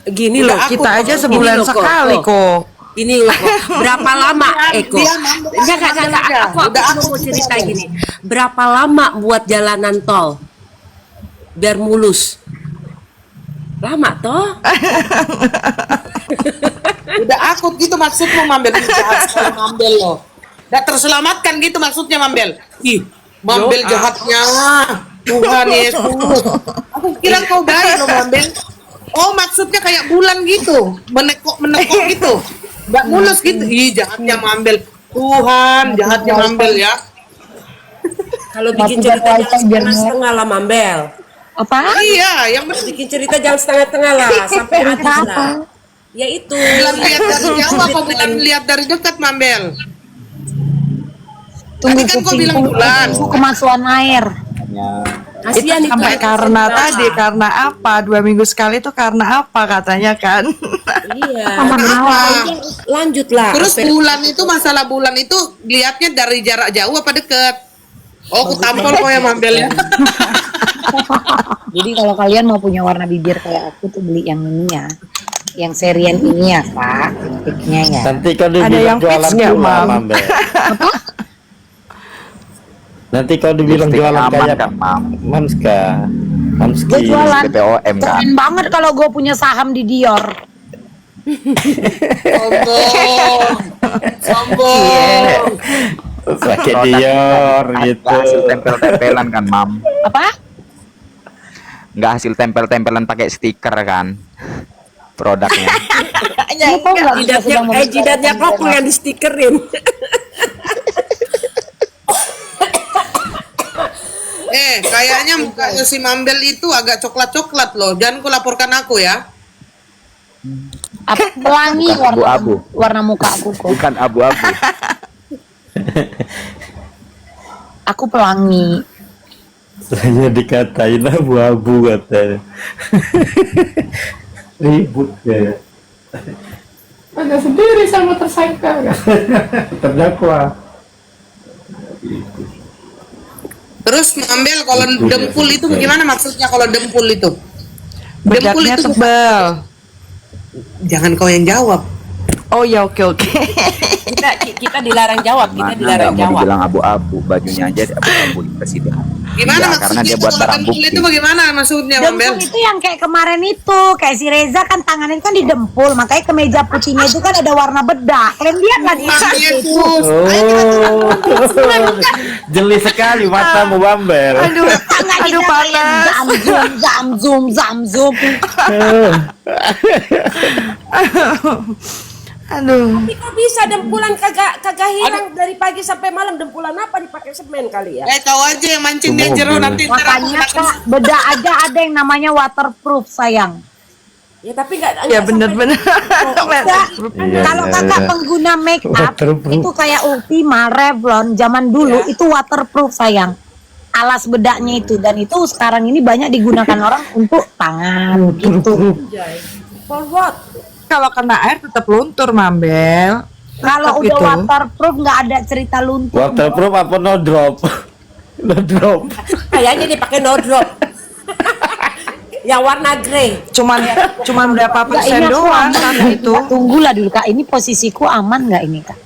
Gini Udah loh, akut, Kita aja Kok. sebulan Gini loh, sekali kok. Ini loh, berapa lama Eko? Dia Mambel aja, Enggak, Mambel aja. aku Udah mau akut cerita gitu. gini. Berapa lama buat jalanan tol? Biar mulus. Lama toh? Udah akut gitu maksudmu Mambel. Jahat sekali Mambel loh. Udah terselamatkan gitu maksudnya Mambel. Ih, Mambel jahatnya. Tuhan Yesus. Aku kira kau baik loh Mambel. Oh maksudnya kayak bulan gitu. Menekuk gitu. Nggak mulus gitu. Ih jahatnya Mambel. Tuhan jahatnya Mambel ya. Kalau bikin cerita jangan setengah-setengah lah Mambel. Apa? Iya, yang benar. Bikin cerita jangan setengah-setengah lah, sampai habis lah. Ya itu. Bilang lihat dari jauh apa bilang lihat dari dekat Mambel? Tadi kan kau bilang bulan. Kemasukan air. Kasihan itu. Sampai karena tadi karena apa? 2 minggu sekali itu karena apa katanya kan? Iya. Kenapa? Lanjutlah. Terus bulan itu, masalah bulan itu lihatnya dari jarak jauh apa deket? Oh, aku tampol kok ya Mambel ya. Jadi kalau kalian mau punya warna bibir kayak aku tuh beli yang ini ya. Yang serian ini ya, Kak. Tipnya ya. Nanti kalau Ada dibilang yang jualan fix nggak, pula, Mam? Mambel. Nanti kalau dibilang Lipstick jualan aman kayak kan, Mam? Mamska, Mamski. Gue jualan. BPOM kan? Keren banget kalau gue punya saham di Dior. Sombong. Sombong. Pakai Produk Dior nggak gitu. hasil tempel-tempelan kan, Mam? Apa? Nggak hasil tempel-tempelan pakai stiker kan? Produknya. Lu tau nggak kita sedang membicarakan Jidatnya kok yang di stikerin. Kayaknya mukanya si Mambel itu agak coklat-coklat loh. Jangan kau laporkan aku ya. apa pelangi Bukan warna abu-abu. warna muka aku kok. Bukan abu-abu. Aku pelangi. Saya dikatain abu-abu katanya. Ribut ya. Ada sendiri sama tersangka kan? Terdakwa. Terus Mambel kalau dempul itu bagaimana maksudnya kalau dempul itu? Dempul Bedaknya itu tebal. jangan kau yang jawab. Oh ya, oke. Kita dilarang jawab, kita Mana dilarang nggak mau jawab. dibilang abu-abu, bajunya aja abu-abu presiden. Gimana Ya, maksudnya karena dia buat kalau barang dempul bukti. itu bagaimana maksudnya Mambel? Dempul itu yang kayak kemarin itu, kayak si Reza kan tangannya kan didempul, makanya kemeja putihnya itu kan ada warna bedak. Kalian lihat kan Tuhan itu? Yesus. Oh, jeli sekali matamu Bambel. Aduh panas. Zamzum. Aduh. Tapi kok bisa dempulan kagak hilang dari pagi sampai malam? Dempulan apa dipakai semen kali ya? Kau aja yang mancing dia jero nanti ntar aku Makanya Kak, bedak aja ada yang namanya waterproof sayang. Ya tapi nggak. Ya bener-bener. Iya, Kalau iya, kakak iya. pengguna make up Waterproof. itu kayak Ultima, Revlon zaman dulu itu waterproof sayang. Alas bedaknya itu, dan itu sekarang ini banyak digunakan orang untuk tangan gitu. For what? Kalau kena air tetap luntur, Mambel. Kalau Tetep udah itu. waterproof nggak ada cerita luntur. Waterproof apa no drop? No drop. Kayaknya dipakai no drop. Yang warna grey. Cuman berapa Nggak, persen ini aku doang aman saat nggak? itu. Kak, tunggulah dulu Kak, ini posisiku aman nggak ini Kak?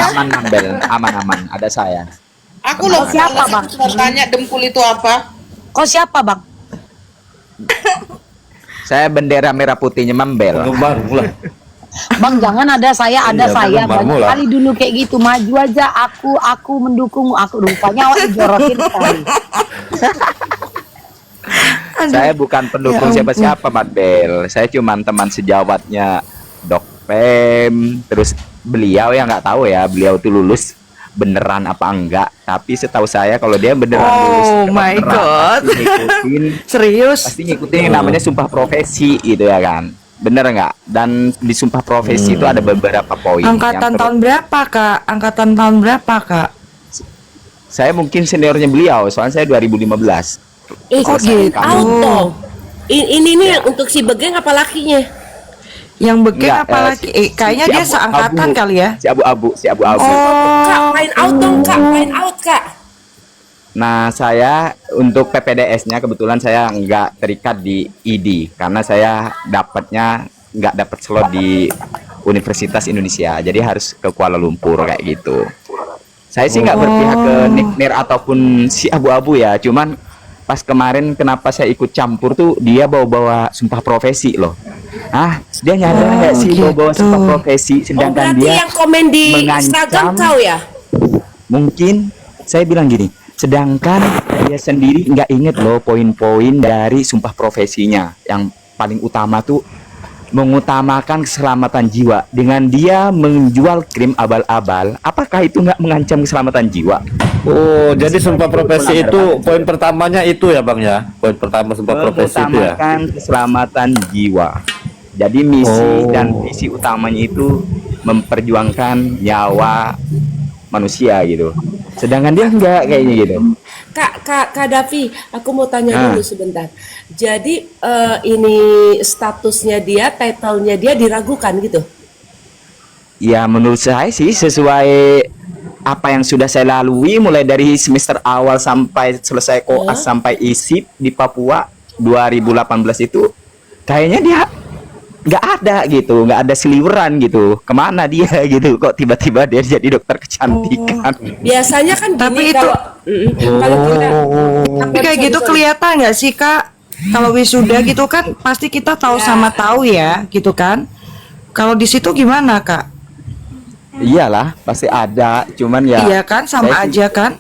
Aman, Mambel, aman-aman. Ada saya. Aku loh Siapa, Bang? Tanya dempul itu apa? Kau siapa Bang? Saya bendera merah putihnya Mambel. Gembar pula. Bang jangan ada saya Iya, saya Bang, banyak mula. kali dulu kayak gitu, maju aja aku mendukung, aku rupanya awak dijorokin sekali. Saya bukan pendukung siapa-siapa, Mambel. Saya cuma teman sejawatnya Dok Pem. Terus beliau yang nggak tahu ya, beliau tuh lulus beneran apa enggak. Tapi setahu saya kalau dia beneran lulus Oh my beneran, God. pasti ngikutin Serius? pasti ngikutin yang namanya sumpah profesi gitu ya kan. Bener nggak? Dan di sumpah profesi itu ada beberapa poin. Angkatan Yang tahun berapa, Kak? Angkatan tahun berapa, Kak? saya mungkin seniornya beliau, soalnya saya 2015. Oh, gitu. Auto. Ini nih yang untuk si Begeng apa lakinya? Yang Begeng Enggak, apalagi? Kayaknya si dia abu-abu. seangkatan kali ya. Si abu-abu. Kak, main out dong Kak, main out Kak. Nah, saya untuk PPDS-nya kebetulan saya nggak terikat di ID karena saya dapatnya nggak dapat slot di Universitas Indonesia, jadi harus ke Kuala Lumpur kayak gitu. Saya sih nggak berpihak ke Nikmir ataupun si abu-abu ya, cuman pas kemarin kenapa saya ikut campur tuh dia bawa-bawa sumpah profesi loh. Dia nyadar nggak sih bawa-bawa sumpah profesi, sedangkan berarti dia yang komen di Instagram kau ya? Mungkin saya bilang gini, sedangkan dia sendiri nggak inget loh poin-poin dari sumpah profesinya. Yang paling utama tuh mengutamakan keselamatan jiwa. Dengan dia menjual krim abal-abal, apakah itu nggak mengancam keselamatan jiwa? Oh, jadi sumpah profesi itu poin pertamanya itu ya, Bang ya. Poin pertama sumpah profesi itu ya. Mengutamakan keselamatan jiwa. Jadi misi dan visi utamanya itu memperjuangkan nyawa manusia gitu. Sedangkan dia enggak kayaknya gitu. Kak Davi, aku mau tanya dulu sebentar. Jadi ini statusnya dia, title-nya dia diragukan gitu? Ya menurut saya sih sesuai apa yang sudah saya lalui mulai dari semester awal sampai selesai koas sampai isip di Papua 2018 itu kayaknya dia nggak ada gitu, nggak ada seliweran gitu. Kemana dia gitu? Kok tiba-tiba dia jadi dokter kecantikan? Biasanya kan Tapi gini itu kalau kita tapi kayak gitu kelihatan nggak sih Kak? Kalau wisuda gitu kan pasti kita tahu sama tahu ya, gitu kan? Kalau di situ gimana Kak? Iyalah, pasti ada. Cuman ya. Iya kan, sama saya sih- aja kan?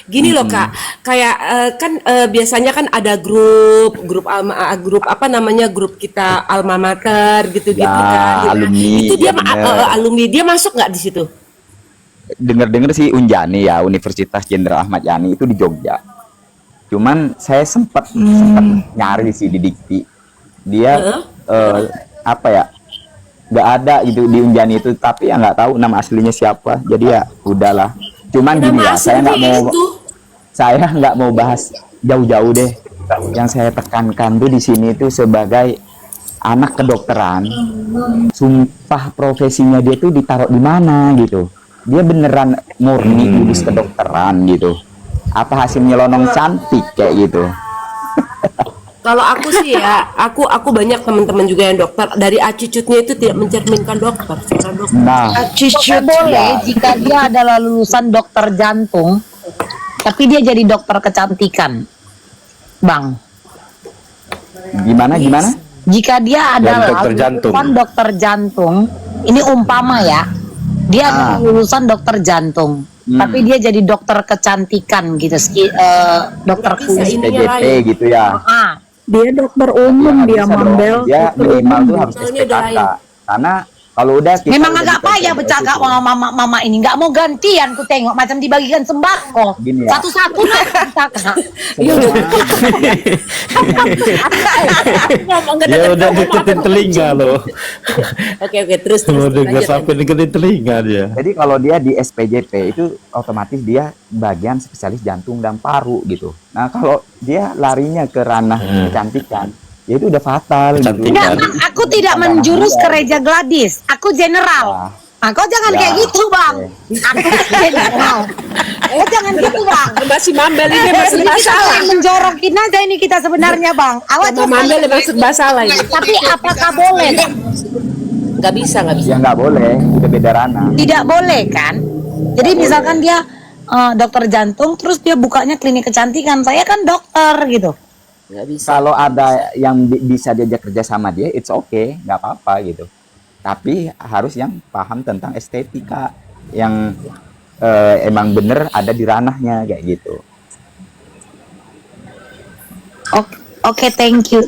Gini loh Kak, kayak kan biasanya kan ada grup apa namanya, grup kita alma mater gitu-gitu Ya, kan. alumni, Itu dia ya bener. alumni dia masuk nggak di situ? Dengar-dengar sih Unjani ya, Universitas Jenderal Ahmad Yani itu di Jogja. Cuman saya sempat nyari sih di Dikti. Dia apa ya? Nggak ada gitu di Unjani itu, tapi ya nggak tahu nama aslinya siapa. Jadi ya udahlah. Cuman gini ya, saya nggak mau bahas jauh-jauh deh. Yang saya tekankan tuh di sini tuh sebagai anak kedokteran, sumpah profesinya dia tuh ditaruh di mana gitu. Dia beneran murni lulus kedokteran gitu. Apa hasil nyelonong cantik kayak gitu? Kalau aku sih ya, aku banyak teman-teman juga yang dokter, dari attitude-nya itu tidak mencerminkan dokter, seorang dokter. Nah, Nggak boleh jika dia adalah lulusan dokter jantung, tapi dia jadi dokter kecantikan, Bang. gimana? Jika dia adalah dokter jantung. lulusan dokter jantung, ini umpama ya, dia adalah lulusan dokter jantung, tapi dia jadi dokter kecantikan gitu, dokter kulit. PJP gitu ya. Dia dokter umum, dia Mambel. Dia minimal tuh harus SPKK. Karena kalau udah kita Memang udah agak di payah PPDS bercakap itu, sama mama ini, nggak mau gantian ku tengok macam dibagikan sembako. Gini ya. Satu-satu lah bercakap. Ya udah deketin telinga loh. Oke, terus Mau denger lanjut. sampai deketin telinga dia. Jadi kalau dia di SPJP itu otomatis dia bagian spesialis jantung dan paru gitu. Nah kalau dia larinya ke ranah kecantikan, ya itu udah fatal gitu. Enggak, Bang, aku tidak menjurus ke Reja Gladys. Aku general. Nah, kau jangan Ya. kayak gitu, Bang. Aku general. Jangan gitu, Bang. Masih Mambel ini masih Ini kita masalah. saling menjorokin aja ini kita sebenarnya, Bang. Awas Sama Mambel masih masalah ini. Tapi apakah boleh? Nggak bisa. Ya nggak boleh, udah beda ranah. Tidak boleh kan? Jadi misalkan dia dokter jantung, terus dia bukanya klinik kecantikan. Saya kan dokter gitu. Nggak bisa. Kalau ada yang bisa diajak kerja sama dia, it's okay, nggak apa-apa gitu. Tapi harus yang paham tentang estetika, yang emang bener ada di ranahnya kayak gitu. Oke, thank you.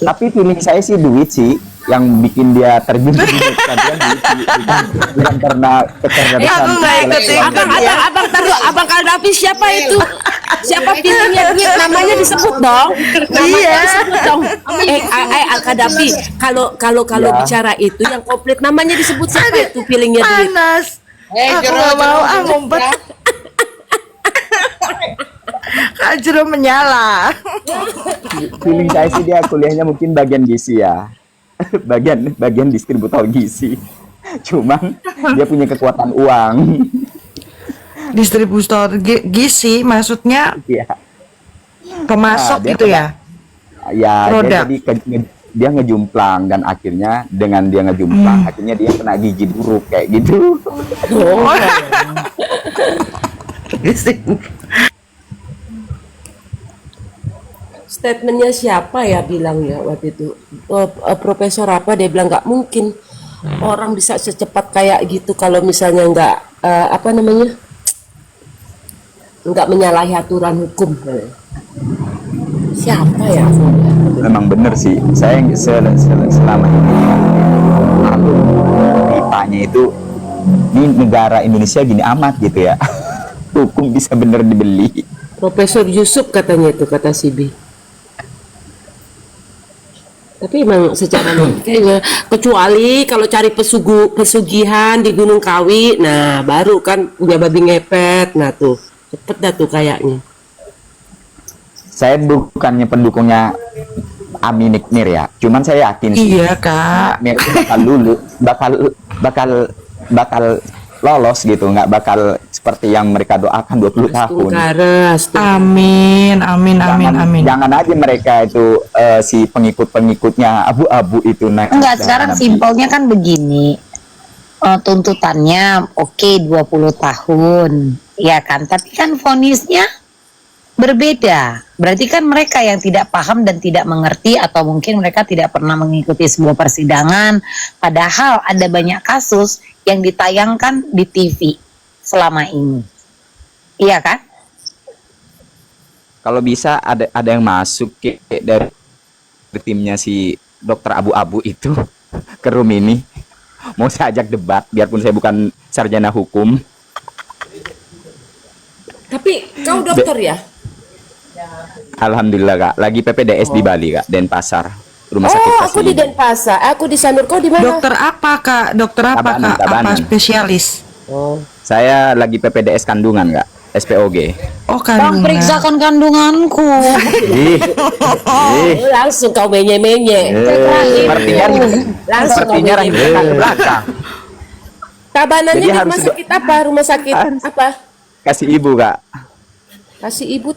Tapi feeling saya sih duit sih yang bikin dia terjun ke dunia kecantikan duit sih. Bukan karena kecerdasan. Aku nggak ikut intelektual. Abang Kaldapi siapa itu? Siapa pilihnya duit, namanya disebut dong. Namanya disebut dong. Al-Kadafi, kalau Ya. bicara itu yang komplit namanya disebut siapa itu pilihnya duit? Panas. Aku nggak mau ngumpet. Kak Jero menyala. Feeling saya sih dia kuliahnya mungkin bagian gizi ya. bagian distributor gizi. Cuman dia punya kekuatan uang. Distributor gizi maksudnya Iya. pemasok Nah, dia gitu ya. Ya, Produk. dia ngejumplang dan akhirnya dengan dia ngejumplang akhirnya dia kena gigi buruk kayak gitu. Statementnya siapa ya bilangnya waktu itu? Profesor apa dia bilang nggak mungkin orang bisa secepat kayak gitu kalau misalnya nggak apa namanya, nggak menyalahi aturan hukum. Siapa ya? Memang bener sih. Saya selama ini lalu ditanya itu ini negara Indonesia gini amat gitu ya. Hukum bisa bener dibeli. Profesor Yusuf katanya itu, kata Sibi. Tapi emang secara kayaknya kecuali kalau cari pesugihan di Gunung Kawi, nah baru kan punya babi ngepet, nah tuh cepet dah tuh kayaknya. Saya bukannya pendukungnya Aminik Mir ya, cuman saya yakin sih Iya kak. Mir itu bakal lolos gitu, nggak bakal seperti yang mereka doakan 20 tahun. Amin, amin, amin, amin. Jangan aja mereka itu si pengikut-pengikutnya abu-abu itu naik. Enggak, sekarang simpelnya kan begini. Tuntutannya oke 20 tahun, ya kan? Tapi kan vonisnya berbeda. Berarti kan mereka yang tidak paham dan tidak mengerti, atau mungkin mereka tidak pernah mengikuti sebuah persidangan. Padahal ada banyak kasus yang ditayangkan di TV selama ini. Iya kan? Kalau bisa ada yang masuk dari timnya si dokter abu-abu itu ke room ini. Mau saya ajak debat, biarpun saya bukan sarjana hukum. Tapi kau dokter ya? Alhamdulillah kak, lagi PPDS di Bali kak, Denpasar, rumah sakit Oh, Kasih aku di Ibu. Denpasar, aku di Sanur. Kau di mana? Dokter apa kak? Dokter apa Tabanan, kak? Apa Tabanan. spesialis? Saya lagi PPDS kandungan kak, SPOG. Oh Bang, kandungan. periksakan kandunganku. Langsung kau menye-menye. Langsung kau Sepertinya rahim menye-menye. ke belakang. Tabanannya Jadi di harus rumah sakit apa? Rumah sakit apa? Kasih Ibu kak. Kasih ibu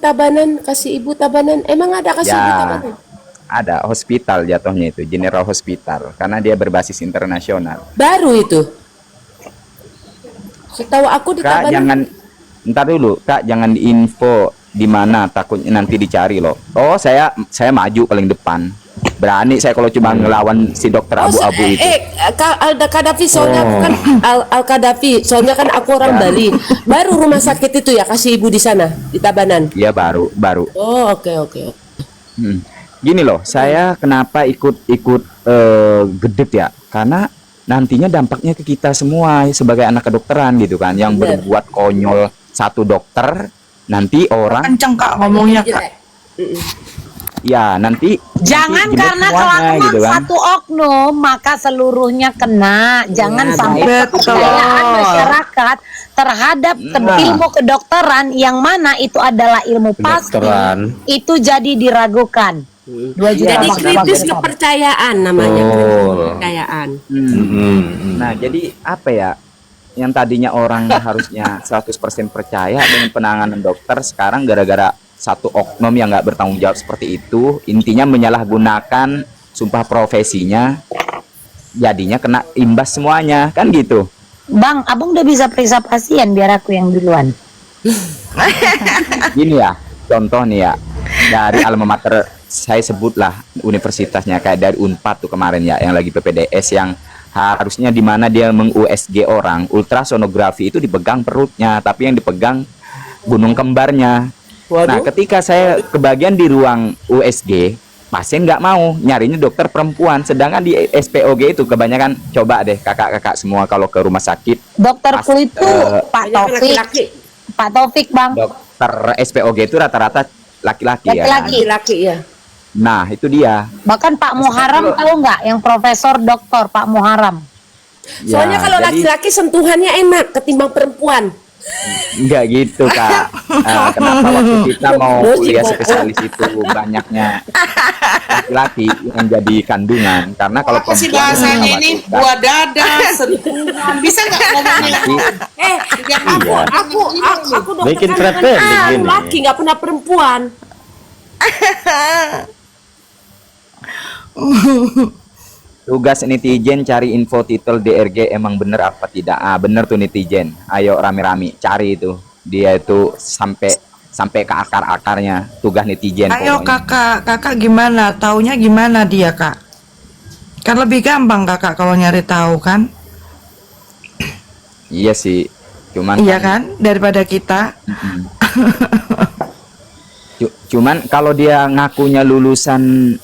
tabanan. Emang ada kasih ibu Ya, tabanan? ada hospital jatuhnya itu, General Hospital, karena dia berbasis internasional. Baru itu. Setahu aku di Kak, tabanan. jangan, ntar dulu, Kak, jangan diinfo di mana, takutnya nanti dicari loh. Oh, saya maju paling depan. Berani saya kalau cuma ngelawan si dokter abu-abu itu. Al-Kadafi soalnya aku kan Al-Kadafi soalnya kan aku orang Bali. Baru rumah sakit itu ya kasih ibu di sana di Tabanan. Iya baru. Oh, oke. Gini loh, saya kenapa ikut gedit ya? Karena nantinya dampaknya ke kita semua sebagai anak kedokteran gitu kan, yang berbuat konyol satu dokter, nanti orang Kenceng kak ngomongnya kak. ya nanti Jangan jelek karena semuanya, kelakuan gitu kan. satu oknum maka seluruhnya kena. Jangan sampai betul. kepercayaan masyarakat terhadap ilmu kedokteran yang mana itu adalah ilmu pasti itu jadi diragukan. 2 juta Jadi kritis kepercayaan namanya. Kepercayaan. Nah, jadi apa ya? Yang tadinya orang harusnya 100% percaya dengan penanganan dokter, sekarang gara-gara satu oknum yang nggak bertanggung jawab seperti itu, intinya menyalahgunakan sumpah profesinya, jadinya kena imbas semuanya, kan gitu. Bang, abang udah bisa periksa pasien, biar aku yang duluan. Gini ya, contoh nih ya, dari alma mater saya sebutlah universitasnya, kayak dari Unpad tuh kemarin ya, yang lagi PPDS, yang harusnya di mana dia meng-USG orang, ultrasonografi itu dipegang perutnya, tapi yang dipegang gunung kembarnya. Nah, ketika saya kebagian di ruang USG, pasien nggak mau, nyarinya dokter perempuan. Sedangkan di SPOG itu kebanyakan, coba deh kakak-kakak semua kalau ke rumah sakit. Dokterku itu Pak Taufik. Pak Taufik, Bang. Dokter SPOG itu rata-rata laki-laki ya. Laki-laki ya. Nah, itu dia. Bahkan Pak Muharram tahu nggak, yang Profesor Doktor Pak Muharram. Soalnya kalau laki-laki sentuhannya enak ketimbang perempuan. Enggak gitu kak. Kenapa waktu kita mau kuliah spesialis itu banyaknya laki-laki yang jadi kandungan, karena kalau Apa sih perempuan bahasanya sama ini? kita, Buah dada, sentuhan. Bisa nggak ngomongnya? nanti Aku dokter Bikin kandungan traveling gini. laki nggak pernah perempuan. tugas netizen cari info titel DRG emang bener apa tidak. Bener tuh netizen, ayo rame-rame cari itu, dia itu sampai ke akar-akarnya, tugas netizen. Ayo pokoknya. kakak gimana? Taunya gimana dia kak? Kan lebih gampang kakak kalau nyari tahu kan? Iya sih, cuman Iya kan? Daripada kita. Cuman kalau dia ngakunya lulusan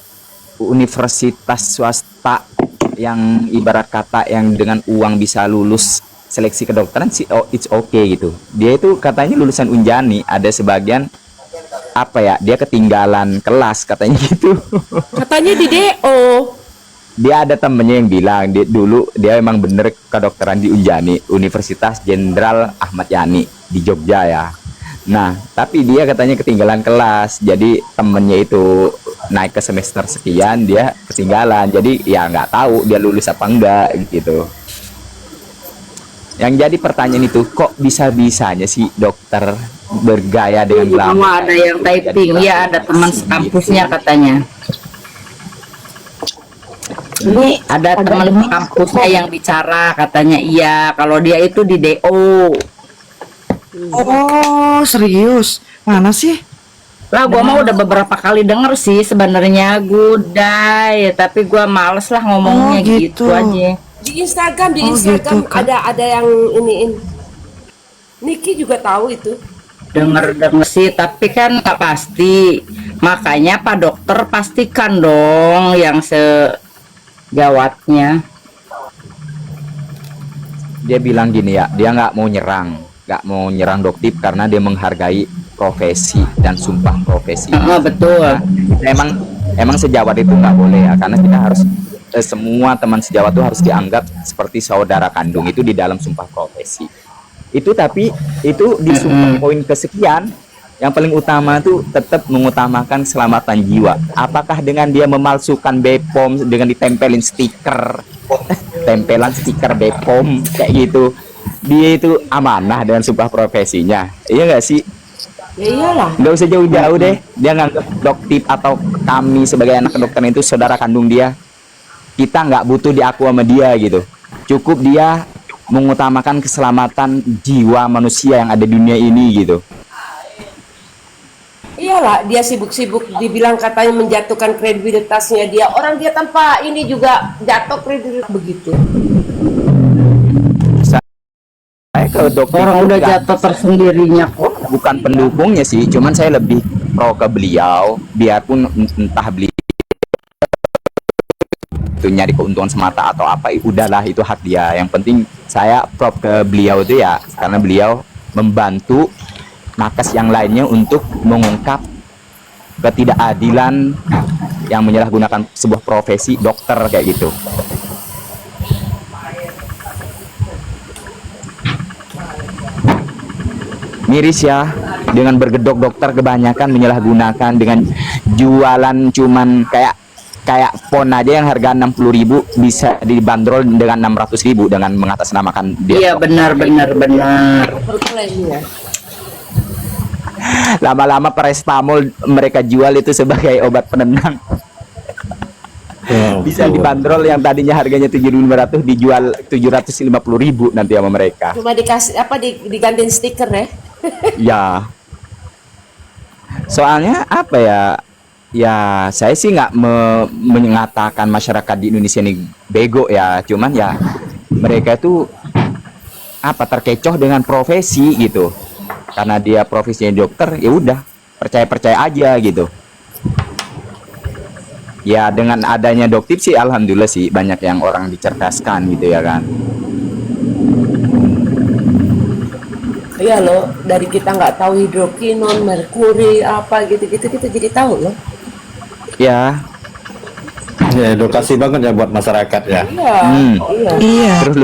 universitas swasta yang ibarat kata yang dengan uang bisa lulus seleksi kedokteran sih, it's okay gitu. Dia itu katanya lulusan Unjani, ada sebagian apa ya, dia ketinggalan kelas katanya gitu. Katanya di DO. Dia ada temennya yang bilang dulu dia emang bener kedokteran di Unjani, Universitas Jenderal Ahmad Yani di Jogja ya. Nah, tapi dia katanya ketinggalan kelas, jadi temennya itu naik ke semester sekian, dia ketinggalan, jadi ya nggak tahu dia lulus apa enggak gitu. Yang jadi pertanyaan itu, kok bisa-bisanya sih dokter bergaya dengan Kamu glamour? ada yang typing, ya ada teman kampusnya katanya. Ini ada teman kampusnya yang bicara katanya, iya kalau dia itu di DO. Oh, serius? Mana sih? Lah gua mau udah beberapa kali denger sih sebenarnya Gudai, tapi gua males lah ngomongnya Oh, gitu. gitu aja. Di Instagram, Oh, gitu, Kak. ada yang iniin. Niki juga tahu itu. Denger sih, tapi kan nggak pasti. Makanya Pak Dokter pastikan dong yang segawatnya. Dia bilang gini ya, dia nggak mau nyerang Doktip karena dia menghargai profesi dan sumpah profesi. Betul. Emang sejawat itu nggak boleh ya, karena kita harus semua teman sejawat itu harus dianggap seperti saudara kandung, itu di dalam sumpah profesi. Itu tapi itu di sumpah poin kesekian yang paling utama itu tetap mengutamakan keselamatan jiwa. Apakah dengan dia memalsukan BPOM dengan ditempelin stiker, tempelan stiker BPOM kayak gitu, dia itu amanah dengan sumpah profesinya? Iya nggak sih? Ya iyalah. Nggak usah jauh-jauh deh, dia nganggap Doktip atau kami sebagai anak kedokteran itu saudara kandung dia. Kita nggak butuh diaku sama dia gitu. Cukup dia mengutamakan keselamatan jiwa manusia yang ada di dunia ini gitu. Iyalah, dia sibuk-sibuk dibilang katanya menjatuhkan kredibilitasnya dia. Orang dia tanpa ini juga jatuh kredibilitas begitu. Saya ke dokter Orang udah jatuh tersendirinya kok. bukan pendukungnya sih, cuman saya lebih pro ke beliau, biarpun entah beliau itu nyari keuntungan semata atau apa, udahlah itu hak dia. Yang penting saya prop ke beliau itu ya karena beliau membantu nakes yang lainnya untuk mengungkap ketidakadilan yang menyalahgunakan sebuah profesi dokter kayak gitu. Miris ya, dengan bergedok dokter kebanyakan menyalahgunakan dengan jualan cuman kayak pon aja yang harga 60.000 bisa dibanderol dengan 600.000 dengan mengatasnamakan dia. Iya benar. Lama-lama paracetamol mereka jual itu sebagai obat penenang. Bisa dibanderol yang tadinya harganya 7.500 dijual 750.000 nanti sama mereka. Cuma dikasih apa digantiin stiker ya. Ya. Soalnya apa ya? Ya saya sih nggak mengatakan masyarakat di Indonesia ini bego ya, cuman ya mereka itu apa terkecoh dengan profesi gitu. Karena dia profesinya dokter, ya udah percaya aja gitu. Ya dengan adanya Doktip sih alhamdulillah sih banyak yang orang dicerdaskan gitu ya kan. Iya loh, dari kita nggak tahu hidrokinon, merkuri apa gitu-gitu kita jadi tahu loh. Ya. Ya edukasi banget ya buat masyarakat ya. Iya. Terus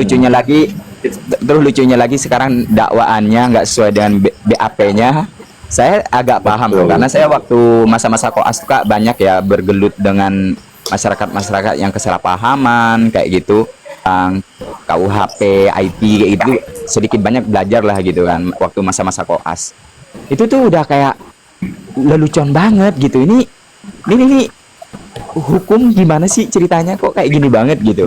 lucunya lagi sekarang dakwaannya nggak sesuai dengan BAP-nya. Saya agak paham tuh, karena saya waktu masa-masa koas tuh Kak, banyak ya bergelut dengan masyarakat yang kesalahpahaman kayak gitu, KUHP, IT kayak gitu, sedikit banyak belajar lah gitu kan waktu masa-masa koas. Itu tuh udah kayak lelucon banget gitu. Ini hukum gimana sih ceritanya kok kayak gini banget gitu.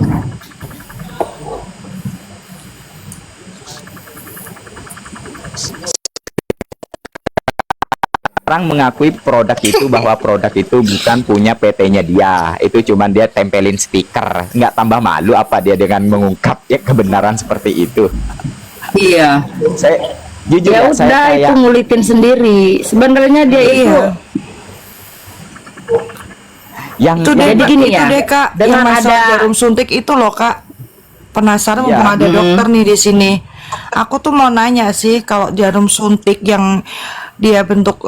Orang mengakui produk itu bahwa produk itu bukan punya PT-nya dia, itu cuman dia tempelin stiker. Nggak tambah malu apa dia dengan mengungkap ya kebenaran seperti itu? Iya. Saya jujur Ya ya, saya udah kayak itu ngulitin sendiri. Sebenarnya dia itu yang Itu deh, Jadi gini itu ya, deh Kak, dengan yang masalah ada- jarum suntik itu loh Kak. Penasaran Ya. mumpung ada dokter nih di sini. Aku tuh mau nanya sih, kalau jarum suntik yang dia bentuk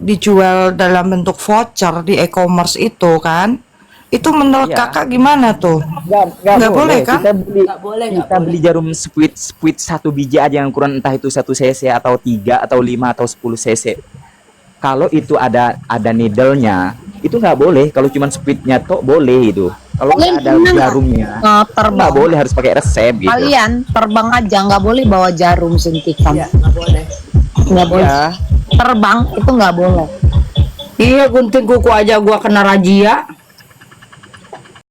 dijual dalam bentuk voucher di e-commerce itu kan, itu menurut Iya. kakak gimana tuh? Nggak boleh kan? Kita beli jarum squid 1 biji aja yang ukuran entah itu 1 cc atau 3 atau 5 atau 10 cc. Kalau itu ada needle-nya, itu nggak boleh. Kalau cuma squidnya toh boleh itu. Kalau nggak ada jarumnya, terbang. nggak boleh, harus pakai resep gitu. Kalian terbang aja, nggak boleh bawa jarum suntikan. Nggak boleh. Nggak boleh. Ya. Terbang itu nggak boleh. Iya, gunting kuku aja gua kena razia.